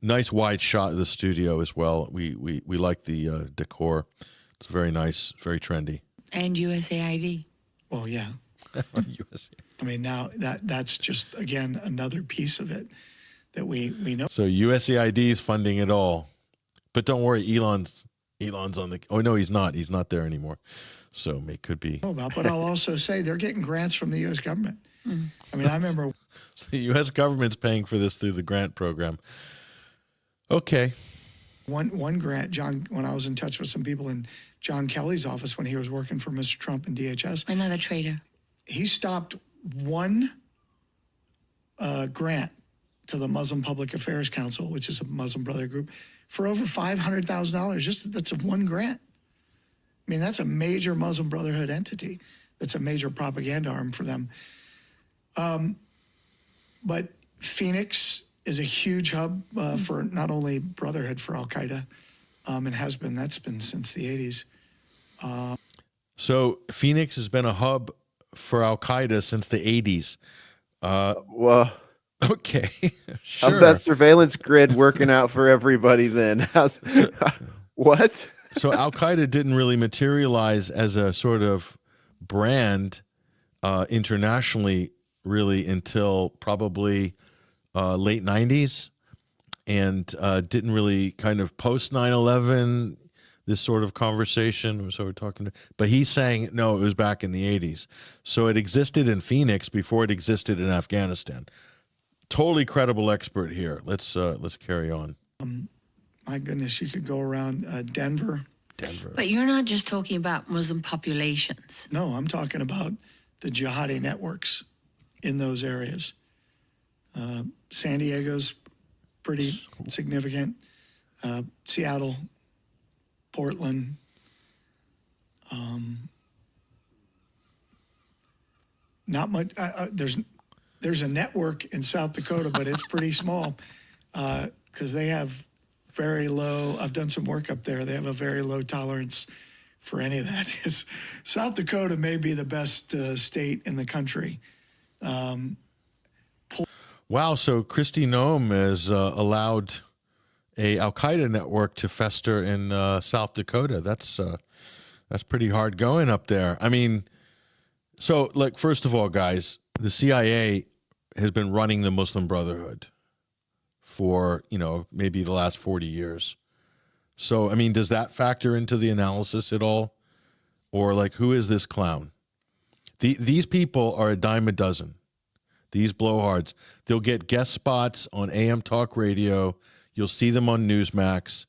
Nice wide shot of the studio as well. We like the decor. It's very nice, very trendy. And USAID. Well, yeah. USA. I mean, now that's just, again, another piece of it that we know. So USAID is funding it all. But don't worry, Elon's on the... Oh, no, he's not. He's not there anymore. So it could be... But I'll also say they're getting grants from the U.S. government. I mean, I remember... So the U.S. government's paying for this through the grant program. Okay. One grant, John, when I was in touch with some people in John Kelly's office when he was working for Mr. Trump and DHS. Another traitor. He stopped one grant to the Muslim Public Affairs Council, which is a Muslim Brotherhood group, for over $500,000. Just that's one grant. I mean, that's a major Muslim Brotherhood entity. That's a major propaganda arm for them. But Phoenix is a huge hub for not only Brotherhood for Al-Qaeda, and has been, that's been since the 80s. So Phoenix has been a hub for Al-Qaeda since the 80s. Well, okay. Sure. How's that surveillance grid working out for everybody then? What? So Al-Qaeda didn't really materialize as a sort of brand internationally really until probably late 90s, and didn't really kind of post 9/11, this sort of conversation. So we're talking, but he's saying, no, it was back in the 80s. So it existed in Phoenix before it existed in Afghanistan. Totally credible expert here. Let's carry on. My goodness, you could go around Denver. But you're not just talking about Muslim populations. No, I'm talking about the jihadi networks in those areas. San Diego's pretty significant. Seattle, Portland. Not much. There's a network in South Dakota, but it's pretty small because they have very low. I've done some work up there. They have a very low tolerance for any of that. South Dakota may be the best state in the country. Wow, so Kristi Noem has allowed a Al-Qaeda network to fester in South Dakota. That's pretty hard going up there. I mean, so like, first of all, guys, the CIA has been running the Muslim Brotherhood for, maybe the last 40 years. So, I mean, does that factor into the analysis at all? Or like, who is this clown? These people are a dime a dozen. These blowhards, they'll get guest spots on AM talk radio. You'll see them on Newsmax,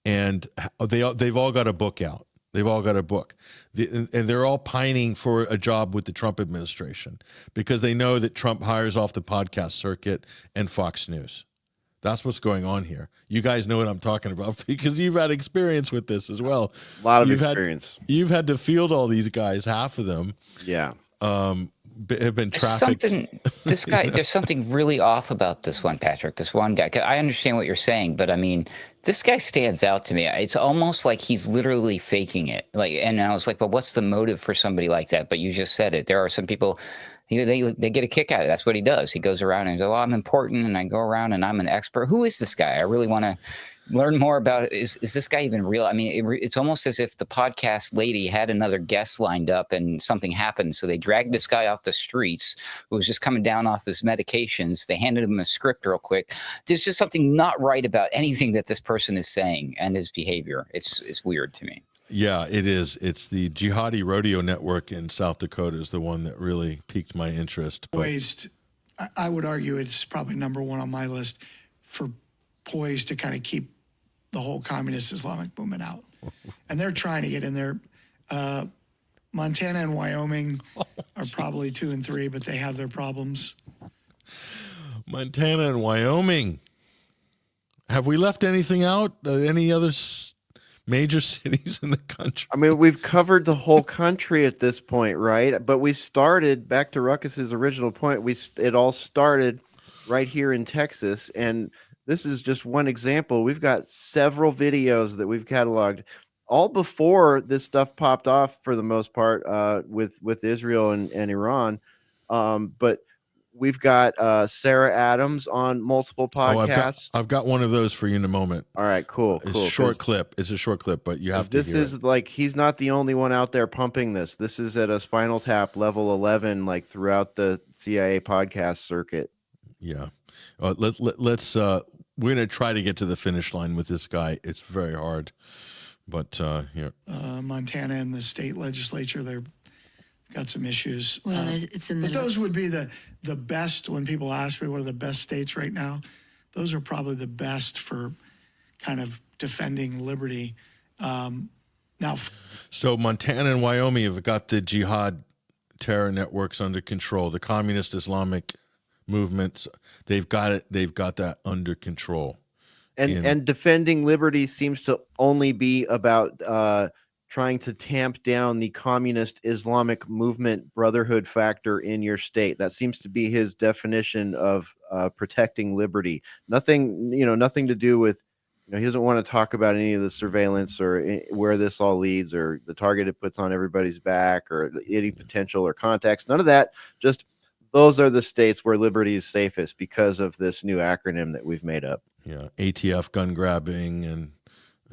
and they've all got a book out. They've all got a book, and they're all pining for a job with the Trump administration because they know that Trump hires off the podcast circuit and Fox News. That's what's going on here. You guys know what I'm talking about because you've had experience with this as well. A lot of experience. You've had to field all these guys, half of them. Yeah. Have been trafficked. This guy, there's something really off about this one, Patrick. This one guy. I understand what you're saying, but I mean, this guy stands out to me. It's almost like he's literally faking it. And I was like, but what's the motive for somebody like that? But you just said it. There are some people, they get a kick out of it. That's what he does. He goes around and goes, I'm important, and I go around and I'm an expert. Who is this guy? I really want to learn more about, is this guy even real? I mean, it's almost as if the podcast lady had another guest lined up and something happened. So they dragged this guy off the streets who was just coming down off his medications. They handed him a script real quick. There's just something not right about anything that this person is saying and his behavior. It's weird to me. Yeah, it is. It's the Jihadi Rodeo Network in South Dakota is the one that really piqued my interest. Poised, I would argue it's probably number one on my list for poised to kind of keep the whole communist Islamic movement out. And they're trying to get in there. Montana and Wyoming are probably 2 and 3, but they have their problems. Montana and Wyoming. Have we left anything out? Any other major cities in the country? I mean, we've covered the whole country at this point, right? But we started, back to Ruckus's original point, it all started right here in Texas, and this is just one example. We've got several videos that we've cataloged all before this stuff popped off for the most part with Israel and Iran. But we've got Sarah Adams on multiple podcasts. I've got one of those for you in a moment. All right, cool. It's a short clip. It's a short clip, but you have to this hear is it. like, he's not the only one out there pumping this. This is at a Spinal Tap level 11, like throughout the CIA podcast circuit. Yeah. Let's we're going to try to get to the finish line with this guy. It's very hard, but here. Montana and the state legislature, they've got some issues. Well, it's in the. But those would be the best. When people ask me what are the best states right now, those are probably the best for kind of defending liberty. Now, so Montana and Wyoming have got the jihad terror networks under control. The communist Islamic movements, they've got it. They've got that under control. And defending liberty seems to only be about trying to tamp down the communist Islamic movement brotherhood factor in your state. That seems to be his definition of protecting liberty. Nothing to do with, he doesn't want to talk about any of the surveillance or where this all leads or the target it puts on everybody's back or any potential or context. None of that. Just those are the states where liberty is safest because of this new acronym that we've made up. Yeah, ATF gun grabbing and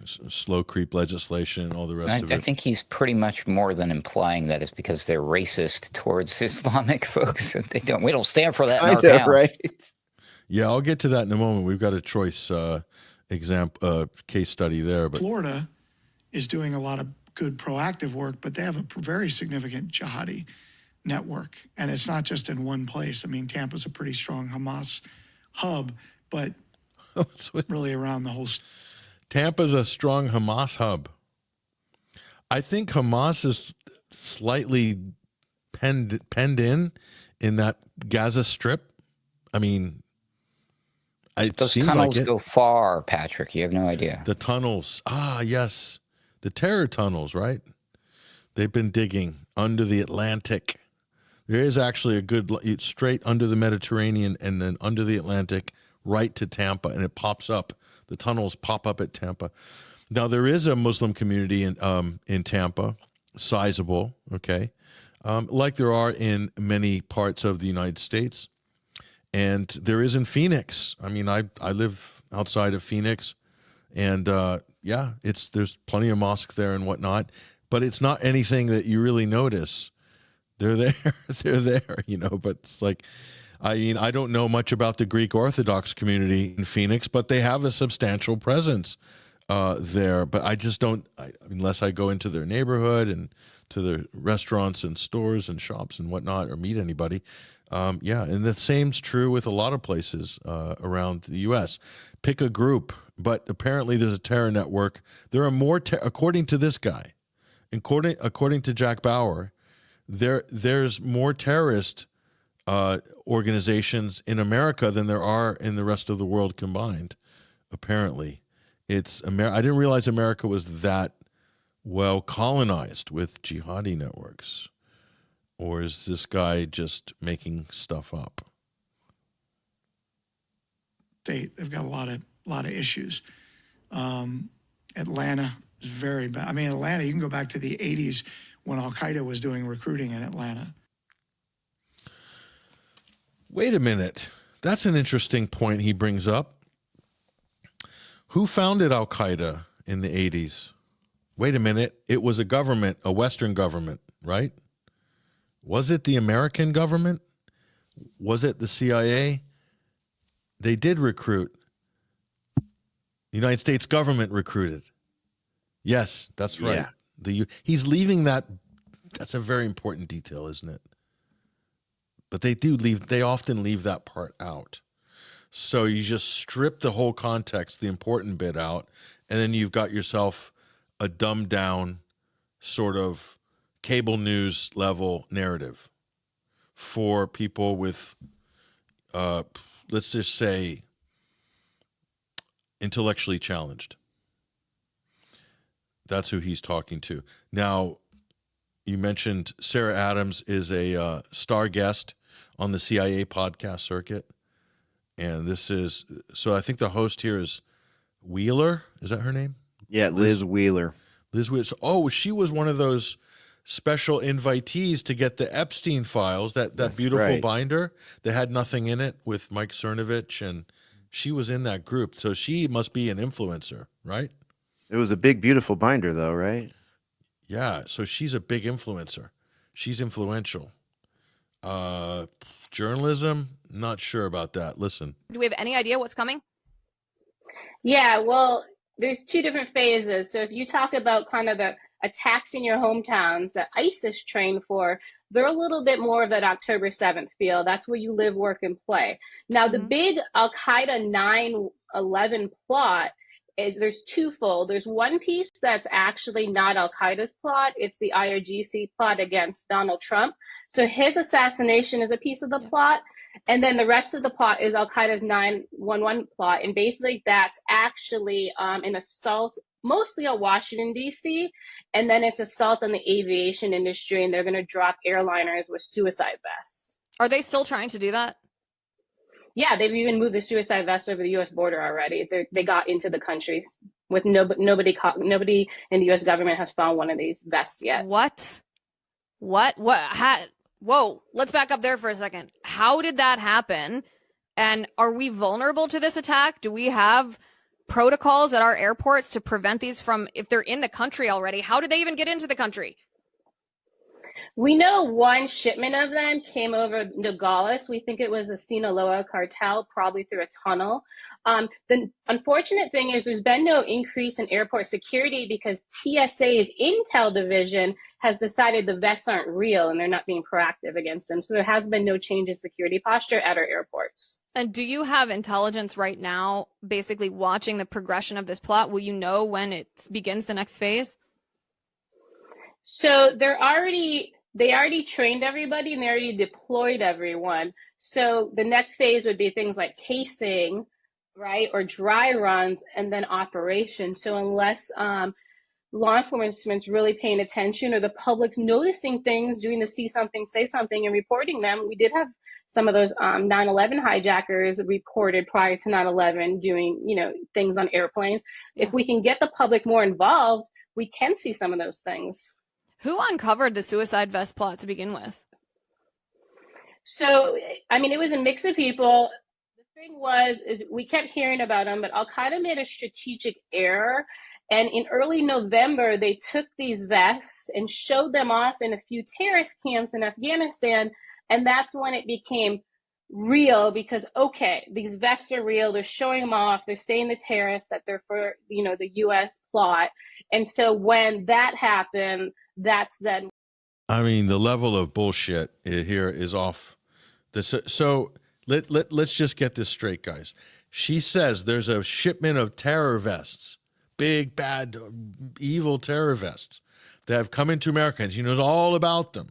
slow creep legislation, all the rest of it. I think he's pretty much more than implying that it's because they're racist towards Islamic folks. We don't stand for that in our town. Right? Yeah, I'll get to that in a moment. We've got a choice case study there. But Florida is doing a lot of good proactive work, but they have a very significant jihadi network. And it's not just in one place. I mean, Tampa's a pretty strong Hamas hub, but really around the whole Tampa's a strong Hamas hub. I think Hamas is slightly penned in that Gaza Strip. I mean, those tunnels go far, Patrick. You have no idea. The tunnels. Ah, yes. The terror tunnels, right? They've been digging under the Atlantic. There is actually a good straight under the Mediterranean and then under the Atlantic right to Tampa, and it pops up. The tunnels pop up at Tampa. Now, there is a Muslim community in Tampa, sizable, okay, like there are in many parts of the United States. And there is in Phoenix. I mean, I live outside of Phoenix, and there's plenty of mosques there and whatnot, but it's not anything that you really notice. They're there, but it's like, I mean, I don't know much about the Greek Orthodox community in Phoenix, but they have a substantial presence there. But I just don't, unless I go into their neighborhood and to their restaurants and stores and shops and whatnot, or meet anybody. And the same's true with a lot of places around the U.S. Pick a group, but apparently there's a terror network. There are more, according to this guy, according to Jack Bauer, there's more terrorist organizations in America than there are in the rest of the world combined. Apparently, I didn't realize America was that well colonized with jihadi networks. Or is this guy just making stuff up? They've got a lot of issues. Atlanta is very bad. I mean, Atlanta, you can go back to the 80s when Al-Qaeda was doing recruiting in Atlanta. Wait a minute. That's an interesting point he brings up. Who founded Al-Qaeda in the 80s? Wait a minute. It was a government, a Western government, right? Was it the American government? Was it the CIA? They did recruit. The United States government recruited. Yes, that's right. Yeah. He's leaving that. That's a very important detail, isn't it? But they often leave that part out. So you just strip the whole context, the important bit out, and then you've got yourself a dumbed down sort of cable news level narrative for people with, let's just say, intellectually challenged. That's who he's talking to. Now, you mentioned Sarah Adams is a star guest on the CIA podcast circuit. And so I think the host here is Wheeler. Is that her name? Yeah, Liz Wheeler. Liz Witt. Oh, she was one of those special invitees to get the Epstein files, that That's beautiful right. binder that had nothing in it with Mike Cernovich, and she was in that group. So she must be an influencer, right? It was a big, beautiful binder, though, right? Yeah. So she's a big influencer. She's influential. Journalism, not sure about that. Listen. Do we have any idea what's coming? Yeah, well, there's two different phases. So if you talk about kind of the attacks in your hometowns that ISIS trained for, they're a little bit more of that October 7th feel. That's where you live, work, and play. Now, the big Al-Qaeda 9/11 plot is there's twofold. There's one piece that's actually not Al-Qaeda's plot. It's the IRGC plot against Donald Trump. So his assassination is a piece of the plot. And then the rest of the plot is Al-Qaeda's 9/11 plot. And basically that's actually an assault, mostly on Washington, D.C. And then it's assault on the aviation industry. And they're going to drop airliners with suicide vests. Are they still trying to do that? Yeah, they've even moved the suicide vest over the U.S. border already. They got into the country with nobody in the U.S. government has found one of these vests yet. What? Whoa, let's back up there for a second. How did that happen? And are we vulnerable to this attack? Do we have protocols at our airports to prevent these from, if they're in the country already, how did they even get into the country? We know one shipment of them came over Nogales. We think it was a Sinaloa cartel, probably through a tunnel. The unfortunate thing is there's been no increase in airport security because TSA's intel division has decided the vests aren't real and they're not being proactive against them. So there has been no change in security posture at our airports. And do you have intelligence right now, basically watching the progression of this plot? Will you know when it begins the next phase? So they already trained everybody and they already deployed everyone. So the next phase would be things like casing, right, or dry runs, and then operation. So unless law enforcement's really paying attention or the public's noticing things, doing the see something, say something, and reporting them, we did have some of those 9/11 hijackers reported prior to 9/11 doing, things on airplanes. If we can get the public more involved, we can see some of those things. Who uncovered the suicide vest plot to begin with? So, it was a mix of people. The thing is we kept hearing about them, but Al-Qaeda made a strategic error. And in early November, they took these vests and showed them off in a few terrorist camps in Afghanistan. And that's when it became real because, okay, these vests are real. They're showing them off. They're saying the terrorists that they're for, the U.S. plot. And so when that happened, that's then. The level of bullshit here is off. So let's just get this straight, guys. She says there's a shipment of terror vests, big, bad, evil terror vests that have come into America, and she knows all about them,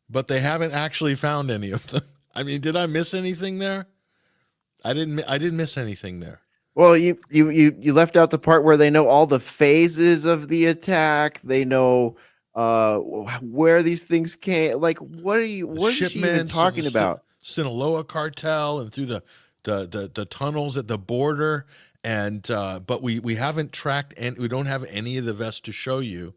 but they haven't actually found any of them. Did I miss anything there? I didn't miss anything there. Well, you left out the part where they know all the phases of the attack. They know where these things came. Like, what is she even talking about? Sinaloa cartel and through the tunnels at the border, and but we haven't tracked, and we don't have any of the vests to show you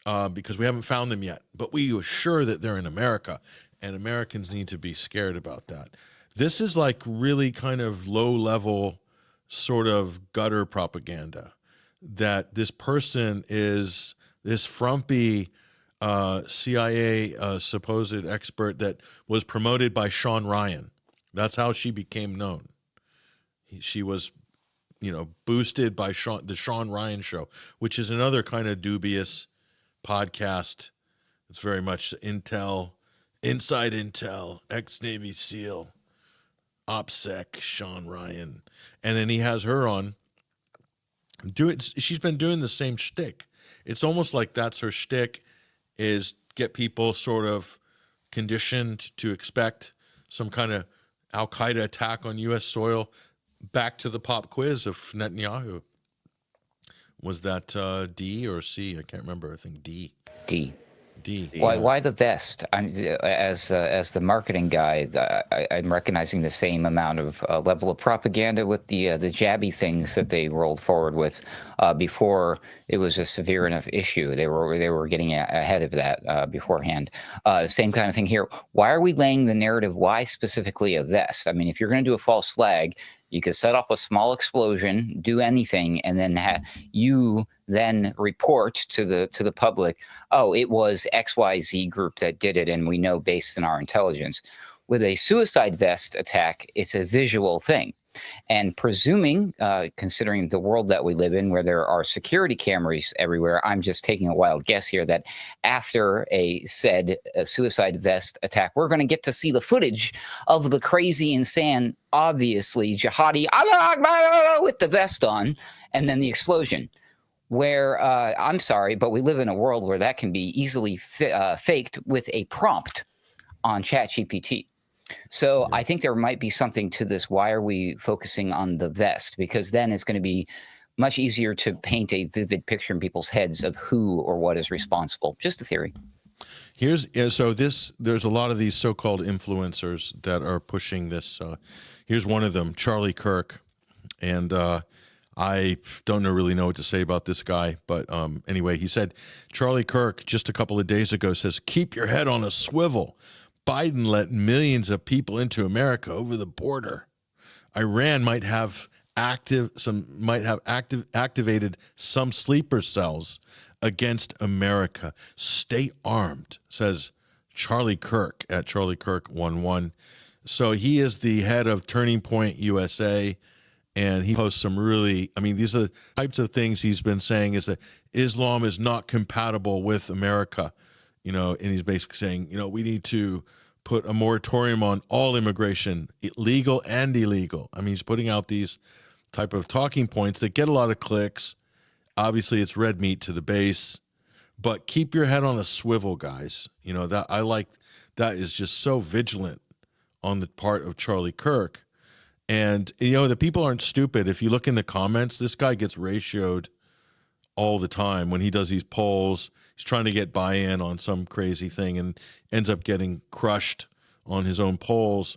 because we haven't found them yet. But we are sure that they're in America, and Americans need to be scared about that. This is like really kind of low level sort of gutter propaganda that this person is this frumpy CIA supposed expert that was promoted by Sean Ryan. That's how she became known. She was, boosted by the Sean Ryan Show, which is another kind of dubious podcast. It's very much inside intel, ex-Navy SEAL, OPSEC, Sean Ryan. And then he has her on. She's been doing the same shtick. It's almost like that's her shtick, is get people sort of conditioned to expect some kind of Al-Qaeda attack on U.S. soil. Back to the pop quiz of Netanyahu. Was that D or C? I can't remember. I think D. D. D. Why the vest? As the marketing guy, I'm recognizing the same amount of level of propaganda with the jabby things that they rolled forward with before it was a severe enough issue. They were getting ahead of that beforehand. Same kind of thing here. Why are we laying the narrative? Why specifically a vest? I mean, if you're going to do a false flag, you could set off a small explosion, do anything, and then you then report to the public, oh, it was XYZ group that did it, and we know based on our intelligence. With a suicide vest attack, it's a visual thing. And presuming, considering the world that we live in, where there are security cameras everywhere, I'm just taking a wild guess here that after a suicide vest attack, we're going to get to see the footage of the crazy, insane, obviously jihadi with the vest on, and then the explosion. Where, I'm sorry, but we live in a world where that can be easily faked with a prompt on ChatGPT. So I think there might be something to this. Why are we focusing on the vest? Because then it's going to be much easier to paint a vivid picture in people's heads of who or what is responsible. Just a theory. There's a lot of these so-called influencers that are pushing this. Here's one of them, Charlie Kirk. And I don't really know what to say about this guy. But anyway, he said, Charlie Kirk just a couple of days ago says, keep your head on a swivel. Biden let millions of people into America over the border. Iran might have activated some sleeper cells against America. Stay armed, says Charlie Kirk at Charlie Kirk 11. So he is the head of Turning Point USA, and he posts some really, I mean, these are the types of things he's been saying is that Islam is not compatible with America, and he's basically saying, we need to put a moratorium on all immigration, legal and illegal. I mean, he's putting out these type of talking points that get a lot of clicks. Obviously, it's red meat to the base, but keep your head on a swivel, guys. That I like. That is just so vigilant on the part of Charlie Kirk. And, the people aren't stupid. If you look in the comments, this guy gets ratioed all the time when he does these polls. He's trying to get buy-in on some crazy thing and ends up getting crushed on his own polls.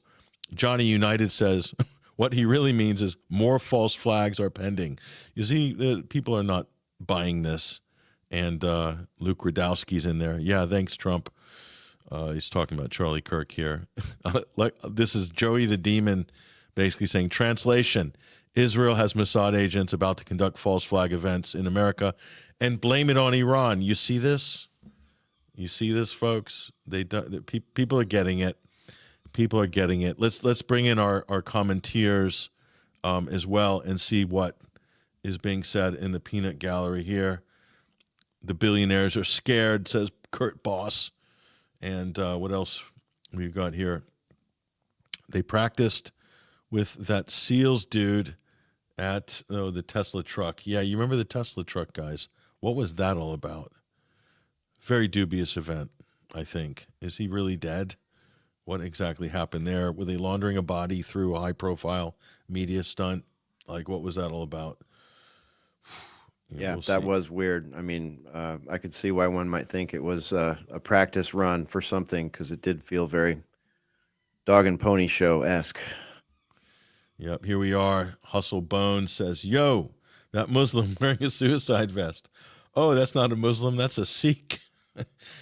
Johnny United says what he really means is more false flags are pending. You see, people are not buying this. And Luke Radowski's in there. Yeah, thanks, Trump. He's talking about Charlie Kirk here. This is Joey the Demon basically saying, translation, Israel has Mossad agents about to conduct false flag events in America and blame it on Iran. You see this? You see this, folks? People are getting it. People are getting it. Let's bring in our commenters as well and see what is being said in the peanut gallery here. The billionaires are scared, says Kurt Boss. And what else we've got here? They practiced with that SEALs dude at the Tesla truck. Yeah, you remember the Tesla truck, guys? What was that all about? Very dubious event, I think. Is he really dead? What exactly happened there? Were they laundering a body through a high-profile media stunt? Like, what was that all about? Yeah, that was weird. I mean, I could see why one might think it was a practice run for something, because it did feel very dog and pony show-esque. Yep, here we are. Hustle Bones says, yo, that Muslim wearing a suicide vest. Oh, that's not a Muslim, that's a Sikh.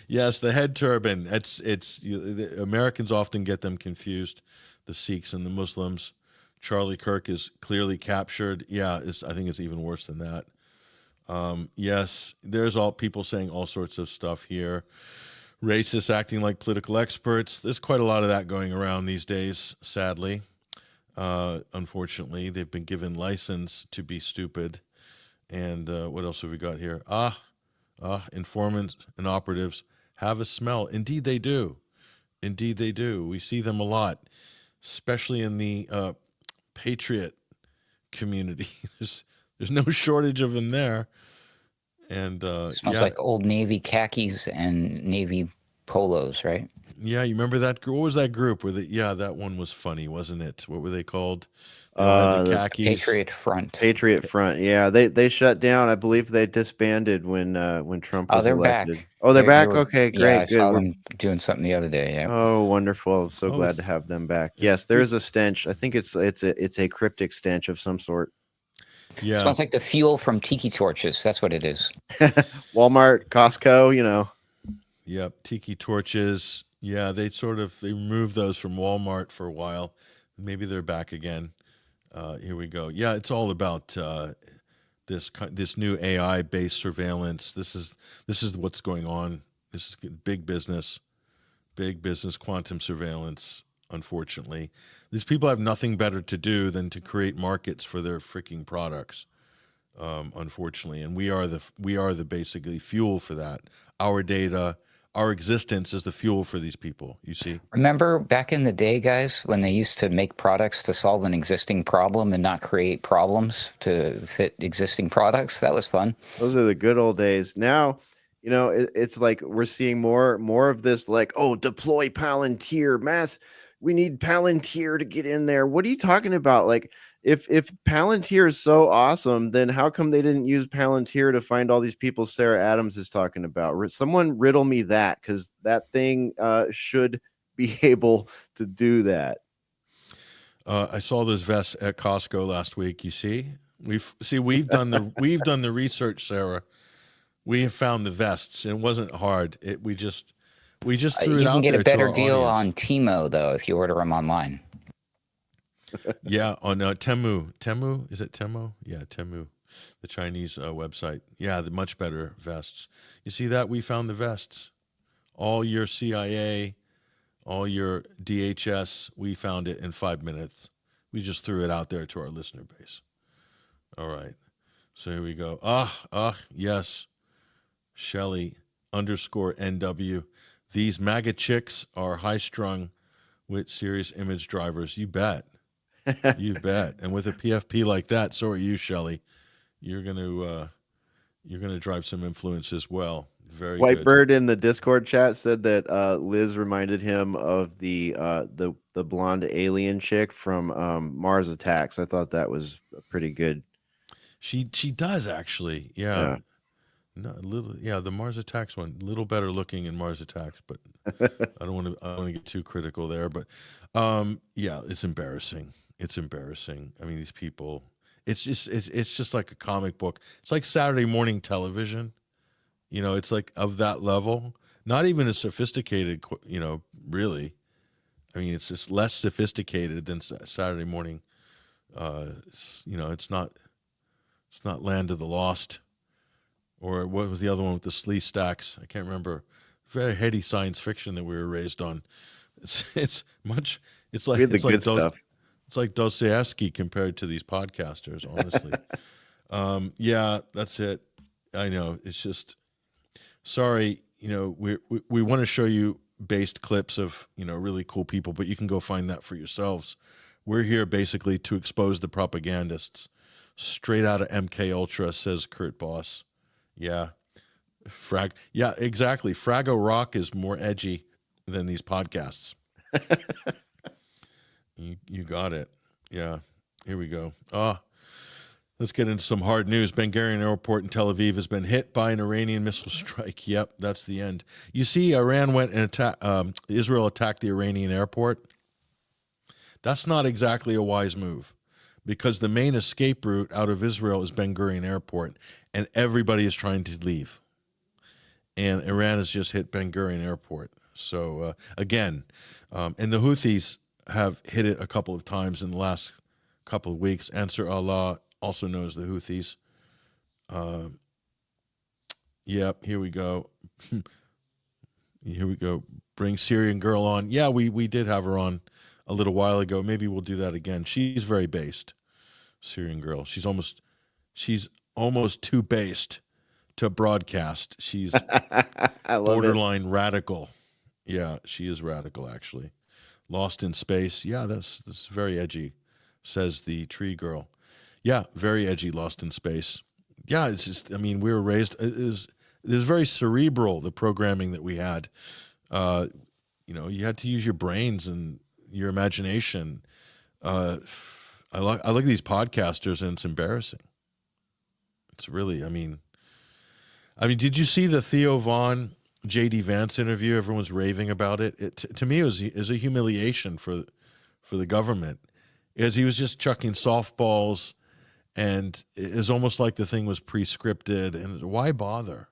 Yes, the head turban. The Americans often get them confused, the Sikhs and the Muslims. Charlie Kirk is clearly captured. Yeah, I think it's even worse than that. Yes, there's all people saying all sorts of stuff here. Racists acting like political experts. There's quite a lot of that going around these days, sadly. Unfortunately, they've been given license to be stupid. And what else have we got here? Informants and operatives have a smell. Indeed, they do. Indeed, they do. We see them a lot, especially in the patriot community. There's no shortage of them there. And smells like old Navy khakis and Navy polos, right? Yeah, you remember that group? What was that group? Yeah, that one was funny, wasn't it? What were they called? They all had the khakis. Patriot Front. Patriot Front. Yeah, they shut down. I believe they disbanded when Trump was they're elected. back. Oh, they're back. They were, Okay, yeah, great, I good. saw them doing something the other day. Yeah. Oh, wonderful! I'm so Oh, glad to have them back. Yes, there is a stench. I think it's a cryptic stench of some sort. Yeah, Smells like the fuel from tiki torches. That's what it is. Walmart, Costco, you know. Yep, tiki torches. Yeah, they removed those from Walmart for a while. Maybe they're back again. Here we go. Yeah, it's all about this new AI based surveillance. This is what's going on. This is big business, quantum surveillance. Unfortunately, these people have nothing better to do than to create markets for their freaking products. Unfortunately, and we are the basically fuel for that. Our data, our existence is the fuel for these people. You see. Remember back in the day, guys, when they used to make products to solve an existing problem and not create problems to fit existing products? That was fun. Those are the good old days. Now, you know, it's like we're seeing more of this, like, oh, deploy Palantir mass. We need Palantir to get in there. What are you talking about? Like, if Palantir is so awesome, then how come they didn't use Palantir to find all these people Sarah Adams is talking about? Someone riddle me that, because that thing should be able to do that. I saw those vests at Costco last week. You see, we've done the research, Sarah. We have found the vests. It wasn't hard. We just threw it out there. You can get a better deal audience. on Timo though if you order them online. Yeah, on Temu. Temu, is it Temu? Yeah, Temu, the Chinese website. Yeah, the much better vests. You see that? We found the vests. All your CIA, all your DHS, we found it in 5 minutes. We just threw it out there to our listener base. All right. So here we go. Yes. Shelly _NW. These MAGA chicks are high-strung with serious image drivers. You bet. You bet. And with a PFP like that, so are you, Shelly. You're gonna drive some influence as well. Very good. Whitebird in the Discord chat said that Liz reminded him of the blonde alien chick from Mars Attacks. I thought that was pretty good. She does actually. Yeah. No, the Mars Attacks one, a little better looking in Mars Attacks, but I don't want to get too critical there. But yeah, it's embarrassing. It's embarrassing. I mean, these people. It's just like a comic book. It's like Saturday morning television. You know, it's like of that level. Not even as sophisticated. You know, really. I mean, it's just less sophisticated than Saturday morning. You know, it's not Land of the Lost. Or what was the other one with the Slee Stacks? I can't remember. Very heady science fiction that we were raised on. It's like good stuff. It's like Dostoevsky compared to these podcasters, honestly. Yeah, that's it. I know. It's just sorry. You know, we want to show you based clips of, you know, really cool people, but you can go find that for yourselves. We're here basically to expose the propagandists. Straight out of MK Ultra, says Kurt Boss. Yeah. Yeah, exactly. Fraggle Rock is more edgy than these podcasts. You got it. Yeah. Here we go. Let's get into some hard news. Ben Gurion Airport in Tel Aviv has been hit by an Iranian missile strike. Yep, that's the end. You see, Iran went and Israel attacked the Iranian airport. That's not exactly a wise move, because the main escape route out of Israel is Ben Gurion Airport, and everybody is trying to leave. And Iran has just hit Ben Gurion Airport. So, again, and the Houthis have hit it a couple of times in the last couple of weeks. Ansar Allah also knows the Houthis. Yep, here we go. Here we go. Bring Syrian girl on. Yeah, we did have her on a little while ago. Maybe we'll do that again. She's very based. Syrian girl. She's almost too based to broadcast. She's borderline radical. Yeah, she is radical, actually. Lost in Space. Yeah, that's very edgy, says the tree girl. Yeah, very edgy, Lost in Space. Yeah, it's just, I mean, we were raised, it was very cerebral, the programming that we had. You had to use your brains and your imagination. I like these podcasters, and it's embarrassing. It's really, I mean, did you see the Theo Vaughn J.D. Vance interview? Everyone's raving about it. To me, it was a humiliation for the government, as he was just chucking softballs, and it was almost like the thing was pre-scripted. And why bother?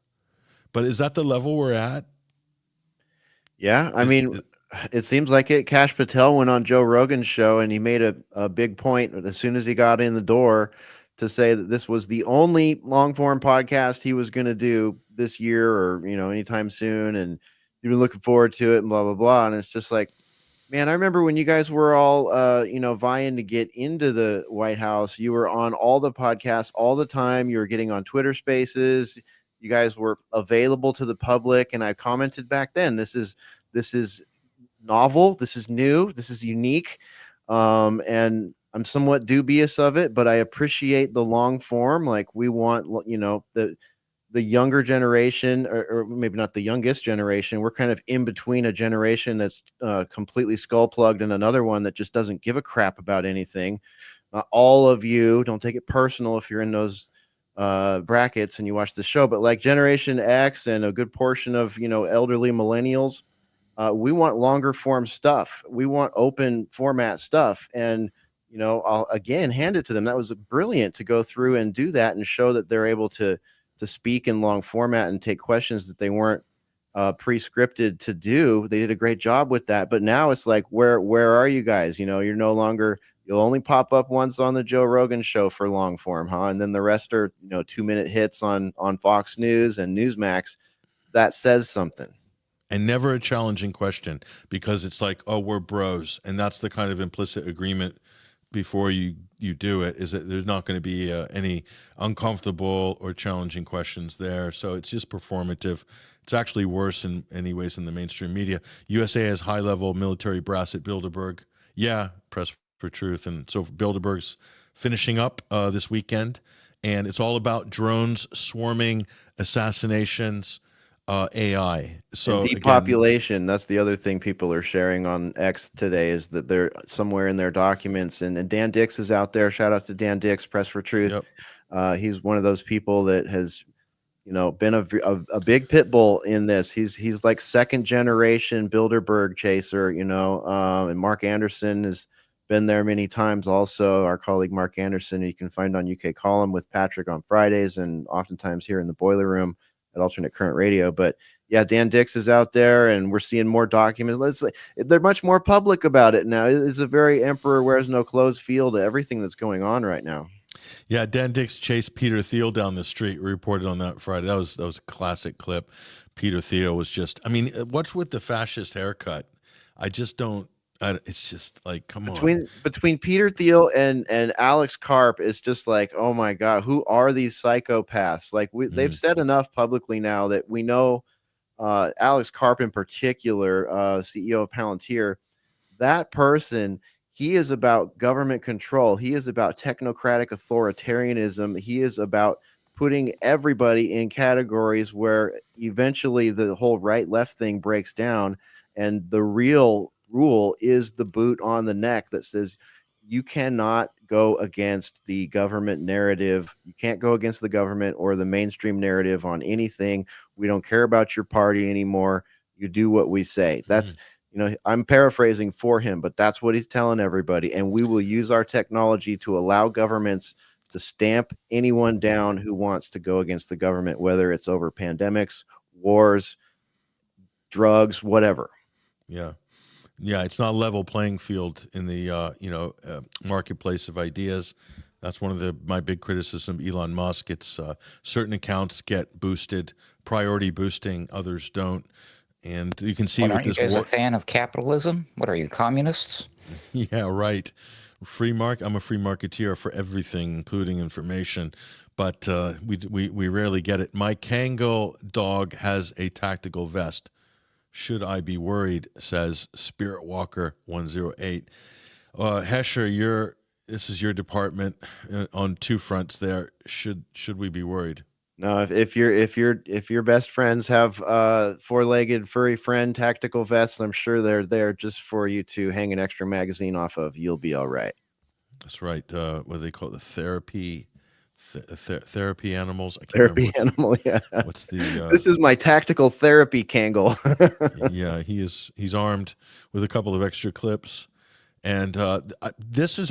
But is that the level we're at? Yeah, I mean, it seems like it. Kash Patel went on Joe Rogan's show, and he made a big point as soon as he got in the door to say that this was the only long form podcast he was going to do this year, or anytime soon, and you've been looking forward to it, and blah blah blah. And it's just like, man, I remember when you guys were all vying to get into the White House. You were on all the podcasts all the time. You were getting on Twitter Spaces. You guys were available to the public, and I commented back then, this is novel, this is new, this is unique, and I'm somewhat dubious of it, but I appreciate the long form. Like, we want the younger generation, or maybe not the youngest generation. We're kind of in between a generation that's completely skull plugged and another one that just doesn't give a crap about anything. All of you, don't take it personal if you're in those brackets and you watch the show, but like Generation X and a good portion of elderly millennials, we want longer form stuff. We want open format stuff, and I'll again hand it to them. That was brilliant to go through and do that and show that they're able to speak in long format and take questions that they weren't pre-scripted to do. They did a great job with that. But now it's like, where are you guys? You're no longer. You'll only pop up once on the Joe Rogan show for long form, huh? And then the rest are 2-minute hits on Fox News and Newsmax. That says something. And never a challenging question, because it's like, oh, we're bros, and that's the kind of implicit agreement before you do it, is that there's not going to be any uncomfortable or challenging questions there. So it's just performative. It's actually worse in many ways in the mainstream media. USA has high-level military brass at Bilderberg. Yeah, Press for Truth. And so Bilderberg's finishing up this weekend, and it's all about drones, swarming, assassinations, AI. So and depopulation. Again, that's the other thing people are sharing on X today, is that they're somewhere in their documents. And Dan Dix is out there. Shout out to Dan Dix, Press for Truth. Yep. He's one of those people that has, been a big pit bull in this. He's like second generation Bilderberg chaser, and Mark Anderson has been there many times. Also, our colleague Mark Anderson, you can find on UK Column with Patrick on Fridays, and oftentimes here in the Boiler Room at Alternate Current Radio. But yeah, Dan Dix is out there, and we're seeing more documents. They're much more public about it now. It's a very emperor wears no clothes feel to everything that's going on right now. Yeah, Dan Dix chased Peter Thiel down the street. We reported on that Friday. That was a classic clip. Peter Thiel was just, what's with the fascist haircut? I just don't. It's just like, come on. Between Peter Thiel and Alex Karp, it's just like, oh my God, who are these psychopaths? Like, they've said enough publicly now that we know Alex Karp in particular, CEO of Palantir, that person, he is about government control. He is about technocratic authoritarianism. He is about putting everybody in categories where eventually the whole right-left thing breaks down, and the real rule is the boot on the neck that says you cannot go against the government narrative. You can't go against the government or the mainstream narrative on anything. We don't care about your party anymore. You do what we say. That's, I'm paraphrasing for him, but that's what he's telling everybody. And we will use our technology to allow governments to stamp anyone down who wants to go against the government, whether it's over pandemics, wars, drugs, whatever. Yeah. Yeah, it's not a level playing field in the marketplace of ideas. That's one of my big criticism of Elon Musk. It's certain accounts get boosted, priority boosting, others don't, and you can see with aren't this. You guys a fan of capitalism? What are you, communists? Yeah, right. Free market. I'm a free marketeer for everything, including information, but we rarely get it. My Kangol dog has a tactical vest. Should I be worried, says Spirit Walker 108. Hesher, this is your department on two fronts there. Should we be worried? No, if your best friends have four-legged furry friend tactical vests, I'm sure they're there just for you to hang an extra magazine off of. You'll be all right. That's right. What do they call it? The therapy animals. I can't Therapy remember animal, yeah. what's the. This is my tactical therapy Kangol. Yeah, he's armed with a couple of extra clips, and this is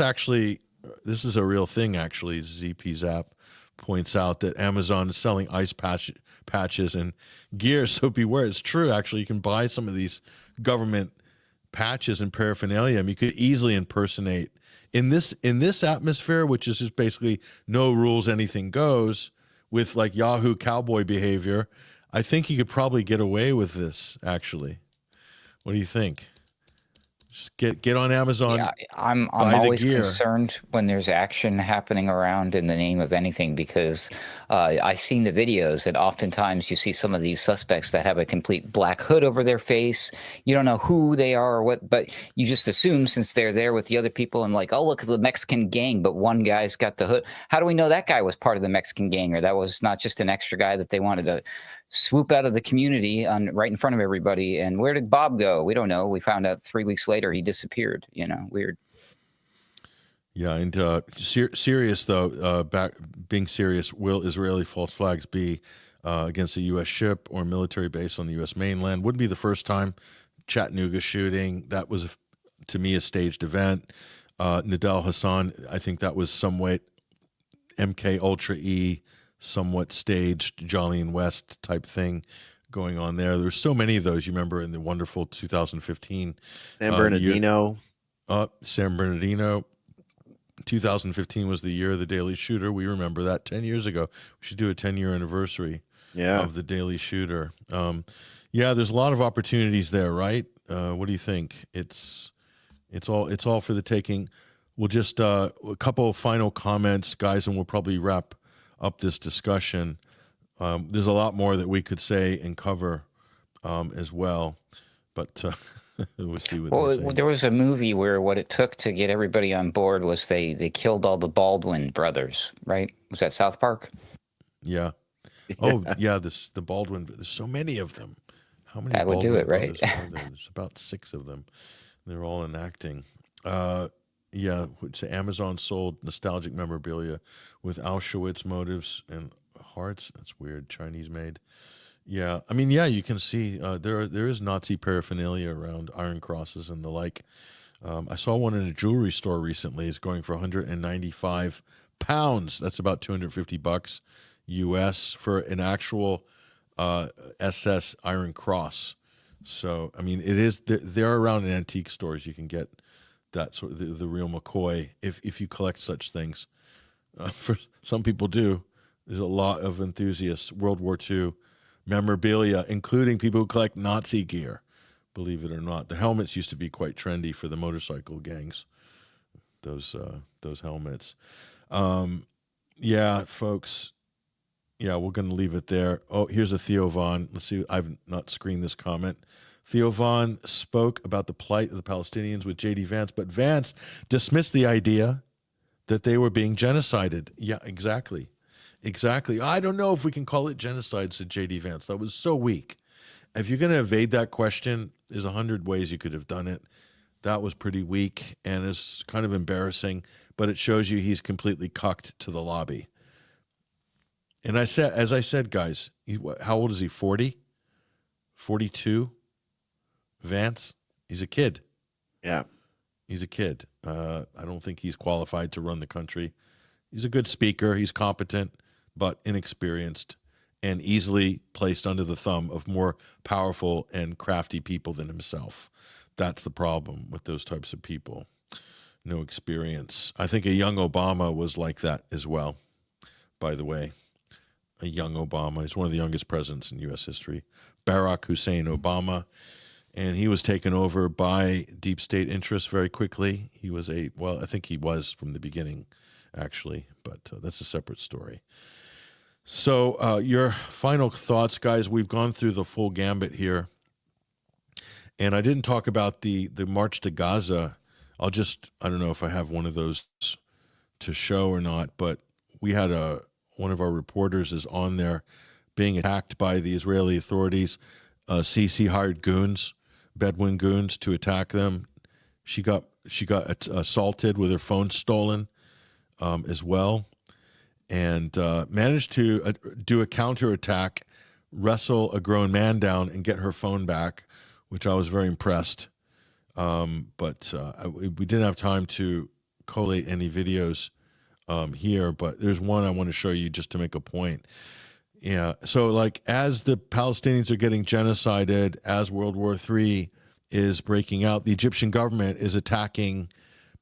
a real thing. Actually, ZP Zap points out that Amazon is selling ice patches and gear. So beware. It's true. Actually, you can buy some of these government patches and paraphernalia. I mean, you could easily impersonate in this atmosphere, which is just basically no rules, anything goes, with like Yahoo cowboy behavior. I think you could probably get away with this. Actually, what do you think? Just get on Amazon. Yeah, I'm always concerned when there's action happening around in the name of anything, because I've seen the videos, and oftentimes you see some of these suspects that have a complete black hood over their face. You don't know who they are or what, but you just assume since they're there with the other people and like, oh, look at the Mexican gang, but one guy's got the hood. How do we know that guy was part of the Mexican gang, or that was not just an extra guy that they wanted to swoop out of the community right in front of everybody? And where did Bob go? We don't know. We found out 3 weeks later he disappeared. Weird. Yeah, and serious though. Being serious, will Israeli false flags be against a U.S. ship or military base on the U.S. mainland? Wouldn't be the first time. Chattanooga shooting, that was to me a staged event. Nadal Hussain, I think that was somewhat MK Ultra E, somewhat staged Jolly West type thing going on there. There's so many of those. You remember in the wonderful 2015 San Bernardino. San Bernardino. 2015 was the year of the Daily Shooter. We remember that 10 years ago. We should do a 10-year anniversary of the Daily Shooter. Yeah, there's a lot of opportunities there, right? What do you think? It's all for the taking. We'll just a couple of final comments, guys, and we'll probably wrap up this discussion. There's a lot more that we could say and cover as well, but we'll see what there was a movie where what it took to get everybody on board was they killed all the Baldwin brothers, right? Was that South Park? Yeah. Oh, yeah, the Baldwin, there's so many of them. How many that would Baldwin do it, right? There's about 6 of them. They're all enacting. Yeah, which Amazon sold nostalgic memorabilia with Auschwitz motives and hearts. That's weird, Chinese made. Yeah, I mean, yeah, you can see there is Nazi paraphernalia around, iron crosses and the like. I saw one in a jewelry store recently. It's going for 195 pounds. That's about $250 US for an actual SS iron cross. So, I mean, it is they're around in antique stores. You can get that sort of the real McCoy if you collect such things. For some people do. There's a lot of enthusiasts. World War II memorabilia, including people who collect Nazi gear, believe it or not. The helmets used to be quite trendy for the motorcycle gangs. Those helmets. Yeah, folks. Yeah, we're going to leave it there. Oh, here's a Theo Vaughn. Let's see. I've not screened this comment. Theo Vaughn spoke about the plight of the Palestinians with J.D. Vance, but Vance dismissed the idea that they were being genocided. Yeah, exactly. Exactly. I don't know if we can call it genocide, said J.D. Vance. That was so weak. If you're going to evade that question, there's 100 ways you could have done it. That was pretty weak and is kind of embarrassing, but it shows you he's completely cucked to the lobby. And as I said, guys, how old is he? 40? 42? Vance? He's a kid. Yeah. He's a kid. I don't think he's qualified to run the country. He's a good speaker. He's competent, but inexperienced and easily placed under the thumb of more powerful and crafty people than himself. That's the problem with those types of people. No experience. I think a young Obama was like that as well, by the way. A young Obama. He's one of the youngest presidents in U.S. history. Barack Hussein Obama. And he was taken over by deep state interests very quickly. He was I think he was from the beginning, actually, but that's a separate story. So your final thoughts, guys. We've gone through the full gambit here. And I didn't talk about the march to Gaza. I don't know if I have one of those to show or not, but we had one of our reporters is on there being attacked by the Israeli authorities. Sisi hired goons, Bedouin goons, to attack them. She got assaulted with her phone stolen as well, and managed to do a counterattack, wrestle a grown man down, and get her phone back, which I was very impressed. But we didn't have time to collate any videos here, but there's one I want to show you just to make a point. Yeah, so like as the Palestinians are getting genocided, as World War III is breaking out, the Egyptian government is attacking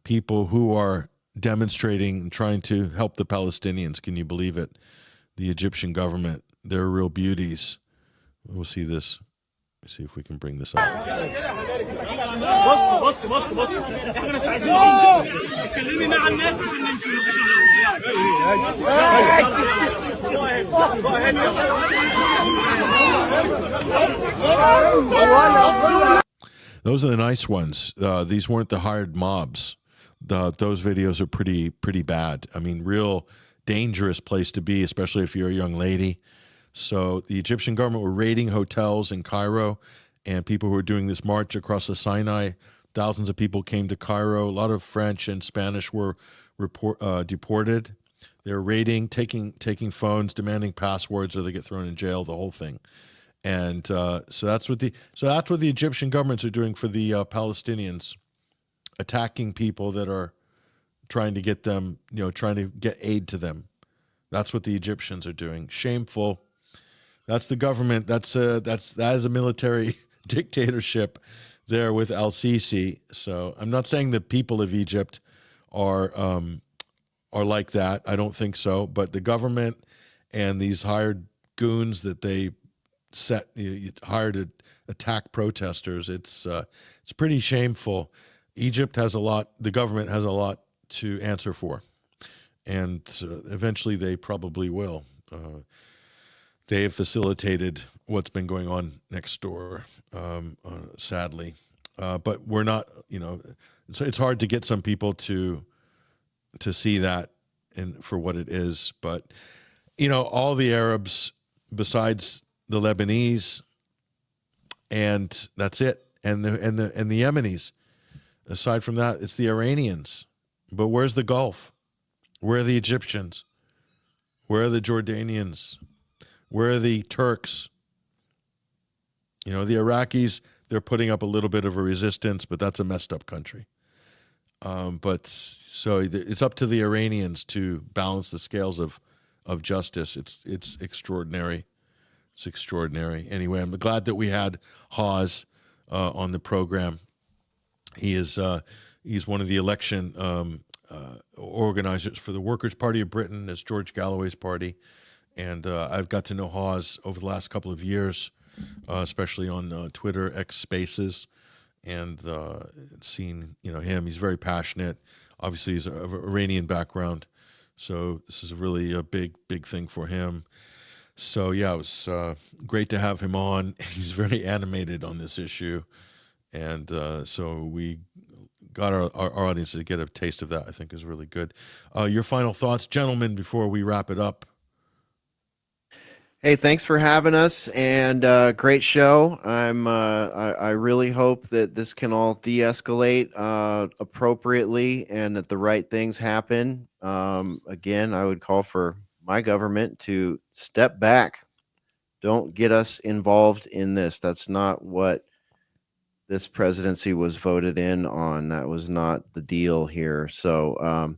people who are demonstrating and trying to help the Palestinians. Can you believe it? The Egyptian government, they're real beauties. We'll see this. Let's see if we can bring this up. Those are the nice ones. These weren't the hired mobs. Those videos are pretty bad. I mean, real dangerous place to be, especially if you're a young lady. So the Egyptian government were raiding hotels in Cairo, and people who were doing this march across the Sinai. Thousands of people came to Cairo. A lot of French and Spanish were deported. They were raiding, taking phones, demanding passwords, or they get thrown in jail. The whole thing. And so that's what the Egyptian governments are doing for the Palestinians, attacking people that are trying to get them, trying to get aid to them. That's what the Egyptians are doing. Shameful. That's the government. That is a military dictatorship there with al-Sisi. So I'm not saying the people of Egypt are like that. I don't think so. But the government and these hired goons that they hired to attack protesters, it's pretty shameful. Egypt has a lot. The government has a lot to answer for, and eventually they probably will. They have facilitated what's been going on next door, sadly. But we're not, it's hard to get some people to see that for what it is. But, all the Arabs besides the Lebanese, and that's it. And the Yemenis. Aside from that, it's the Iranians. But where's the Gulf? Where are the Egyptians? Where are the Jordanians? Where are the Turks? The Iraqis, they're putting up a little bit of a resistance, but that's a messed up country. But so it's up to the Iranians to balance the scales of justice. It's extraordinary. It's extraordinary. Anyway, I'm glad that we had Hawes on the program. He's one of the election organizers for the Workers' Party of Britain. That's George Galloway's party. And I've got to know Hawes over the last couple of years, especially on Twitter, X Spaces, and seen him. He's very passionate. Obviously, he's of an Iranian background, so this is really a big thing for him. So yeah, it was great to have him on. He's very animated on this issue, and so we got our audience to get a taste of that. I think is really good. Your final thoughts, gentlemen, before we wrap it up. Hey, thanks for having us, and great show. I really hope that this can all de-escalate appropriately and that the right things happen. Again, I would call for my government to step back. Don't get us involved in this. That's not what this presidency was voted in on. That was not the deal here. So,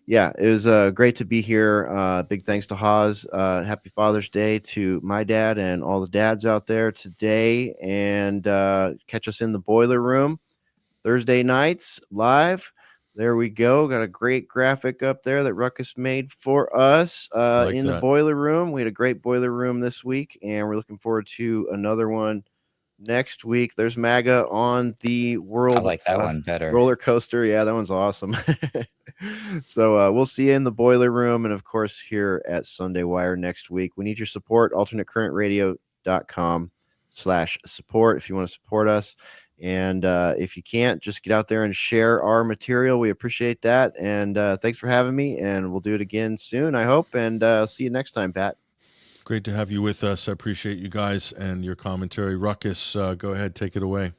yeah, it was great to be here. Big thanks to Hawes. Happy Father's Day to my dad and all the dads out there today. And catch us in the boiler room Thursday nights live. There we go. Got a great graphic up there that Ruckus made for us in the boiler room. We had a great boiler room this week, and we're looking forward to another one next week. There's MAGA on the world. I like that one better. Roller coaster. Yeah, that one's awesome. So we'll see you in the boiler room, and of course here at Sunday Wire next week. We need your support. alternatecurrentradio.com/support if you want to support us. And if you can't, just get out there and share our material. We appreciate that. And thanks for having me. And we'll do it again soon, I hope. And see you next time, Pat. Great to have you with us. I appreciate you guys and your commentary. Ruckus, go ahead, take it away.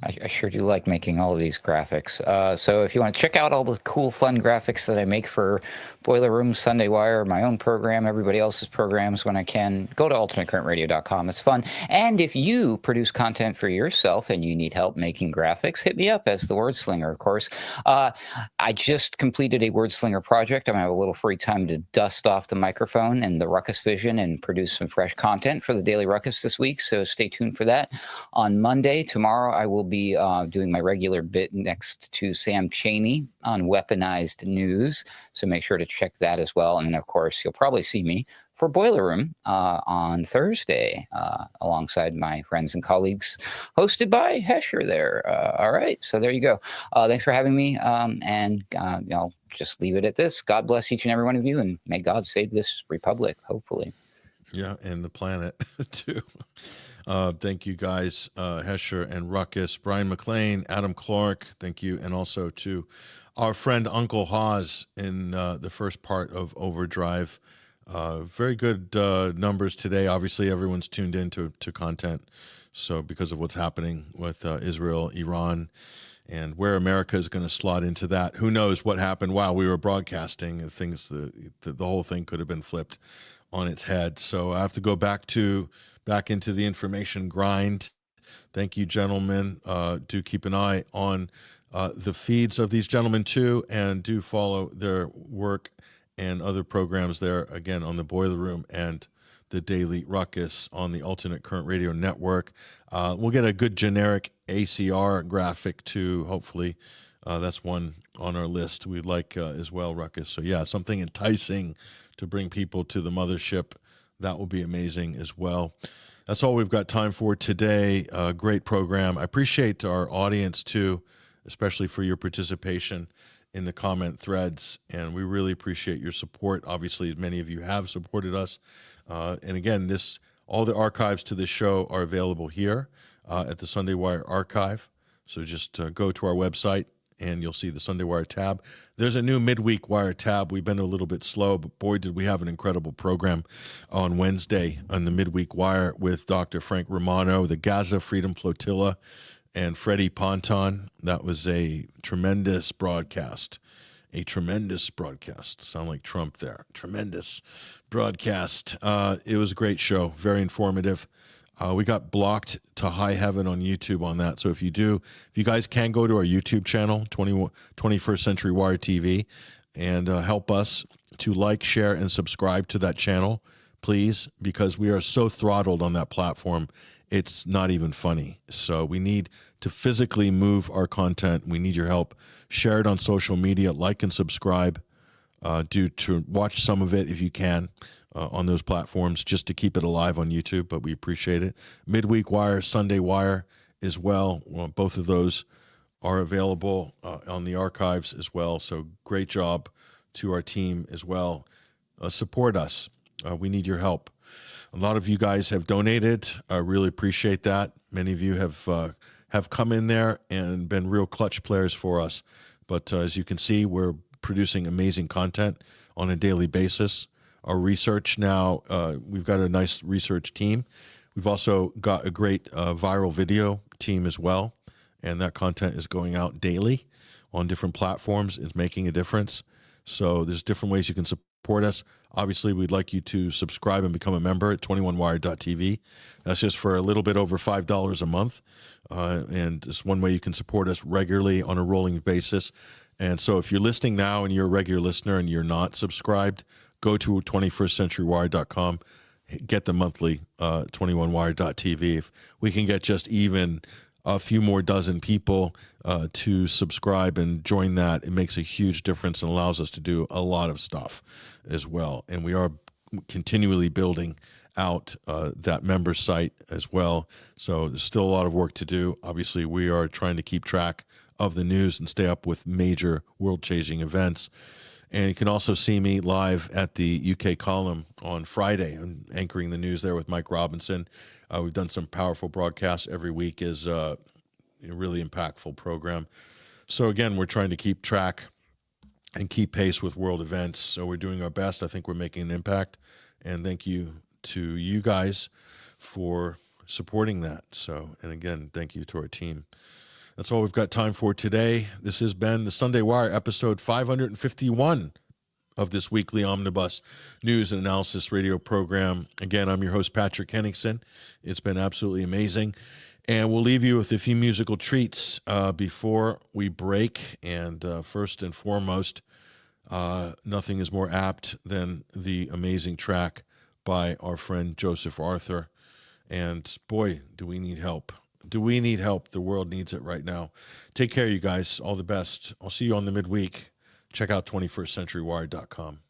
I sure do like making all of these graphics. So if you want to check out all the cool, fun graphics that I make for Boiler Room, Sunday Wire, my own program, everybody else's programs when I can, go to alternatecurrentradio.com. It's fun. And if you produce content for yourself and you need help making graphics, hit me up as the Word Slinger, of course. I just completed a Word Slinger project. I'm going to have a little free time to dust off the microphone and the Ruckus Vision and produce some fresh content for the Daily Ruckus this week. So stay tuned for that. On Monday, tomorrow, I will be doing my regular bit next to Sam Cheney on weaponized news. So make sure to check that as well. And then, of course, you'll probably see me for Boiler Room on Thursday alongside my friends and colleagues, hosted by Hesher there. All right. So there you go. Thanks for having me. And I'll just leave it at this. God bless each and every one of you, and may God save this republic, hopefully. Yeah, and the planet, too. Thank you, guys, Hesher and Ruckus, Bryan McClain, Adam Clark, thank you, and also to our friend Uncle Haas in the first part of Overdrive. Very good numbers today. Obviously, everyone's tuned in to content, so because of what's happening with Israel, Iran, and where America is going to slot into that. Who knows what happened while we were broadcasting, and things, the whole thing could have been flipped on its head. So I have to go back into the information grind. Thank you, gentlemen. Do keep an eye on the feeds of these gentlemen too, and do follow their work and other programs there, again, on the Boiler Room and the Daily Ruckus on the Alternate Current Radio Network. We'll get a good generic ACR graphic too, hopefully. That's one on our list we'd like as well, Ruckus. So yeah, something enticing to bring people to the mothership. That will be amazing as well. That's all we've got time for today. Great program. I appreciate our audience too, especially for your participation in the comment threads. And we really appreciate your support. Obviously, many of you have supported us. And again, all the archives to this show are available here at the Sunday Wire archive. So just go to our website and you'll see the Sunday Wire tab. There's a new midweek Wire tab. We've been a little bit slow, but boy, did we have an incredible program on Wednesday on the midweek Wire with Dr. Frank Romano, the Gaza Freedom Flotilla, and Freddie Ponton. That was a tremendous broadcast. Sound like Trump there. Tremendous broadcast. It was a great show. Very informative. We got blocked to high heaven on YouTube on that. So if you guys can go to our YouTube channel, 21st Century Wire TV, and help us to like, share, and subscribe to that channel, please, because we are so throttled on that platform, it's not even funny. So we need to physically move our content. We need your help. Share it on social media, like and subscribe. To watch some of it if you can. On those platforms, just to keep it alive on YouTube, but we appreciate it. Midweek Wire, Sunday Wire as well. Both of those are available on the archives as well. So great job to our team as well. Support us. We need your help. A lot of you guys have donated. I really appreciate that. Many of you have come in there and been real clutch players for us. But as you can see, we're producing amazing content on a daily basis. Our research now, we've got a nice research team. We've also got a great viral video team as well, and that content is going out daily on different platforms. It's making a difference. So there's different ways you can support us. Obviously, we'd like you to subscribe and become a member at 21wire.tv. That's just for a little bit over $5 a month, and it's one way you can support us regularly on a rolling basis. And so if you're listening now and you're a regular listener and you're not subscribed, go to 21stcenturywire.com, get the monthly 21wire.tv. If we can get just even a few more dozen people to subscribe and join that, it makes a huge difference and allows us to do a lot of stuff as well. And we are continually building out that member site as well. So there's still a lot of work to do. Obviously, we are trying to keep track of the news and stay up with major world-changing events. And you can also see me live at the UK column on Friday. I'm anchoring the news there with Mike Robinson. We've done some powerful broadcasts every week as a really impactful program. So again, we're trying to keep track and keep pace with world events. So we're doing our best. I think we're making an impact. And thank you to you guys for supporting that. So, and again, thank you to our team. That's all we've got time for today. This has been the Sunday Wire, episode 551 of this weekly Omnibus News and Analysis radio program. Again, I'm your host, Patrick Henningsen. It's been absolutely amazing. And we'll leave you with a few musical treats before we break. And first and foremost, nothing is more apt than the amazing track by our friend Joseph Arthur. And boy, do we need help. Do we need help? The world needs it right now. Take care, you guys. All the best. I'll see you on the midweek. Check out 21stcenturywire.com.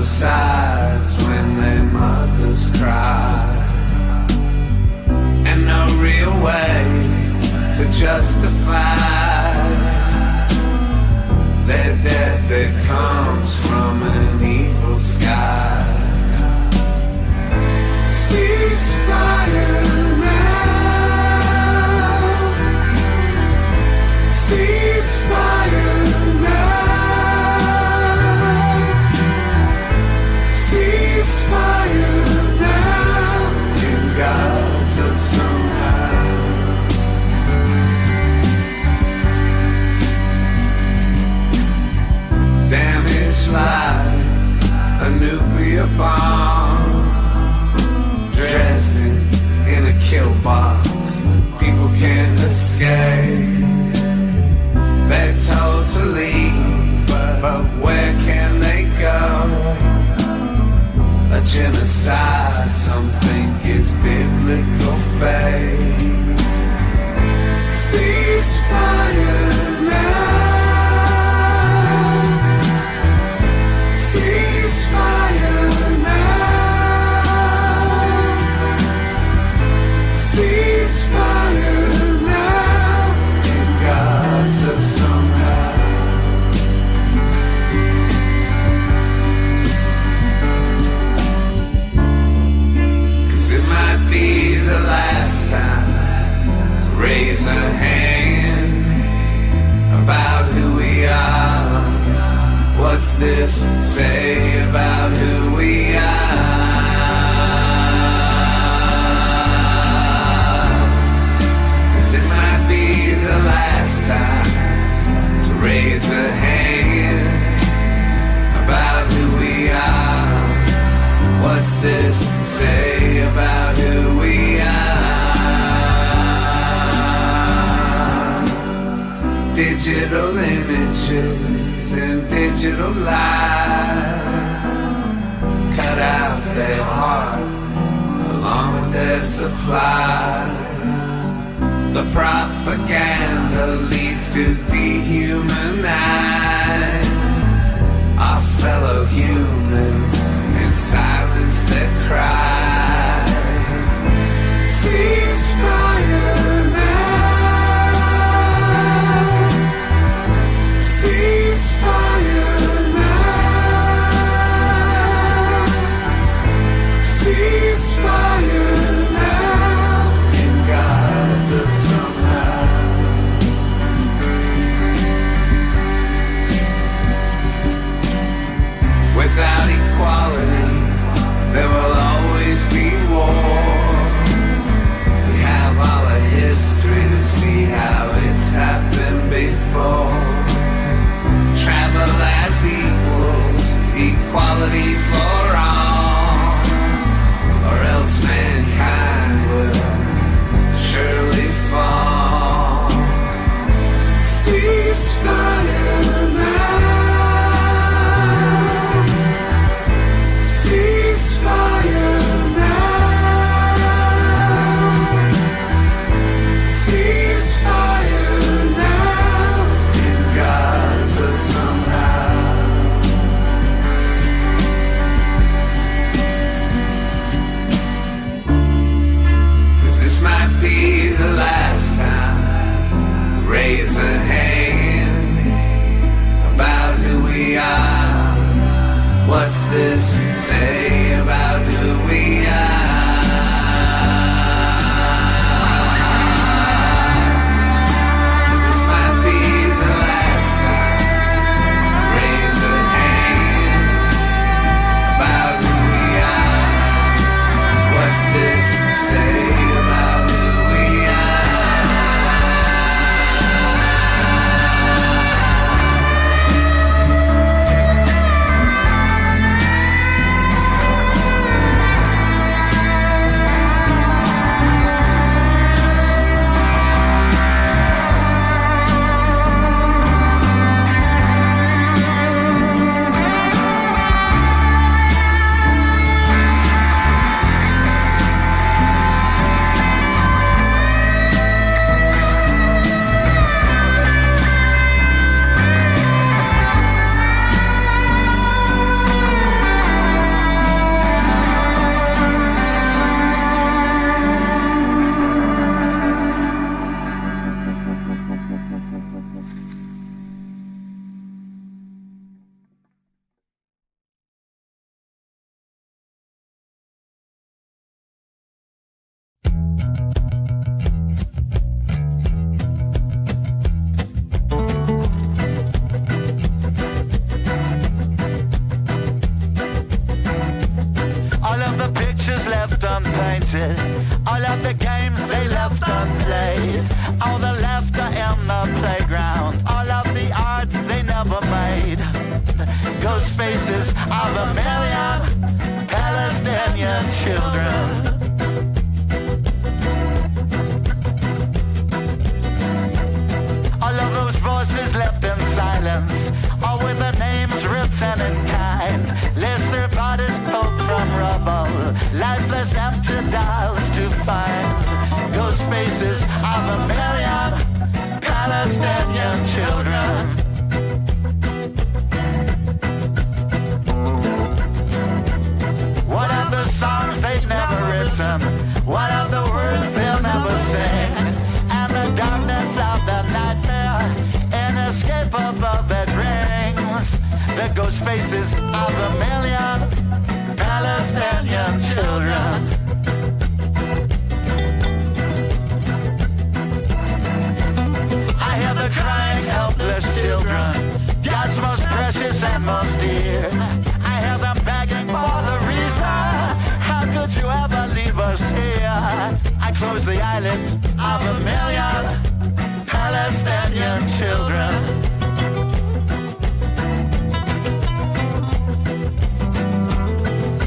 Sides when their mothers cry, and no real way to justify their death that comes from an evil sky. Ceasefire now. Ceasefire now. Ceasefire now in Gaza somehow. Damaged like a nuclear bomb, dressed in a kill box. People can't escape. They're told to leave, but where can they go? A genocide, some think it's biblical faith. Ceasefire now. Ceasefire now. Ceasefire now in Gaza somehow. Might be the last time to raise a hand about who we are. What's this say about who we are? 'Cause this might be the last time to raise a hand about who we are. What's this say about who we are? Digital images and digital lies cut out their heart along with their supplies. The propaganda leads to dehumanize our fellow humans in silence that cries. Ceasefire now. Ceasefire now. Ceasefire now in Gaza somehow. this say about who we are? This might be the last time. Raise a hand about who we are. What's this say about who we All of the pictures left unpainted, all of the games they left unplayed, all the laughter in the playground, all of the arts they never made. Ghost faces of a million Palestinian children. All of those voices left in silence, all with their names written in kind, lest their bodies pulled from rubble, lifeless empty dolls to find. Ghost faces of a million Palestinian children. What of the songs they've never written? What of the words they'll never sing? And the darkness of the nightmare inescapable that brings the ghost faces of a million Palestinian children. I hear the crying helpless children, God's most precious and most dear. I hear them begging for the reason. How could you ever leave us here? I close the eyelids of a million Palestinian children.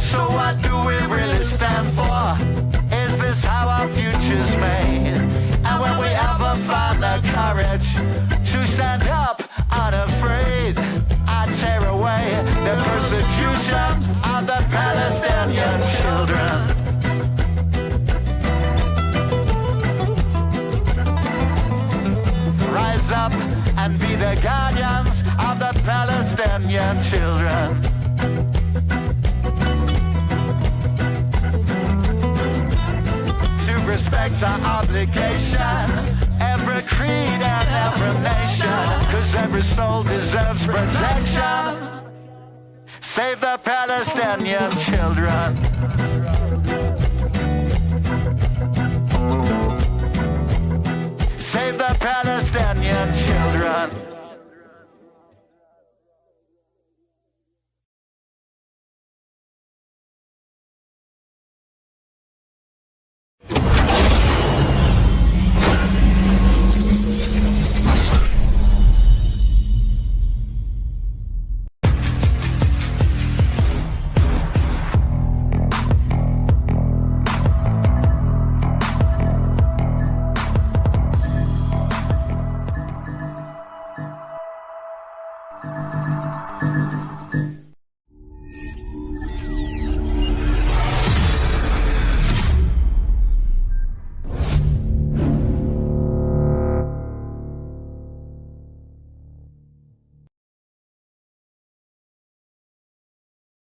So what do we really stand for? Is this how our future's made? And when we ever find the courage to stand up unafraid, I tear away the persecution of the Palestinian children. Rise up and be the guardians of the Palestinian children. To respect our obligation, every creed and every nation, 'cause every soul deserves protection. Save the Palestinian children. Save the Palestinian children.